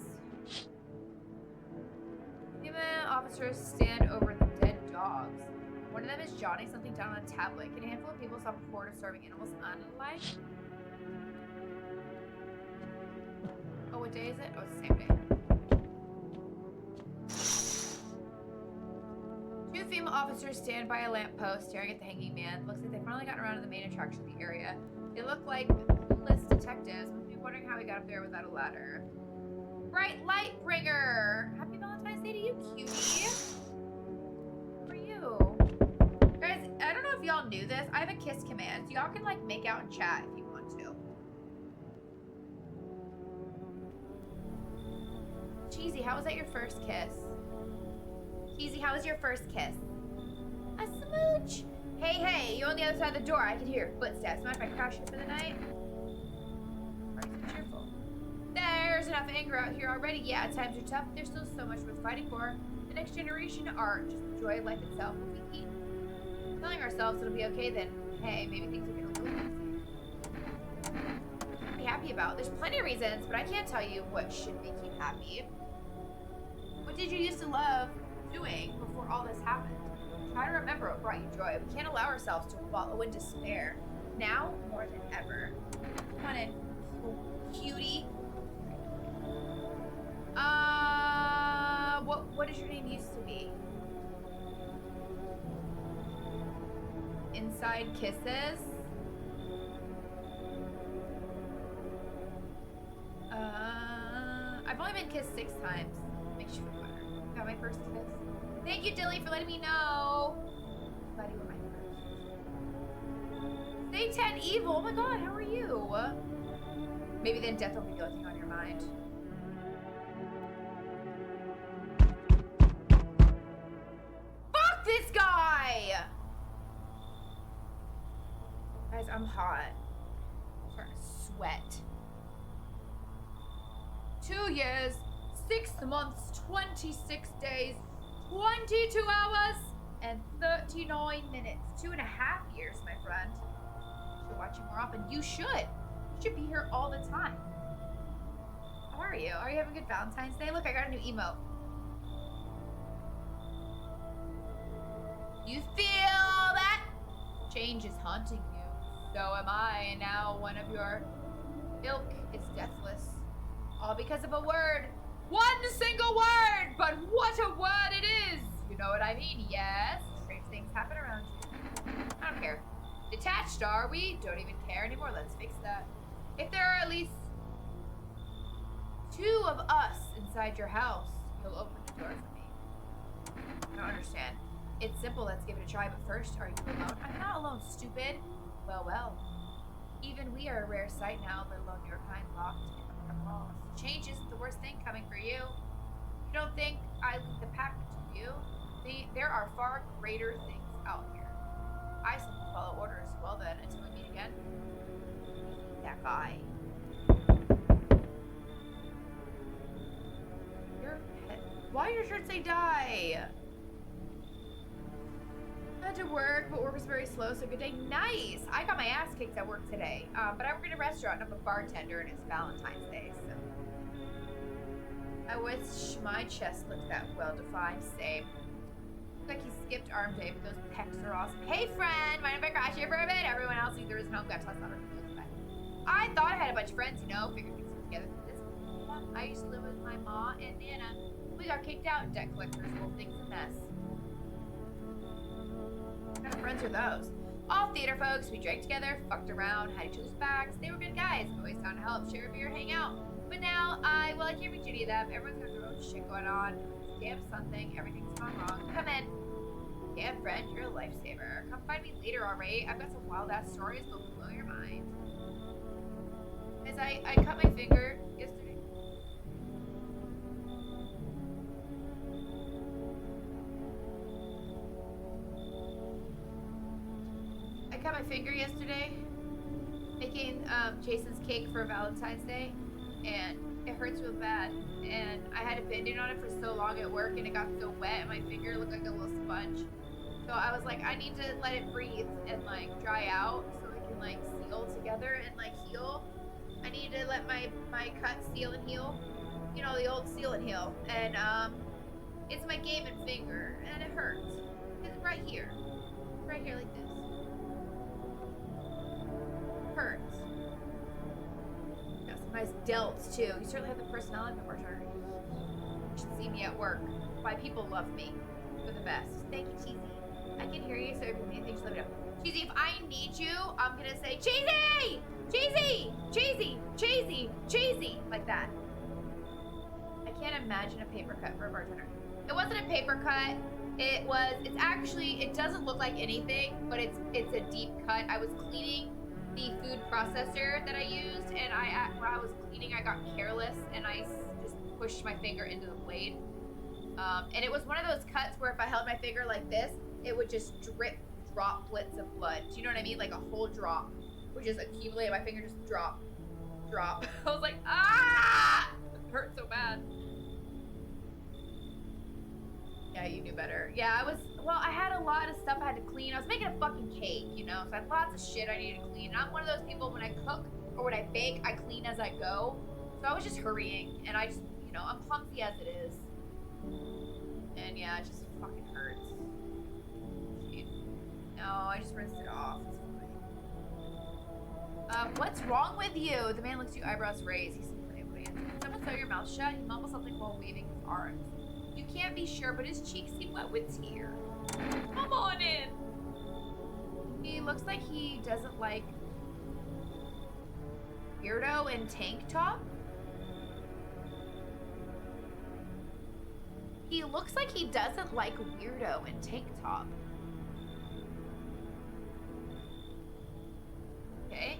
Human officers stand over the dead dogs. One of them is jotting something down on a tablet. Can a handful of people stop a horde of starving animals unalive? Oh, what day is it? Oh, it's the same day. Two female officers stand by a lamppost staring at the hanging man. Looks like they've finally gotten around to the main attraction of the area. They look like clueless detectives. Must be wondering how he got up there without a ladder. Bright light bringer! Happy Valentine's Day to you, cutie! For you. Guys, I don't know if y'all knew this. I have a kiss command. So y'all can like make out and chat if you want to. Cheesy, how was that your first kiss? Cheesy, how was your first kiss? A smooch! Hey, you on the other side of the door. I can hear footsteps. Mind if I crash here for the night? Why are you so cheerful? There's enough anger out here already. Yeah, times are tough. There's still so much worth fighting for. The next generation are just the joy of life itself will be key. Telling ourselves it'll be okay, then hey, maybe things will get a little easier. What to be happy about? There's plenty of reasons, but I can't tell you what should make you happy. What did you used to love doing before all this happened? Try to remember what brought you joy. We can't allow ourselves to wallow in despair. Now more than ever. Come on in, cutie. What is your name used to be? Inside Kisses? I've only been kissed 6 times. Makes you feel better. Got my first kiss. Thank you, Dilly, for letting me know. Glad you were my first. Stay 10 evil. Oh my god, how are you? Maybe then death will be the only thing on your mind. Fuck this guy! Guys, I'm hot. I'm starting to sweat. 2 years, 6 months, 26 days, 22 hours, and 39 minutes. 2.5 years, my friend. You should watch you more often. You should. You should be here all the time. How are you? Are you having a good Valentine's Day? Look, I got a new emote. You feel that? Change is haunting you. So am I, and now one of your ilk is deathless. All because of a word. One single word! But what a word it is! You know what I mean? Yes. Strange things happen around you. I don't care. Detached, are we? Don't even care anymore. Let's fix that. If there are at least 2 of us inside your house, you'll open the door for me. I don't understand. It's simple. Let's give it a try. But first, are you alone? I'm not alone, stupid. Well. Even we are a rare sight now, let alone your kind locked in our walls. Change isn't the worst thing coming for you. You don't think I lead the pack to you? There are far greater things out here. I simply follow orders. Well then, until we meet again. That guy. Your pet. Why did your shirt say die? I had to work, but work was very slow, so good day. Nice! I got my ass kicked at work today. But I work in a restaurant and I'm a bartender and it's Valentine's Day, so. I wish my chest looked that well-defined. Same. Looks like he skipped arm day, but those pecs are awesome. Hey friend! Mind if I crash here for a bit? Everyone else either isn't home, got tossed out or I thought I had a bunch of friends, you know, figured things together. This I used to live with my ma and Nana. We got kicked out and debt collectors, whole thing's a mess. What kind of friends are those? All theater folks. We drank together, fucked around, had each other's backs. They were good guys, always down to help, share a beer, hang out. But now, I can't reach any of them. Everyone's got their own shit going on. Damn something, everything's gone wrong. Come in. Damn friend, you're a lifesaver. Come find me later, alright? I've got some wild ass stories that will blow your mind. As I cut my finger yesterday. I cut my finger yesterday making Jason's cake for Valentine's Day, and it hurts real bad. And I had a band-aid on it for so long at work, and it got so wet, and my finger looked like a little sponge. So I was like, I need to let it breathe and like dry out so it can like seal together and like heal. I need to let my cut seal and heal. You know, the old seal and heal. And it's my gaming finger, and it hurts. It's right here. Right here like this. Hurts. Got some nice delts too. You certainly have the personality of a martyr. You should see me at work. Why people love me. For the best. Thank you, Cheesy. I can hear you, so if you need anything, just let me know. Cheesy, if I need you, I'm gonna say Cheesy! Cheesy! Cheesy! Cheesy! Cheesy! Like that. I can't imagine a paper cut for a bartender. It wasn't a paper cut. It's actually, it doesn't look like anything, but it's a deep cut. I was cleaning the food processor that I used, and when I was cleaning, I got careless, and I just pushed my finger into the blade. And it was one of those cuts where if I held my finger like this, it would just droplets of blood. Do you know what I mean? Like a whole drop, which just accumulated. My finger just drop. I was like, ah! It hurt so bad. Yeah, you knew better. Yeah, I had a lot of stuff I had to clean. I was making a fucking cake, you know, so I had lots of shit I needed to clean. And I'm one of those people, when I cook or when I bake, I clean as I go. So I was just hurrying, and I just, you know, I'm clumsy as it is. And yeah, it just fucking hurts. No, I just rinsed it off. It's fine. What's wrong with you? The man looks at you, eyebrows raised. He's unable to answer. Can someone sew your mouth shut? He mumbles something while waving his arms. You can't be sure, but his cheeks seem wet with tears. Come on in. He looks like he doesn't like weirdo in tank top. He looks like he doesn't like weirdo in tank top. Okay.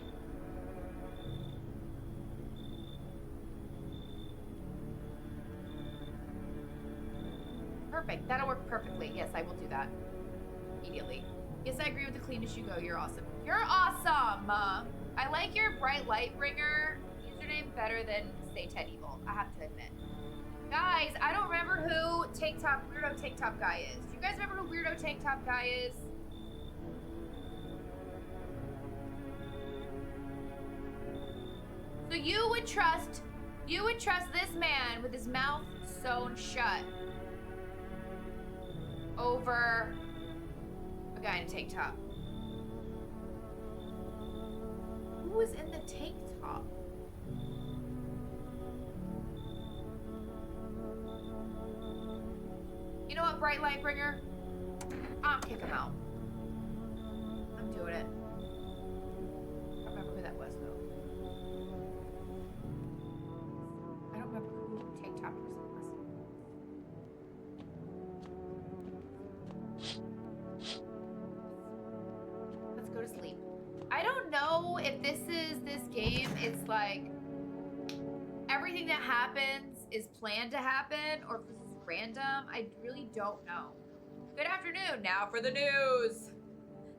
Perfect. That'll work perfectly. Yes, I will do that. Immediately. Yes, I agree with the clean as you go. You're awesome. You're awesome! I like your bright light bringer username better than Stay Ted Evil, I have to admit. Guys, I don't remember who Weirdo Tank Top Guy is. Do you guys remember who Weirdo Tank Top Guy is? So you would trust this man with his mouth sewn shut over a guy in a tank top. Who was in the tank top? You know what, Bright Light Bringer? I'll kick him out. I'm doing it. I don't remember who that was, though. I don't remember who tank top person was. Let's go to sleep. I don't know if this game, it's like everything that happens is planned to happen, or if this is random. I really don't know. Good afternoon. Now for the news.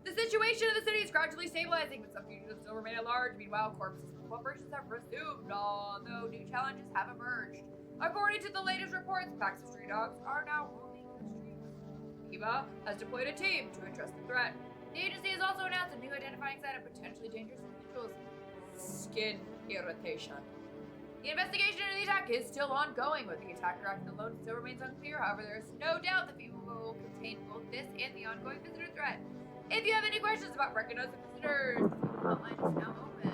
The situation in the city is gradually stabilizing, but some fugitives still remain at large. Meanwhile, corporations have resumed, although new challenges have emerged. According to the latest reports, packs of stray dogs are now roaming the streets. Eva has deployed a team to address the threat. The agency has also announced a new identifying sign of potentially dangerous individuals: skin irritation. The investigation into the attack is still ongoing, with the attacker acting alone still remains unclear. However, there is no doubt that people will contain both this and the ongoing visitor threat. If you have any questions about recognizing visitors, the hotline is now open.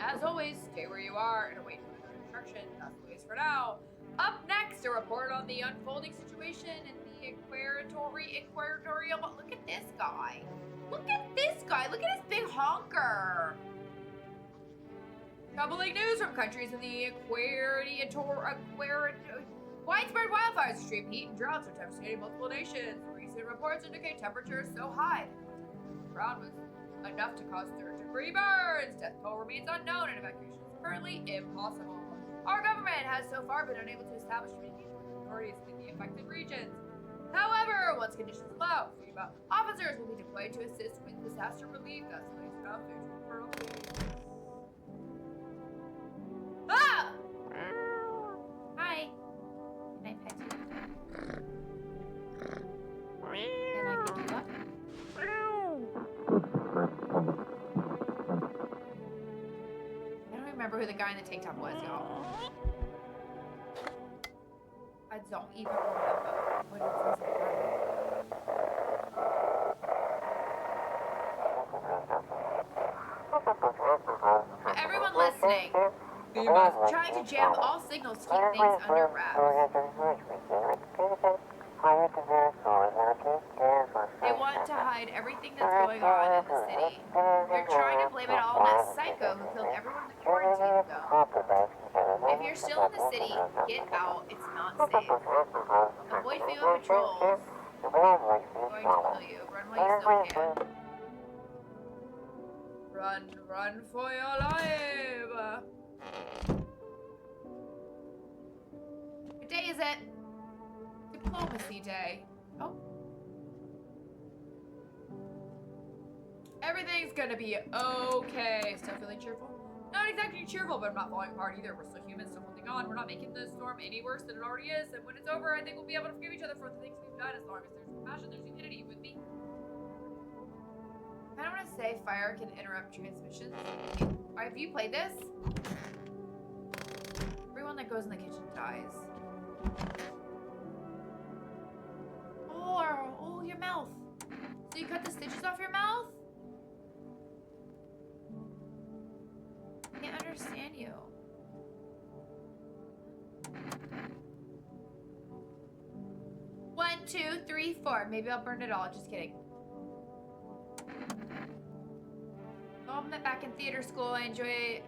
As always, stay where you are and await further instruction. That's the ways for now. Up next, a report on the unfolding situation in the Aquarium. Look at this guy. Look at this guy. Look at his big honker. Troubling news from countries in the widespread wildfires, extreme heat, and droughts are devastating multiple nations. Recent reports indicate temperatures so high the ground was enough to cause third-degree burns. Death toll remains unknown, and evacuation is currently impossible. Our government has so far been unable to establish communication with authorities in the affected regions. However, once conditions allow, FEMA officers will be deployed to assist with disaster relief. That's the latest update from Ah! Hi. Can I pet you? Can I pick you up? I don't remember who the guy in the tank top was, y'all. I don't even remember what it was. For everyone listening, trying to jam all signals to keep things under wraps. They want to hide everything that's going on in the city. They're trying to blame it all on that psycho who killed everyone in the quarantine zone. If you're still in the city, get out. It's not safe. Avoid FEMA patrols. They're going to kill you. Run while you still can. Run for your life. What day is it? Diplomacy Day. Oh. Everything's gonna be okay. Still feeling cheerful? Not exactly cheerful, but I'm not falling apart either. We're still humans, still holding on. We're not making the storm any worse than it already is. And when it's over, I think we'll be able to forgive each other for the things we've done as long as there's compassion, there's humanity with me. I don't want to say fire can interrupt transmissions. Have you played this? Everyone that goes in the kitchen dies. Oh, your mouth. So you cut the stitches off your mouth? I can't understand you. One, two, three, four. Maybe I'll burn it all. Just kidding. Oh, I'm back in theater school. I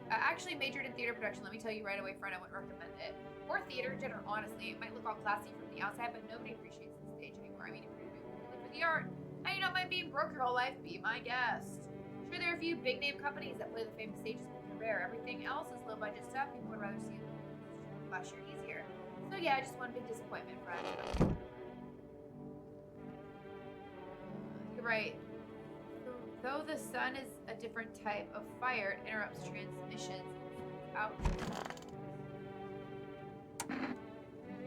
actually majored in theater production. Let me tell you right away, friend, I wouldn't recommend it. Or theater in general, honestly. It might look all classy from the outside, but nobody appreciates the stage anymore. I mean, if you're doing it for the art, and you don't mind being broke your whole life, be my guest. Sure, there are a few big name companies that play the famous stages, but they're rare. Everything else is low budget stuff. People would rather see it flashier, easier. So yeah, just one big disappointment, friend. You're right. Though the sun is a different type of fire, it interrupts transmissions. Ouch.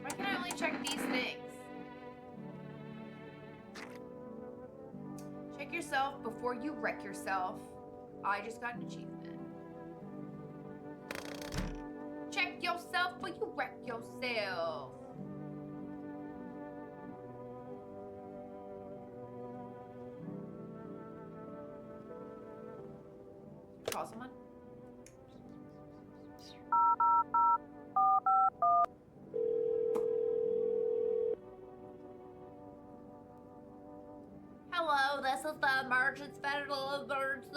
Why can I only check these things? Check yourself before you wreck yourself. I just got an achievement. Check yourself before you wreck yourself. Call someone. Hello, this is the Emergency Federal Emergency.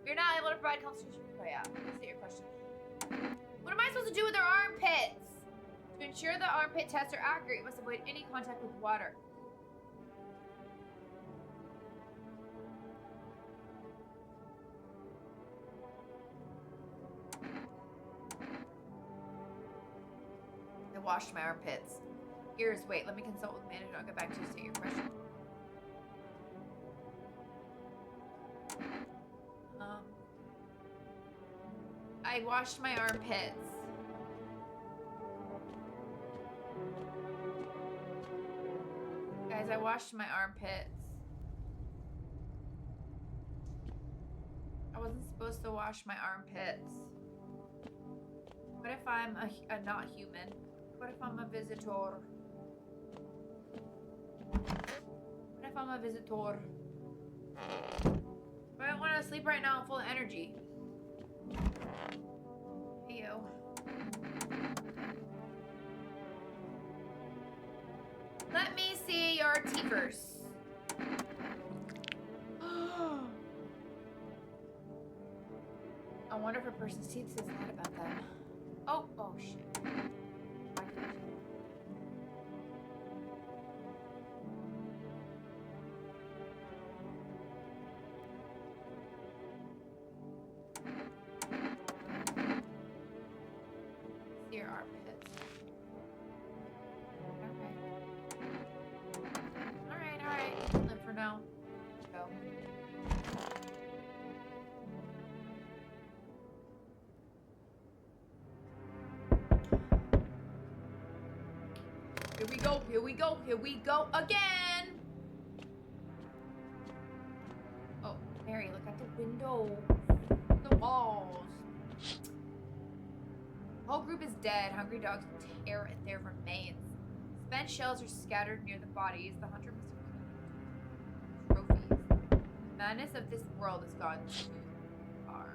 You're not able to provide consultation. Oh yeah, let's see your question. What am I supposed to do with their armpits? To ensure the armpit tests are accurate, you must avoid any contact with water. I washed my armpits. Wait, let me consult with the manager. I'll get back to you to state your question. I washed my armpits. Guys, I washed my armpits. I wasn't supposed to wash my armpits. What if I'm a not human? What if I'm a visitor? What if I'm a visitor? I don't want to sleep right now. I'm full of energy. Hey, you. Let me see your teethers. I wonder if a person's teeth says that about them. Oh shit. Your armpits. Okay. Alright. Live for now. Go. Here we go again! Oh, Mary, look at the window. The walls. The whole group is dead. Hungry dogs tear at their remains. Spent shells are scattered near the bodies. The hunter must have killed trophies. The madness of this world has gone too far.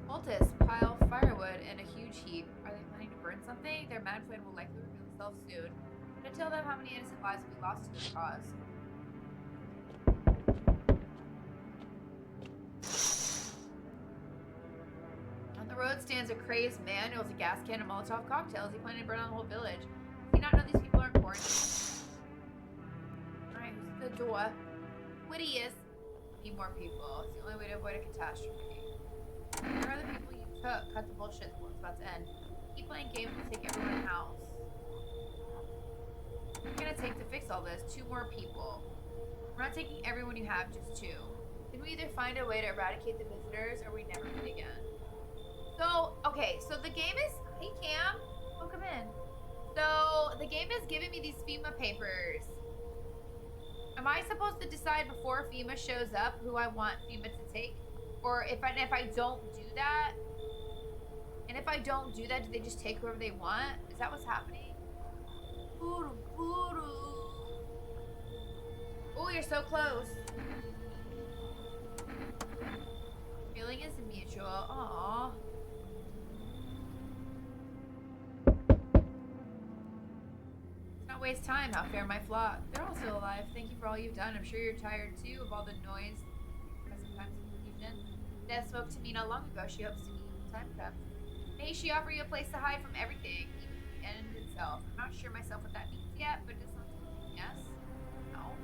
Cultists pile firewood in a huge heap. Are they planning to burn something? Their mad plan will likely reveal itself soon. But until then, how many innocent lives will be lost to this cause? On the road stands a crazed man who holds a gas can and Molotov cocktail. Is he planning to burn down the whole village? Does he not know these people are in quarantine? Alright, who's at the door? What he is? Need more people. It's the only way to avoid a catastrophe. Here are the people you took. Cut the bullshit. The world's about to end. Keep playing games and take everyone in the house. gonna take to fix all this? 2 more people. We're not taking everyone you have, just 2. Can we either find a way to eradicate the visitors or we never meet again? So, okay, so the game is... Hey, Cam. Welcome in. So, the game is giving me these FEMA papers. Am I supposed to decide before FEMA shows up who I want FEMA to take? Or if I don't do that... And if I don't do that, do they just take whoever they want? Is that what's happening? Oh, you're so close. Feeling is mutual. Aww. Let's not waste time. How fare my flock? They're all still alive. Thank you for all you've done. I'm sure you're tired too of all the noise. Sometimes confusion. Death spoke to me not long ago. She hopes to meet you when time comes. May she offer you a place to hide from everything, even the end itself. I'm not sure myself what that means yet, but it sounds like yes. No.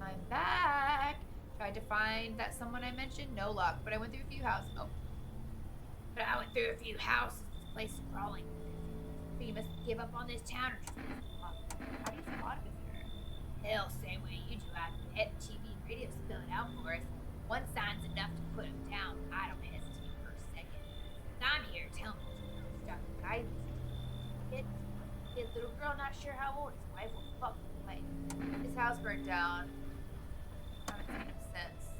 I'm back. Tried to find that someone I mentioned, no luck. But I went through a few houses. Oh. But I went through a few houses. This place is crawling. So you must give up on this town or just how do you spot a visitor? Hell, same way you do. I hit TV and radio spill it out for us. One sign's enough to put him down. I don't hesitate for a second. I'm here, tell me stuff. Guidance. Kid, little girl, not sure how old. His wife will fuck away. His house burned down. I haven't seen him since.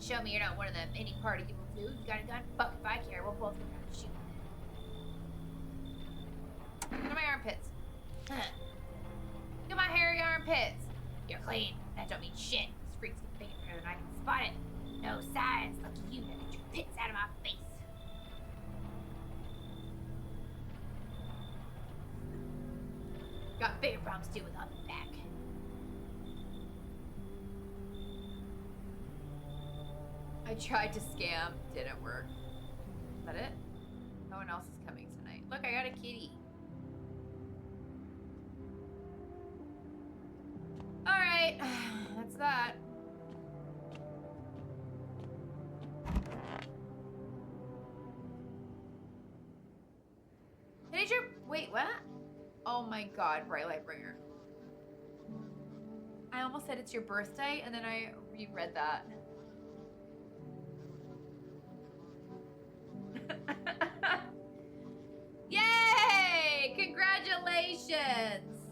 Show me you're not one of them. Any party you will do. You got a gun? Fuck if I care. We'll both go down and shoot. Look at my armpits. Look at my hairy armpits. You're clean. That don't mean shit. These freaks get bigger than I can spot it. No signs. Lucky you. Now get your pits out of my face. Got bigger problems to do with on the back. I tried to scam. Didn't work. Is that it? No one else is coming tonight. Look, I got a kitty. Alright. That's that. Wait, what? Oh my god, Bright Light Bringer. I almost said it's your birthday, and then I reread that. Yay! Congratulations!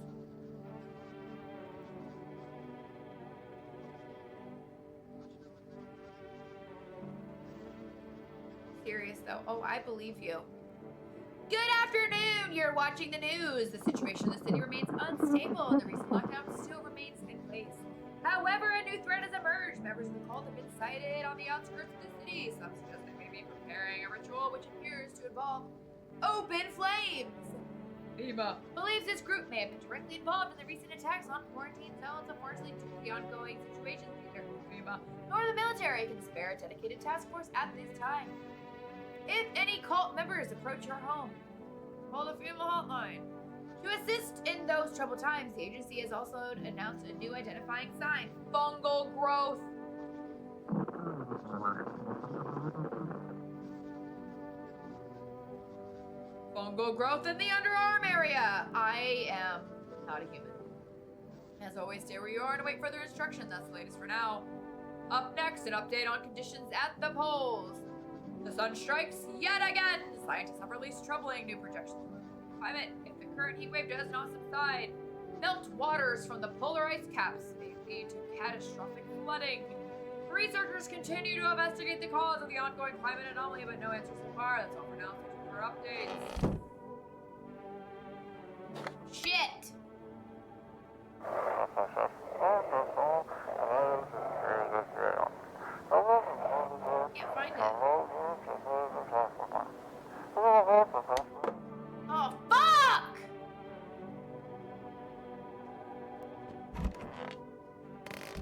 Serious though. Oh, I believe you. Good afternoon! You're watching the news. The situation in the city remains unstable and the recent lockdown still remains in place. However, a new threat has emerged. Members of the cult have been sighted on the outskirts of the city. Some suggest they may be preparing a ritual which appears to involve open flames. FEMA believes this group may have been directly involved in the recent attacks on quarantine zones. Unfortunately, due to the ongoing situation, neither FEMA nor the military can spare a dedicated task force at this time. If any cult members approach your home, call the FEMA hotline. To assist in those troubled times, the agency has also announced a new identifying sign: fungal growth. Fungal growth in the underarm area. I am not a human. As always, stay where you are and await further instruction. That's the latest for now. Up next, an update on conditions at the poles. The sun strikes yet again. Scientists have released troubling new projections for the climate. If the current heat wave does not subside, melt waters from the polar ice caps may lead to catastrophic flooding. Researchers continue to investigate the cause of the ongoing climate anomaly, but no answers so far. That's all for now. Thank you for updates. Shit! Can't find it. Oh, fuck!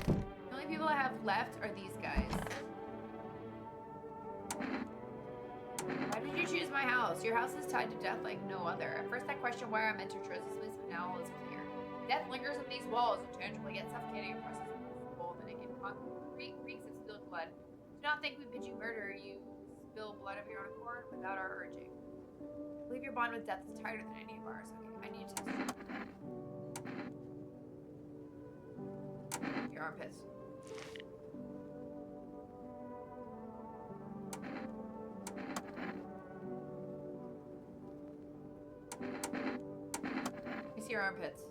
The only people I have left are these guys. Why did you choose my house? Your house is tied to death like no other. At first I questioned why our mentor chose this place, but now all is clear. Death lingers in these walls, intangibly yet suffocating, oppresses the bold and naked concrete reeks of spilled blood. Do not think we bid you murder. You spill blood of your own accord without our urging. I believe your bond with death is tighter than any of ours. Okay, I need to test your armpits. Let me see your armpits.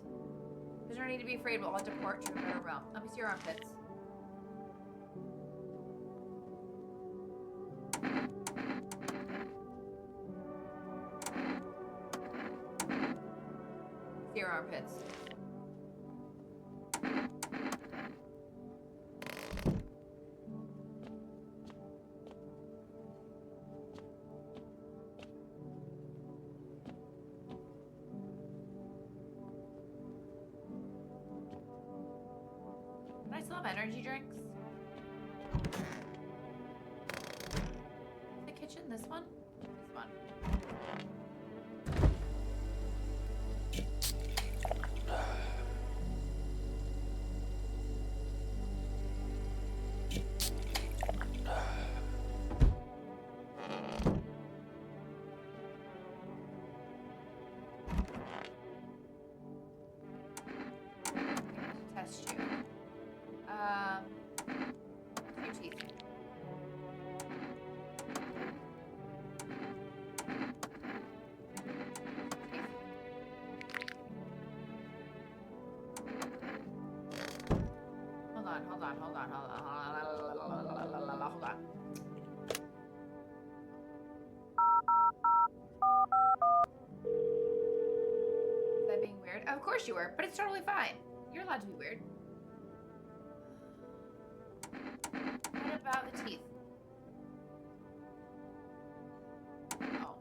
There's no need to be afraid. We'll all deport to a better realm. Let me see your armpits. See your armpits. Can I still have energy drinks? The kitchen, this one? This one. Test you. Your teeth. Hold on. Is that being weird? Of course you were, but it's totally fine. You're allowed to be weird. What about the teeth? Oh.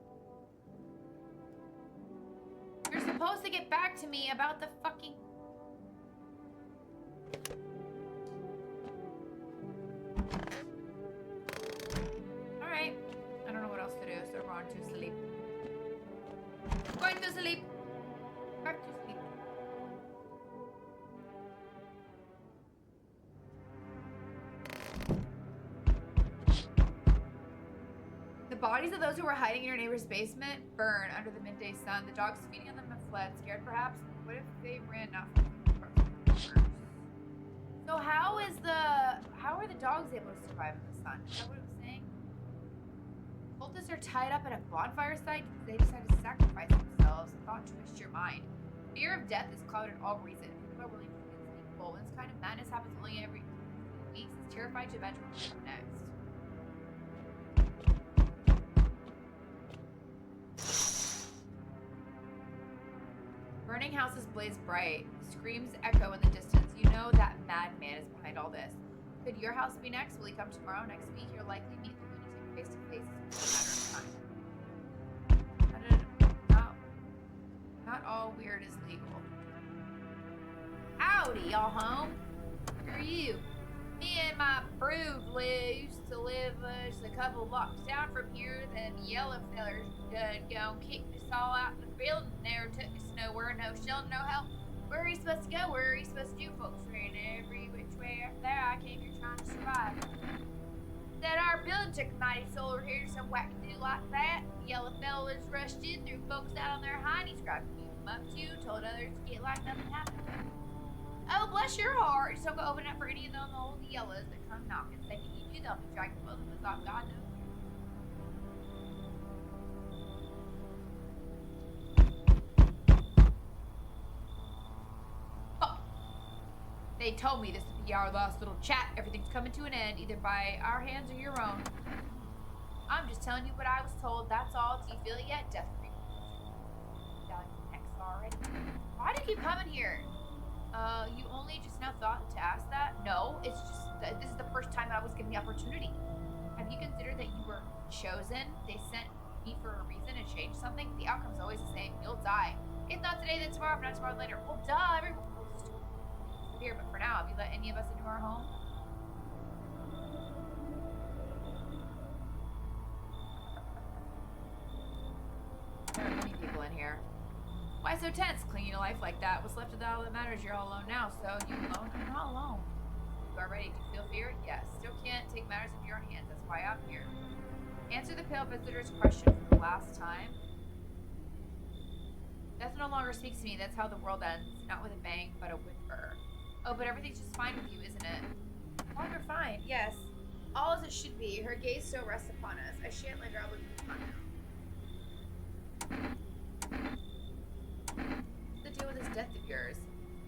You're supposed to get back to me about the fucking... Alright. I don't know what else to do, so we're going to sleep. Going to sleep. Back to sleep. The bodies of those who were hiding in your neighbor's basement burn under the midday sun. The dogs feeding on them have fled, scared perhaps. What if they ran not from the So how are the dogs able to survive in the sun? Is that what it was saying? Cultists are tied up at a bonfire site because they decided to sacrifice themselves. Thought twist your mind. Fear of death is clouded all reason. People are willing to do unspeakable. This kind of madness happens only every few weeks. It's terrified to imagine what will happen next. Burning houses blaze bright. Screams echo in the distance. You know that madman is behind all this. Could your house be next? Will he come tomorrow? Next week? You'll likely meet the lunatic face to face. It's a matter of time. Not all weird is legal. Howdy, y'all home. Who are you? Me and my brood used to live just a couple blocks down from here. Them yellow fellers gone kicked us all out in the field and never took us nowhere. No shelter, no help. Where are you supposed to go? Where are you supposed to do? Folks ran every which way up there. I came here trying to survive. Said our building took a mighty soul over here, some wackadoo like that. Yellow fellas rushed in, threw folks out on their hindies, grabbed a few of them up too, told others to get like nothing happened. Oh, bless your heart. Just don't go open up for any of them old yellows that come knocking. Thinking you do, they'll be dragging both of us off. God knows. They told me this would be our last little chat. Everything's coming to an end, either by our hands or your own. I'm just telling you what I was told. That's all. Do you feel it yet? Death creep. Down next already. Why do you keep coming here? You only just now thought to ask that? No, it's just that this is the first time I was given the opportunity. Have you considered that you were chosen? They sent me for a reason to change something. The outcome's always the same. You'll die. If not today, then tomorrow. If not tomorrow, later. Well, duh. Everyone here, but for now, have you let any of us into our home? There are many people in here. Why so tense? Clinging to life like that. What's left of that all that matters? You're all alone now, so you alone? I'm not alone. You are ready. Do you feel fear? Yes. Still can't take matters into your own hands. That's why I'm here. Answer the pale visitor's question from the last time. Death no longer speaks to me. That's how the world ends. Not with a bang, but a whisper. Oh, but everything's just fine with you, isn't it? Longer fine, yes. All as it should be. Her gaze still rests upon us. I shan't linger. I'll look upon now. What's the deal with this death of yours?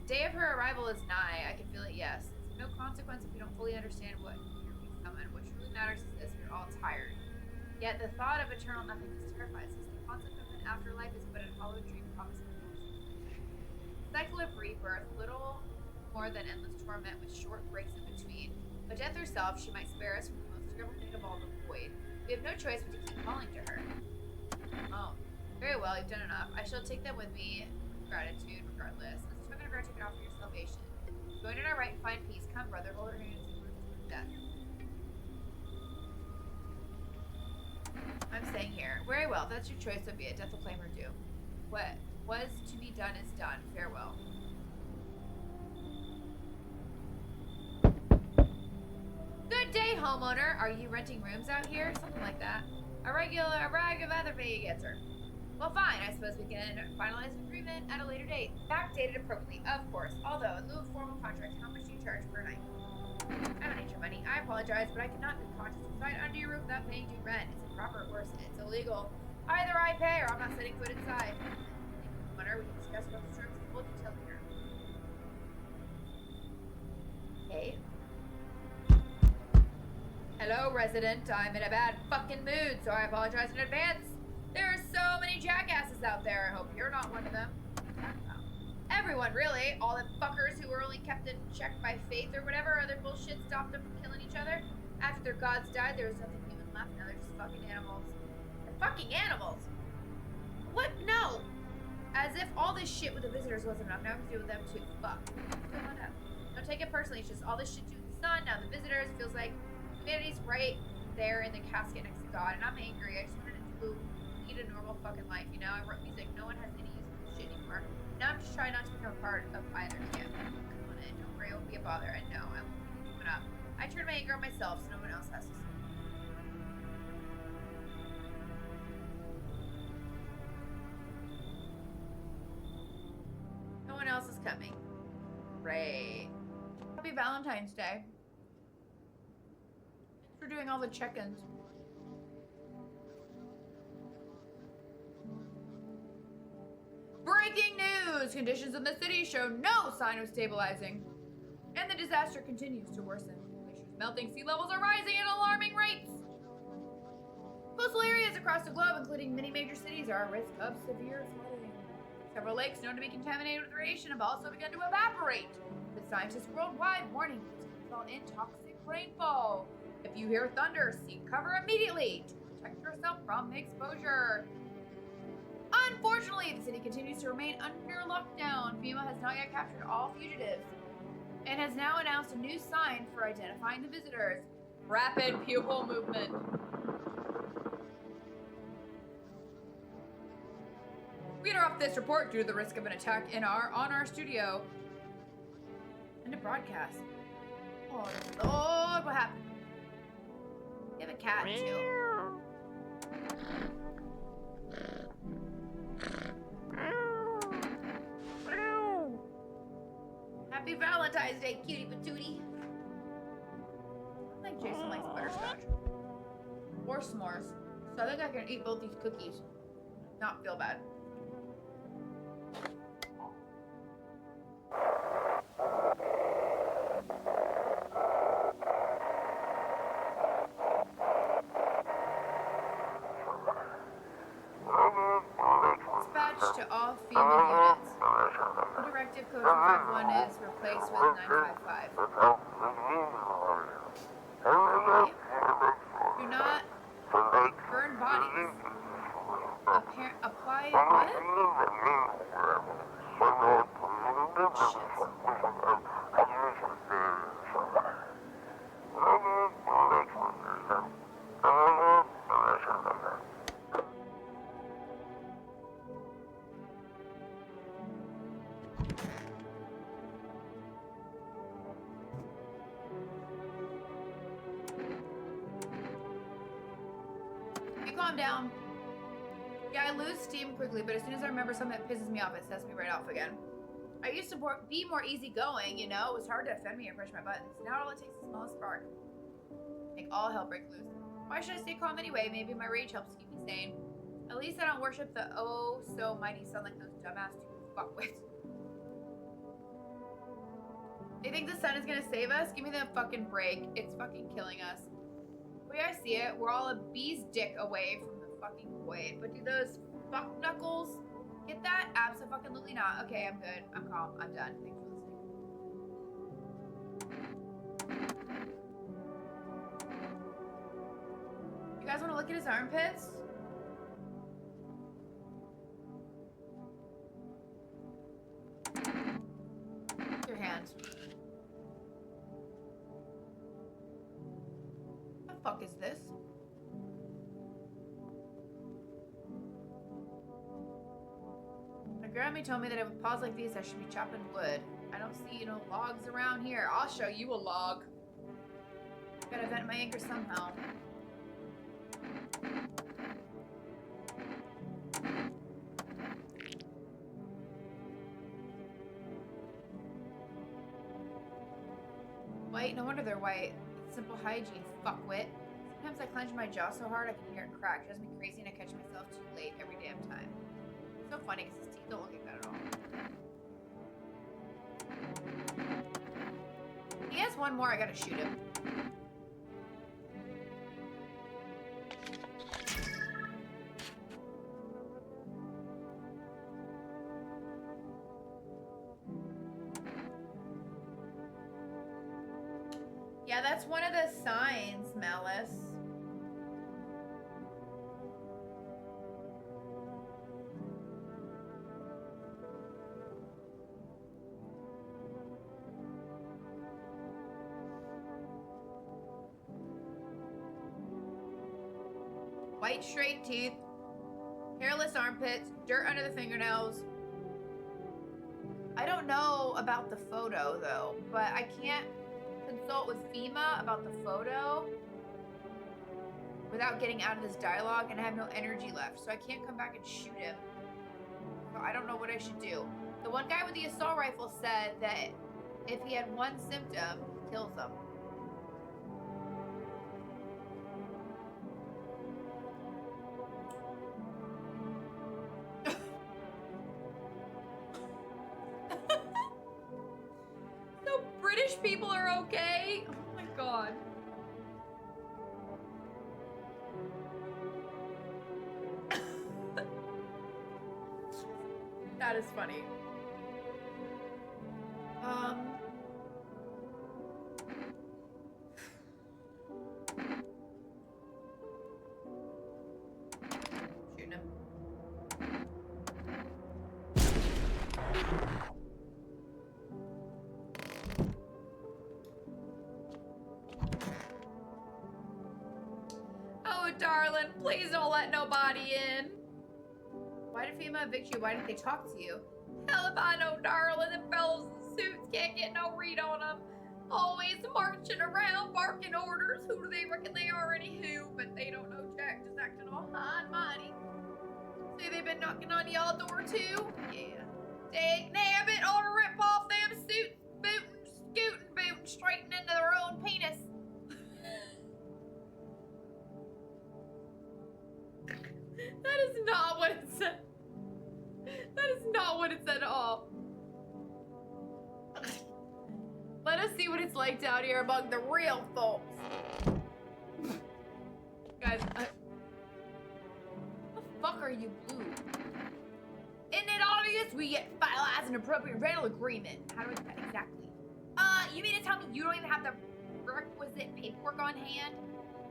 The day of her arrival is nigh. I can feel it, yes. It's no consequence if we don't fully understand what here we summon. What truly matters is this. We're all tired. Yet the thought of eternal nothingness terrifies us. The concept of an afterlife is but a hollow dream promising cycle of rebirth, little more than endless torment with short breaks in between. But death herself, she might spare us from the most terrible thing of all, the void. We have no choice but to keep calling to her. Oh, very well, you've done enough. I shall take them with me with gratitude, regardless. As a token of gratitude, offer your salvation. Join in our right and find peace. Come, brother, hold our hands and move to death. I'm staying here. Very well, that's your choice, so be it. Death will claim her due. What was to be done is done. Farewell. Good day, homeowner. Are you renting rooms out here? Something like that. A rag of other vague answer. Well, fine. I suppose we can finalize an agreement at a later date. Backdated appropriately, of course. Although, in lieu of formal contract, how much do you charge per night? I don't need your money. I apologize, but I cannot be conscious reside under your roof without paying due rent. It's improper, worse, it's illegal. Either I pay or I'm not setting foot inside. We can discuss both terms in full detail later. Hey. Hello, resident. I'm in a bad fucking mood, so I apologize in advance. There are so many jackasses out there. I hope you're not one of them. Everyone, really. All the fuckers who were only kept in check by faith or whatever other bullshit stopped them from killing each other. After their gods died, there was nothing human left. Now they're just fucking animals. They're fucking animals? What? No! As if all this shit with the visitors wasn't enough. Now I have to deal with them too. Fuck. Don't take it personally. It's just all this shit to the sun. Now the visitors. Feels like humanity's right there in the casket next to God. And I'm angry. I just wanted to lead a normal fucking life, you know? I wrote music. No one has any use for this shit anymore. Now I'm just trying not to become a part of either camp. Come on in. Don't worry. It won't be a bother. And no, I won't be coming up. I turned my anger on myself so no one else has to. No one else is coming. Great. Happy Valentine's Day. Thanks for doing all the check-ins. Breaking news! Conditions in the city show no sign of stabilizing. And the disaster continues to worsen. Glaciers melting, sea levels are rising at alarming rates. Coastal areas across the globe, including many major cities, are at risk of severe flooding. Several lakes known to be contaminated with radiation have also begun to evaporate, with scientists worldwide warning it's going to result in toxic rainfall. If you hear thunder, seek cover immediately to protect yourself from exposure. Unfortunately, the city continues to remain under lockdown. FEMA has not yet captured all fugitives and has now announced a new sign for identifying the visitors. Rapid pupil movement. We interrupt this report due to the risk of an attack on our studio. End of broadcast. Oh Lord, what happened? You have a cat too. Happy Valentine's Day, cutie patootie. I think Jason likes butterscotch. Or s'mores. So I think I can eat both these cookies. Not feel bad. Dispatch to all FEMA units. Directive code 251 is replaced with 955. Okay. Do not burn bodies. Apply what? Shit. Calm down. Yeah, I lose steam quickly, but as soon as I remember something that pisses me off, it sets me right off again. I used to be more easygoing, you know? It was hard to offend me and push my buttons. Now all it takes is a small spark. Make all hell break loose. Why should I stay calm anyway? Maybe my rage helps keep me sane. At least I don't worship the oh-so-mighty sun like those dumbass fuckwits. They think the sun is gonna save us? Give me the fucking break. It's fucking killing us. The way I see it, we're all a bee's dick away from the fucking void. But do those fuck knuckles get that? Absolutely not. Okay, I'm good. I'm calm. I'm done. Thanks for listening. You guys want to look at his armpits? Your hands. What the fuck is this? My grandma told me that if with paws like these, I should be chopping wood. I don't see no logs around here. I'll show you a log. Gotta vent my anger somehow. White? No wonder they're white. It's simple hygiene, fuckwit. Sometimes I clench my jaw so hard I can hear it crack. It drives me crazy and I catch myself too late every damn time. It's so funny because his teeth don't look like that at all. He has one more, I gotta shoot him. Yeah, that's one of the signs, Malice. White straight teeth, hairless armpits, dirt under the fingernails. I don't know about the photo though, but I can't consult with FEMA about the photo without getting out of this dialogue, and I have no energy left, so I can't come back and shoot him. So I don't know what I should do. The one guy with the assault rifle said that if he had one symptom, he kills them. So British people are okay? Oh my god. That is funny. Shooting him. Oh, darling, please don't let nobody in. Why did FEMA evict you? Why didn't they talk to you? Hell if I know, darling. The fellas in suits can't get no read on them. Always marching around, barking orders. Who do they reckon they are, anywho? But they don't know jack, just acting all high and mighty. See, they've been knocking on y'all door too? Yeah. Dag nabbit, ought to rip off them suits, booting, straight into their own penis. That is not what it said. That is not what it said at all. Let us see what it's like down here among the real folks. Guys, what the fuck are you blue? Isn't it obvious we get finalized an appropriate rental agreement? How do I do that exactly? You mean to tell me you don't even have the requisite paperwork on hand?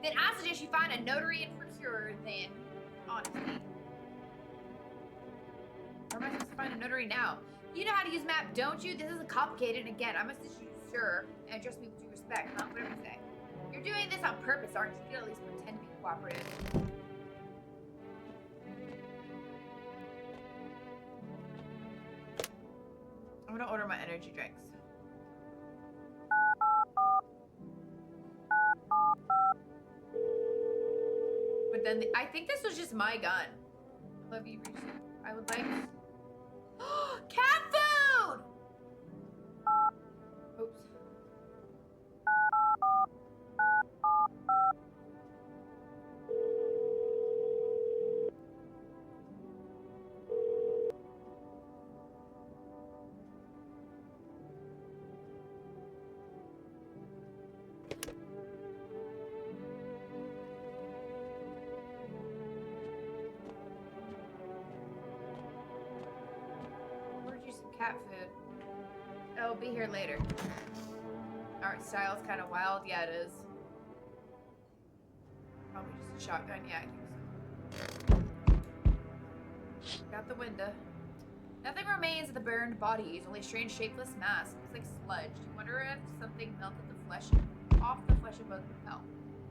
Then I suggest you find a notary and procure then. Honestly. Where am I supposed to find a notary now? You know how to use map, don't you? This isn't complicated, and again, I must issue sir and address me with due respect, huh? Whatever you say. You're doing this on purpose, aren't you? You can at least pretend to be cooperative. I'm gonna order my energy drinks. But then I think this was just my gun. love you. I would like cat food! Oops. Ordered you some cat food. It'll be here later. Art style's kind of wild. Yeah, it is. Probably just a shotgun. Yeah, I think so. Got the window. Nothing remains of the burned bodies, only strange shapeless mass. Looks like sludge. Do you wonder if something melted the flesh off the flesh and bones? No.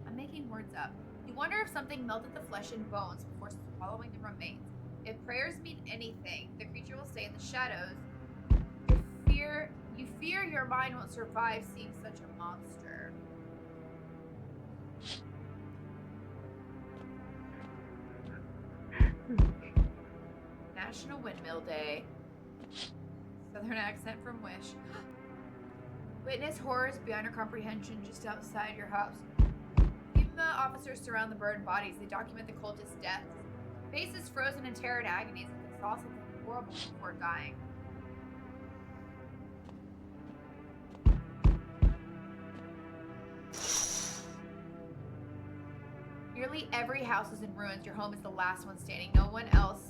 I'm making words up. You wonder if something melted the flesh and bones before swallowing the remains. If prayers mean anything, the creature will stay in the shadows. You fear your mind won't survive seeing such a monster. National Windmill Day. Southern accent from Wish. Witness horrors beyond your comprehension just outside your house. Even the officers surround the burned bodies. They document the cultist's deaths. Faces frozen in terror and agonies. They saw something horrible before dying. Nearly every house is in ruins. Your home is the last one standing. No one else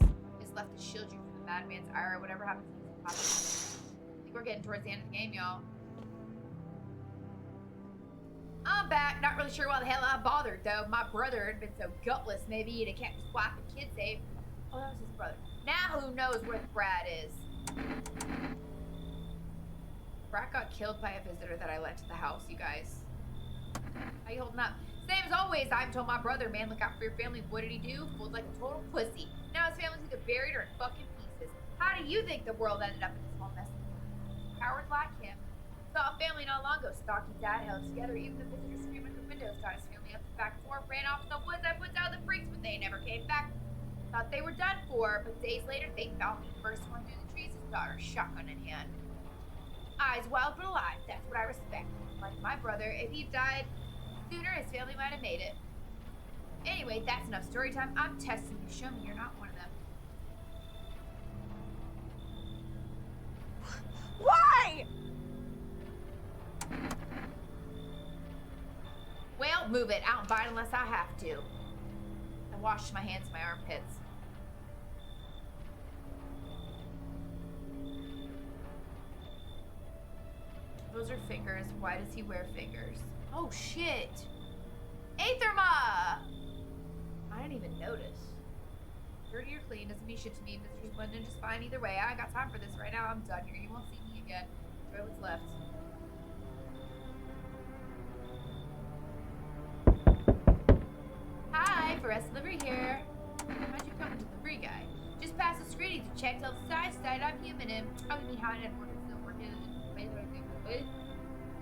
is left to shield you from the madman's ire. Whatever happens to you. I think we're getting towards the end of the game, y'all. I'm back. Not really sure why the hell I bothered, though. My brother had been so gutless. Maybe he'd have kept his wife and kids safe. Oh, that was his brother. Now who knows where the brat is? Brat got killed by a visitor that I let to the house, you guys. How you holding up? Same as always, I've told my brother, man, look out for your family. What did he do? Fooled like a total pussy. Now his family's either buried or in fucking pieces. How do you think the world ended up in this whole mess? Cowards like him. Saw a family not long ago, stalking dad held together. Even the visitors screaming at the windows got his family up the back door, ran off in the woods. I put out the freaks, but they never came back. Thought they were done for, but days later they found me. First one through the trees, his daughter, shotgun in hand. Eyes wild but alive, that's what I respect. Like my brother, if he died sooner, his family might have made it. Anyway, that's enough story time. I'm testing you. Show me you're not one of them. Why? Well, move it. I don't bite unless I have to. I washed my hands in my armpits. Those are fingers. Why does he wear fingers? Oh, shit. Aetherma! I didn't even notice. Dirty or clean doesn't mean shit to me. Visitors blend in just fine either way. I ain't got time for this right now. I'm done here. You won't see me again. Enjoy what's left. Hi, Forest Delivery here. How'd you come with delivery guy? Just past the screening to check till the side side. I'm human and I mean how it working, still working.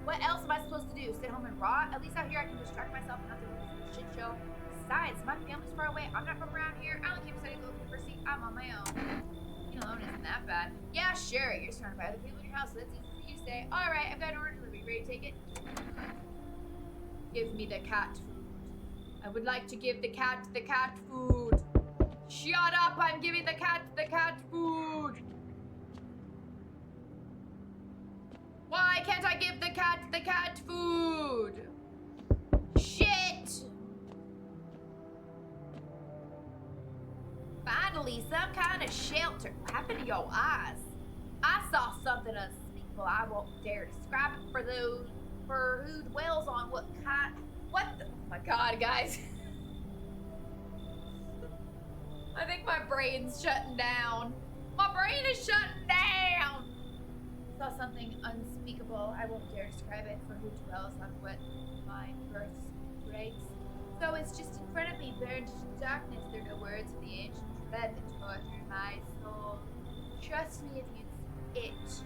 What else am I supposed to do? Sit home and rot? At least out here I can distract myself and not do this shit show. Besides, my family's far away. I'm not from around here. I only came to study local university. I'm on my own. Being alone isn't that bad. Yeah, sure. You're surrounded by other people in your house, so that's easy for you to say. Alright, I've got an order delivery. Ready to take it? Give me the cat food. I would like to give the cat food. Shut up! I'm giving the cat food. Why can't I give the cat food? Shit! Finally, some kind of shelter. What happened to your eyes? I saw something unspeakable. I won't dare describe it for who dwells on what kind. What the? Oh my god, guys. I think my brain's shutting down. My brain is shutting down. Saw something unspeakable. I won't dare describe it for who dwells on what mind births breaks. So it's just in front of me, burned to darkness. There are no words of the ancient dread that torture my soul. Trust me if you see it.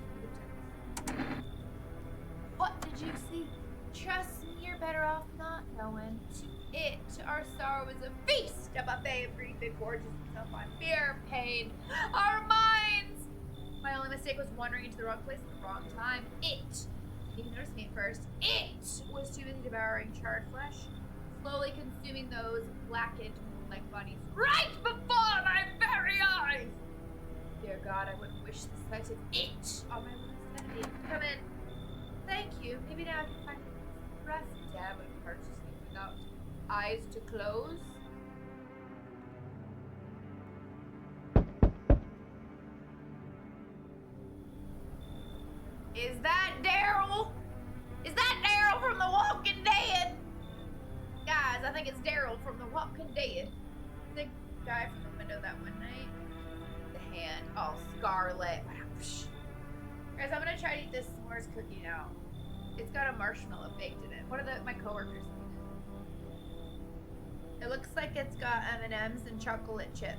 What did you see? Trust me, your you're better off not knowing. Our star was a feast, a buffet of grief and gorgeous itself on fear, pain, our minds. My only mistake was wandering into the wrong place at the wrong time. It didn't even notice me at first. It was too busy devouring charred flesh, slowly consuming those blackened like bodies right before my very eyes. Dear God, I wouldn't wish the sight of it on my worst enemy. Come in. Thank you. Maybe now I can find rest. Damn, it hurts to sleep without eyes to close. Is that Daryl? Is that Daryl from The Walking Dead? Guys, I think it's Daryl from The Walking Dead. The guy from the window that one night. The hand. Oh, Scarlet. Guys, I'm gonna try to eat this s'mores cookie now. It's got a marshmallow baked in it. One of my coworkers made it. It looks like it's got M&Ms and chocolate chips.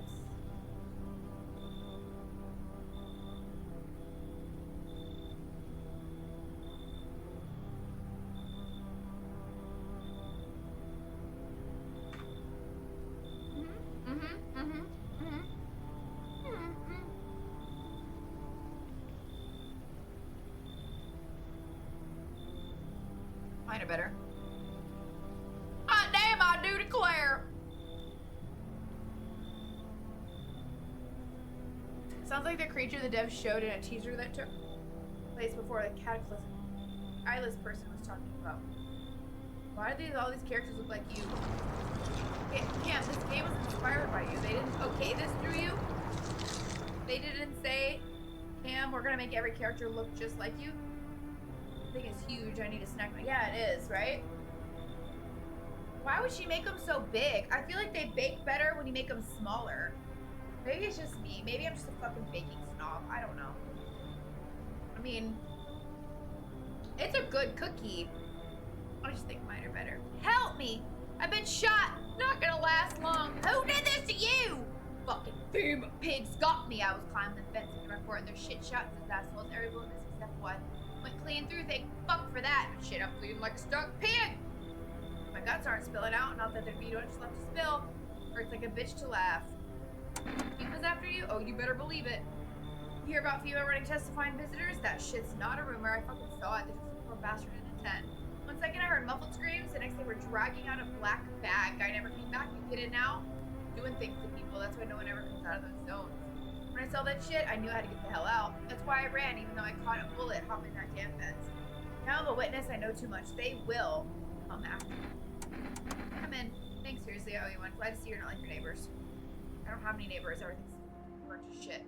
Mine are better. Hot damn, I do declare. Sounds like the creature the devs showed in a teaser that took place before the cataclysm eyeless person was talking about. Why do all these characters look like you? Cam, this game was inspired by you. They didn't okay this through you? They didn't say, Cam, we're gonna make every character look just like you? The thing is huge. I need a snack. Yeah, it is, right? Why would she make them so big? I feel like they bake better when you make them smaller. Maybe it's just me. Maybe I'm just a fucking baking snob. I don't know. I mean, it's a good cookie. I just think mine are better. Help me! I've been shot! Not gonna last long. Who did this to you? Fucking boom pigs got me. I was climbing the fence and reporting their shit shots as assholes. Everyone missing except one. Went clean through. Thank fuck for that. Shit, I'm bleeding like a stuck pig. My guts aren't spilling out. Not that there'd be much left to spill. Hurts like a bitch to laugh. FEMA's after you? Oh, you better believe it. You hear about FEMA running testifying visitors? That shit's not a rumor. I fucking saw it. There's some poor bastard in a tent. 1 second I heard muffled screams. The next they were dragging out a black bag. Guy never came back. You get it now? Doing things to people. That's why no one ever comes out of those zones. When I saw that shit, I knew I had to get the hell out. That's why I ran, even though I caught a bullet hopping that damn fence. Now I'm a witness. I know too much. They will come after me. Come in. Thanks, seriously. I owe you one. Glad to see you're not like your neighbors. I don't have any neighbors. Everything's burnt to shit.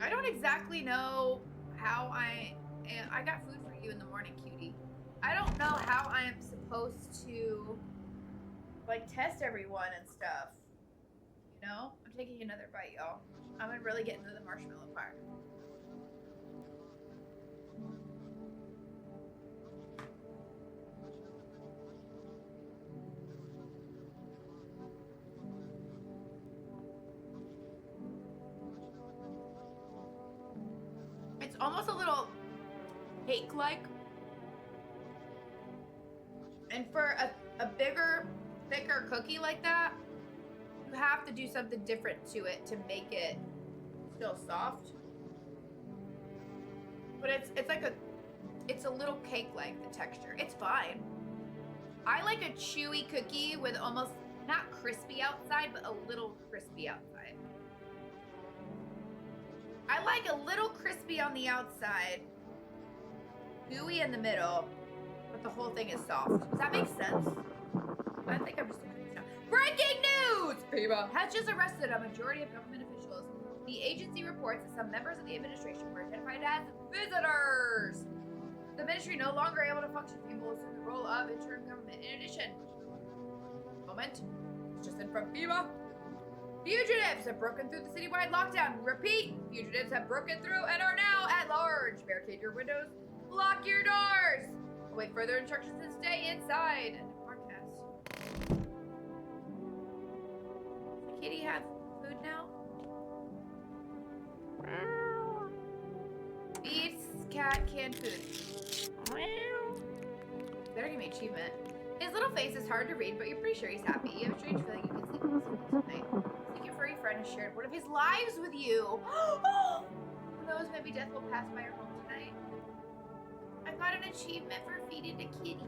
I don't exactly know how I got food for you in the morning, cutie. I don't know how I am supposed to, like, test everyone and stuff. You know? I'm taking another bite, y'all. I'm gonna really get into the marshmallow part. It's almost a little cake-like. And for a bigger, thicker cookie like that, you have to do something different to it to make it still soft. But it's a little cake-like, the texture. It's fine. I like a chewy cookie with almost, not crispy outside, but a little crispy outside. I like a little crispy on the outside, gooey in the middle, but the whole thing is soft. Does that make sense? I think I'm just confused now. Breaking news! FEMA has just arrested a majority of government officials. The agency reports that some members of the administration were identified as visitors. The ministry no longer able to function. FEMA will assume the role of interim government. In addition, moment, it's just in from FEMA. Fugitives have broken through the citywide lockdown. Repeat, fugitives have broken through and are now at large. Barricade your windows. Lock your doors. Await further instructions and stay inside. And podcast. Does the kitty have food now? Feeds cat canned food. Better give me an achievement. His little face is hard to read, but you're pretty sure he's happy. You have a strange feeling you can sleep peacefully tonight. Think your furry friend has shared one of his lives with you. Who knows, maybe death will pass by your home tonight. I got an achievement for feeding a kitty.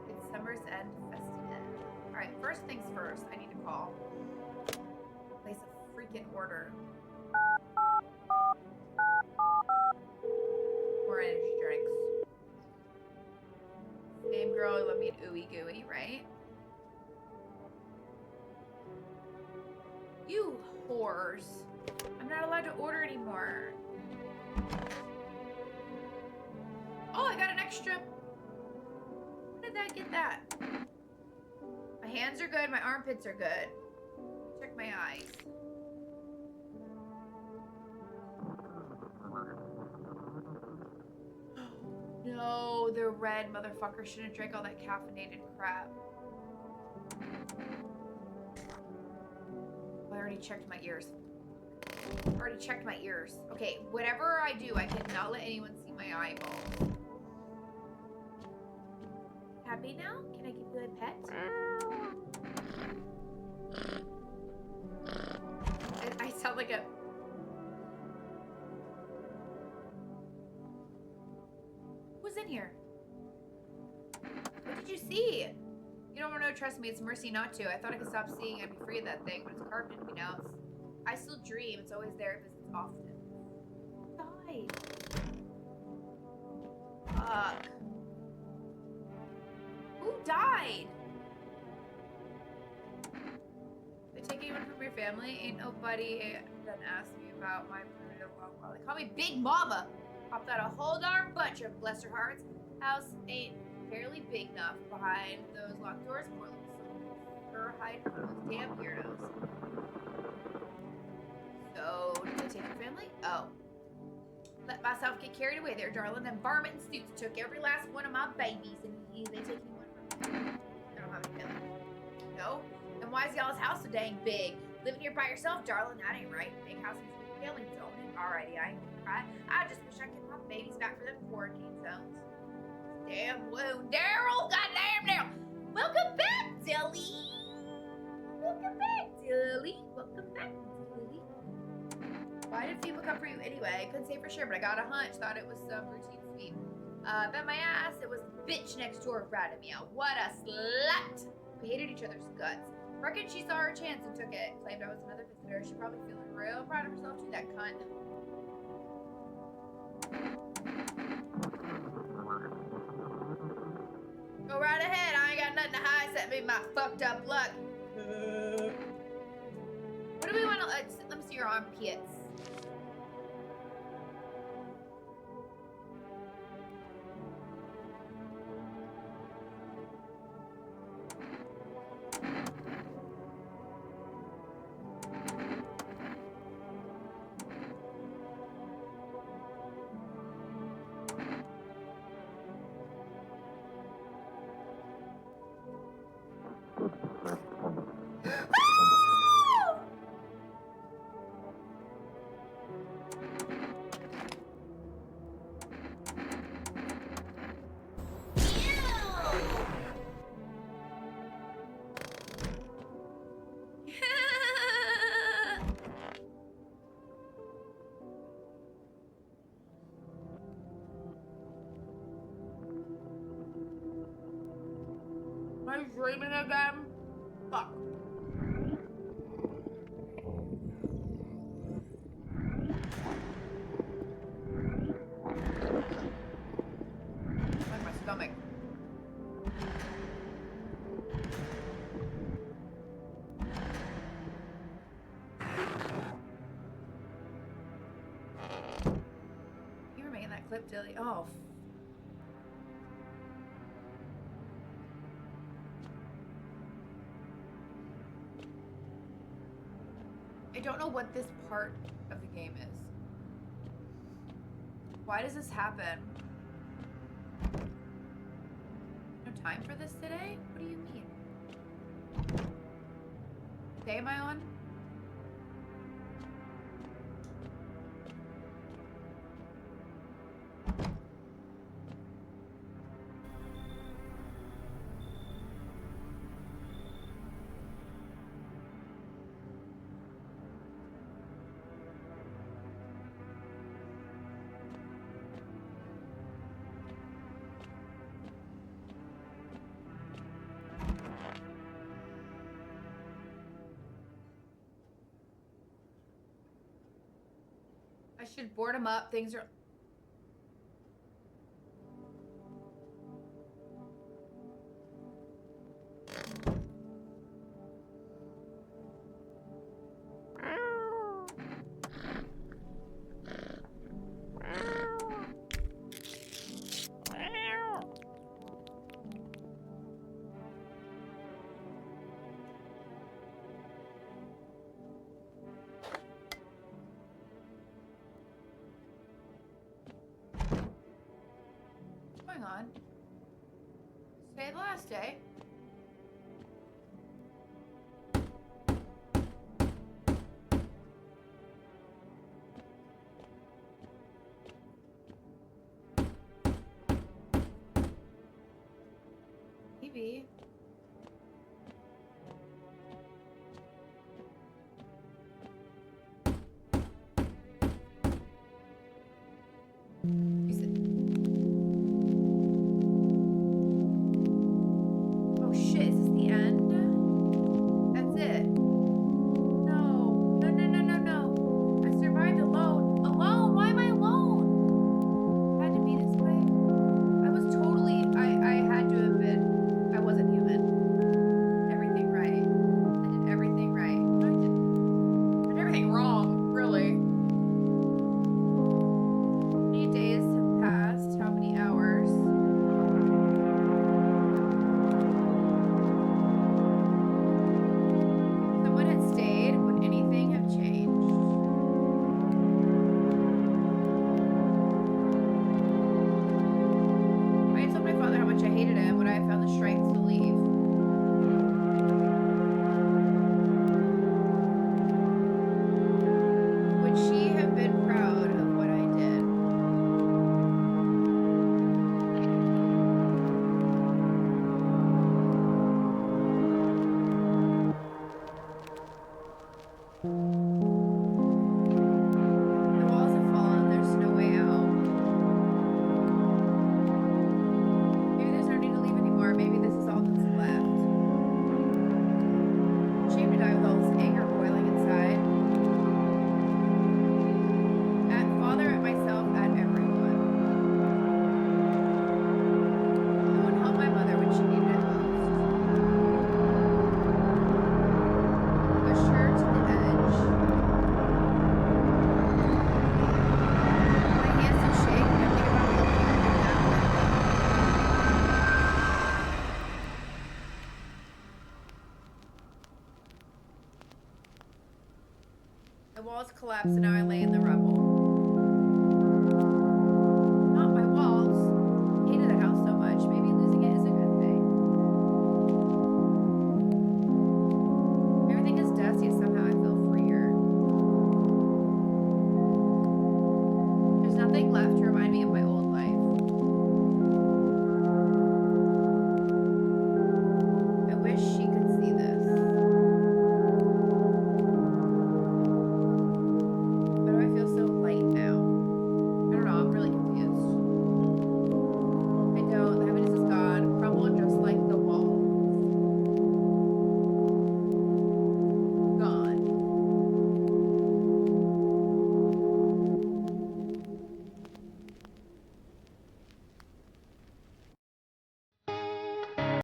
It's summer's end festive. Alright, first things first, I need to call. Place a freaking order. More energy drinks. Same girl who let me an ooey gooey, right? You whores. I'm not allowed to order anymore. Oh, I got an extra. When did that get that? My hands are good, my armpits are good. Check my eyes. No, they're red, motherfucker. Shouldn't drink all that caffeinated crap. Oh, I already checked my ears. Okay, whatever I do, I cannot let anyone see my eyeballs. Happy now? Can I give you a pet? I sound like a... Who's in here? What did you see? You don't want to trust me. It's mercy not to. I thought I could stop seeing. I'd be free of that thing, but it's carved into me now. I still dream. It's always there. It visits often. Who died? Fuck. Who died? They take anyone from your family? Ain't nobody that asked me about my primitive long while. They call me Big Mama. Popped out a whole darn bunch of bless her hearts. House ain't barely big enough behind those locked doors. More like her hide from those damn weirdos. So, did they take your family? Oh. Let myself get carried away there, darling. Them varmint and suits took every last one of my babies, and they take anyone from me. I don't have any family. No? Then why is y'all's house so dang big? Living here by yourself, darling? That ain't right. Big house is a killing zone. Alrighty, I ain't gonna cry. I just wish I could get my babies back for them quarantine zones. Damn wound. Daryl! Goddamn Daryl! Welcome back, Dilly! Welcome back, Dilly! Welcome back, Dilly. Why did people come for you anyway? Couldn't say for sure, but I got a hunch. Thought it was some routine sweep. Bet my ass it was the bitch next door ratted me out. What a slut! We hated each other's guts. Reckon she saw her chance and took it. Claimed I was another visitor. She probably feeling real proud of herself too, that cunt. Go right ahead. I ain't got nothing to hide except maybe my fucked up luck. What do we want to... let me see your armpits. Am I dreaming again? Fuck. Like my stomach. You were making that clip, Dilly. Oh. I don't know what this part of the game is. Why does this happen? No time for this today? What do you mean? What day am I on? should board them up. Things are... What's going on? Today the last day. Maybe. You said... Oh shit, is this the end? That's it. No. No, no, no, no, no. I survived alone. Alone? Why am I alone? It had to be this way. I was totally... I had to have been... I wasn't human. Everything right. I did everything right. I did everything wrong, really. How many days have passed? How many hours? If someone had stayed, would anything have changed? If I had told my father how much I hated him, would I have found the strength to leave? Would she have been proud of what I did? The walls have fallen. There's no way out. Maybe there's no need to leave anymore. Maybe this is all that's left. Shame to die with all this anger boiling inside. At father, at myself, at everyone. No one helped my mother when she needed it most. Pushed her to the edge. My hands still shake when I think about looking at her now. The walls collapsed and now I lay in the rubble.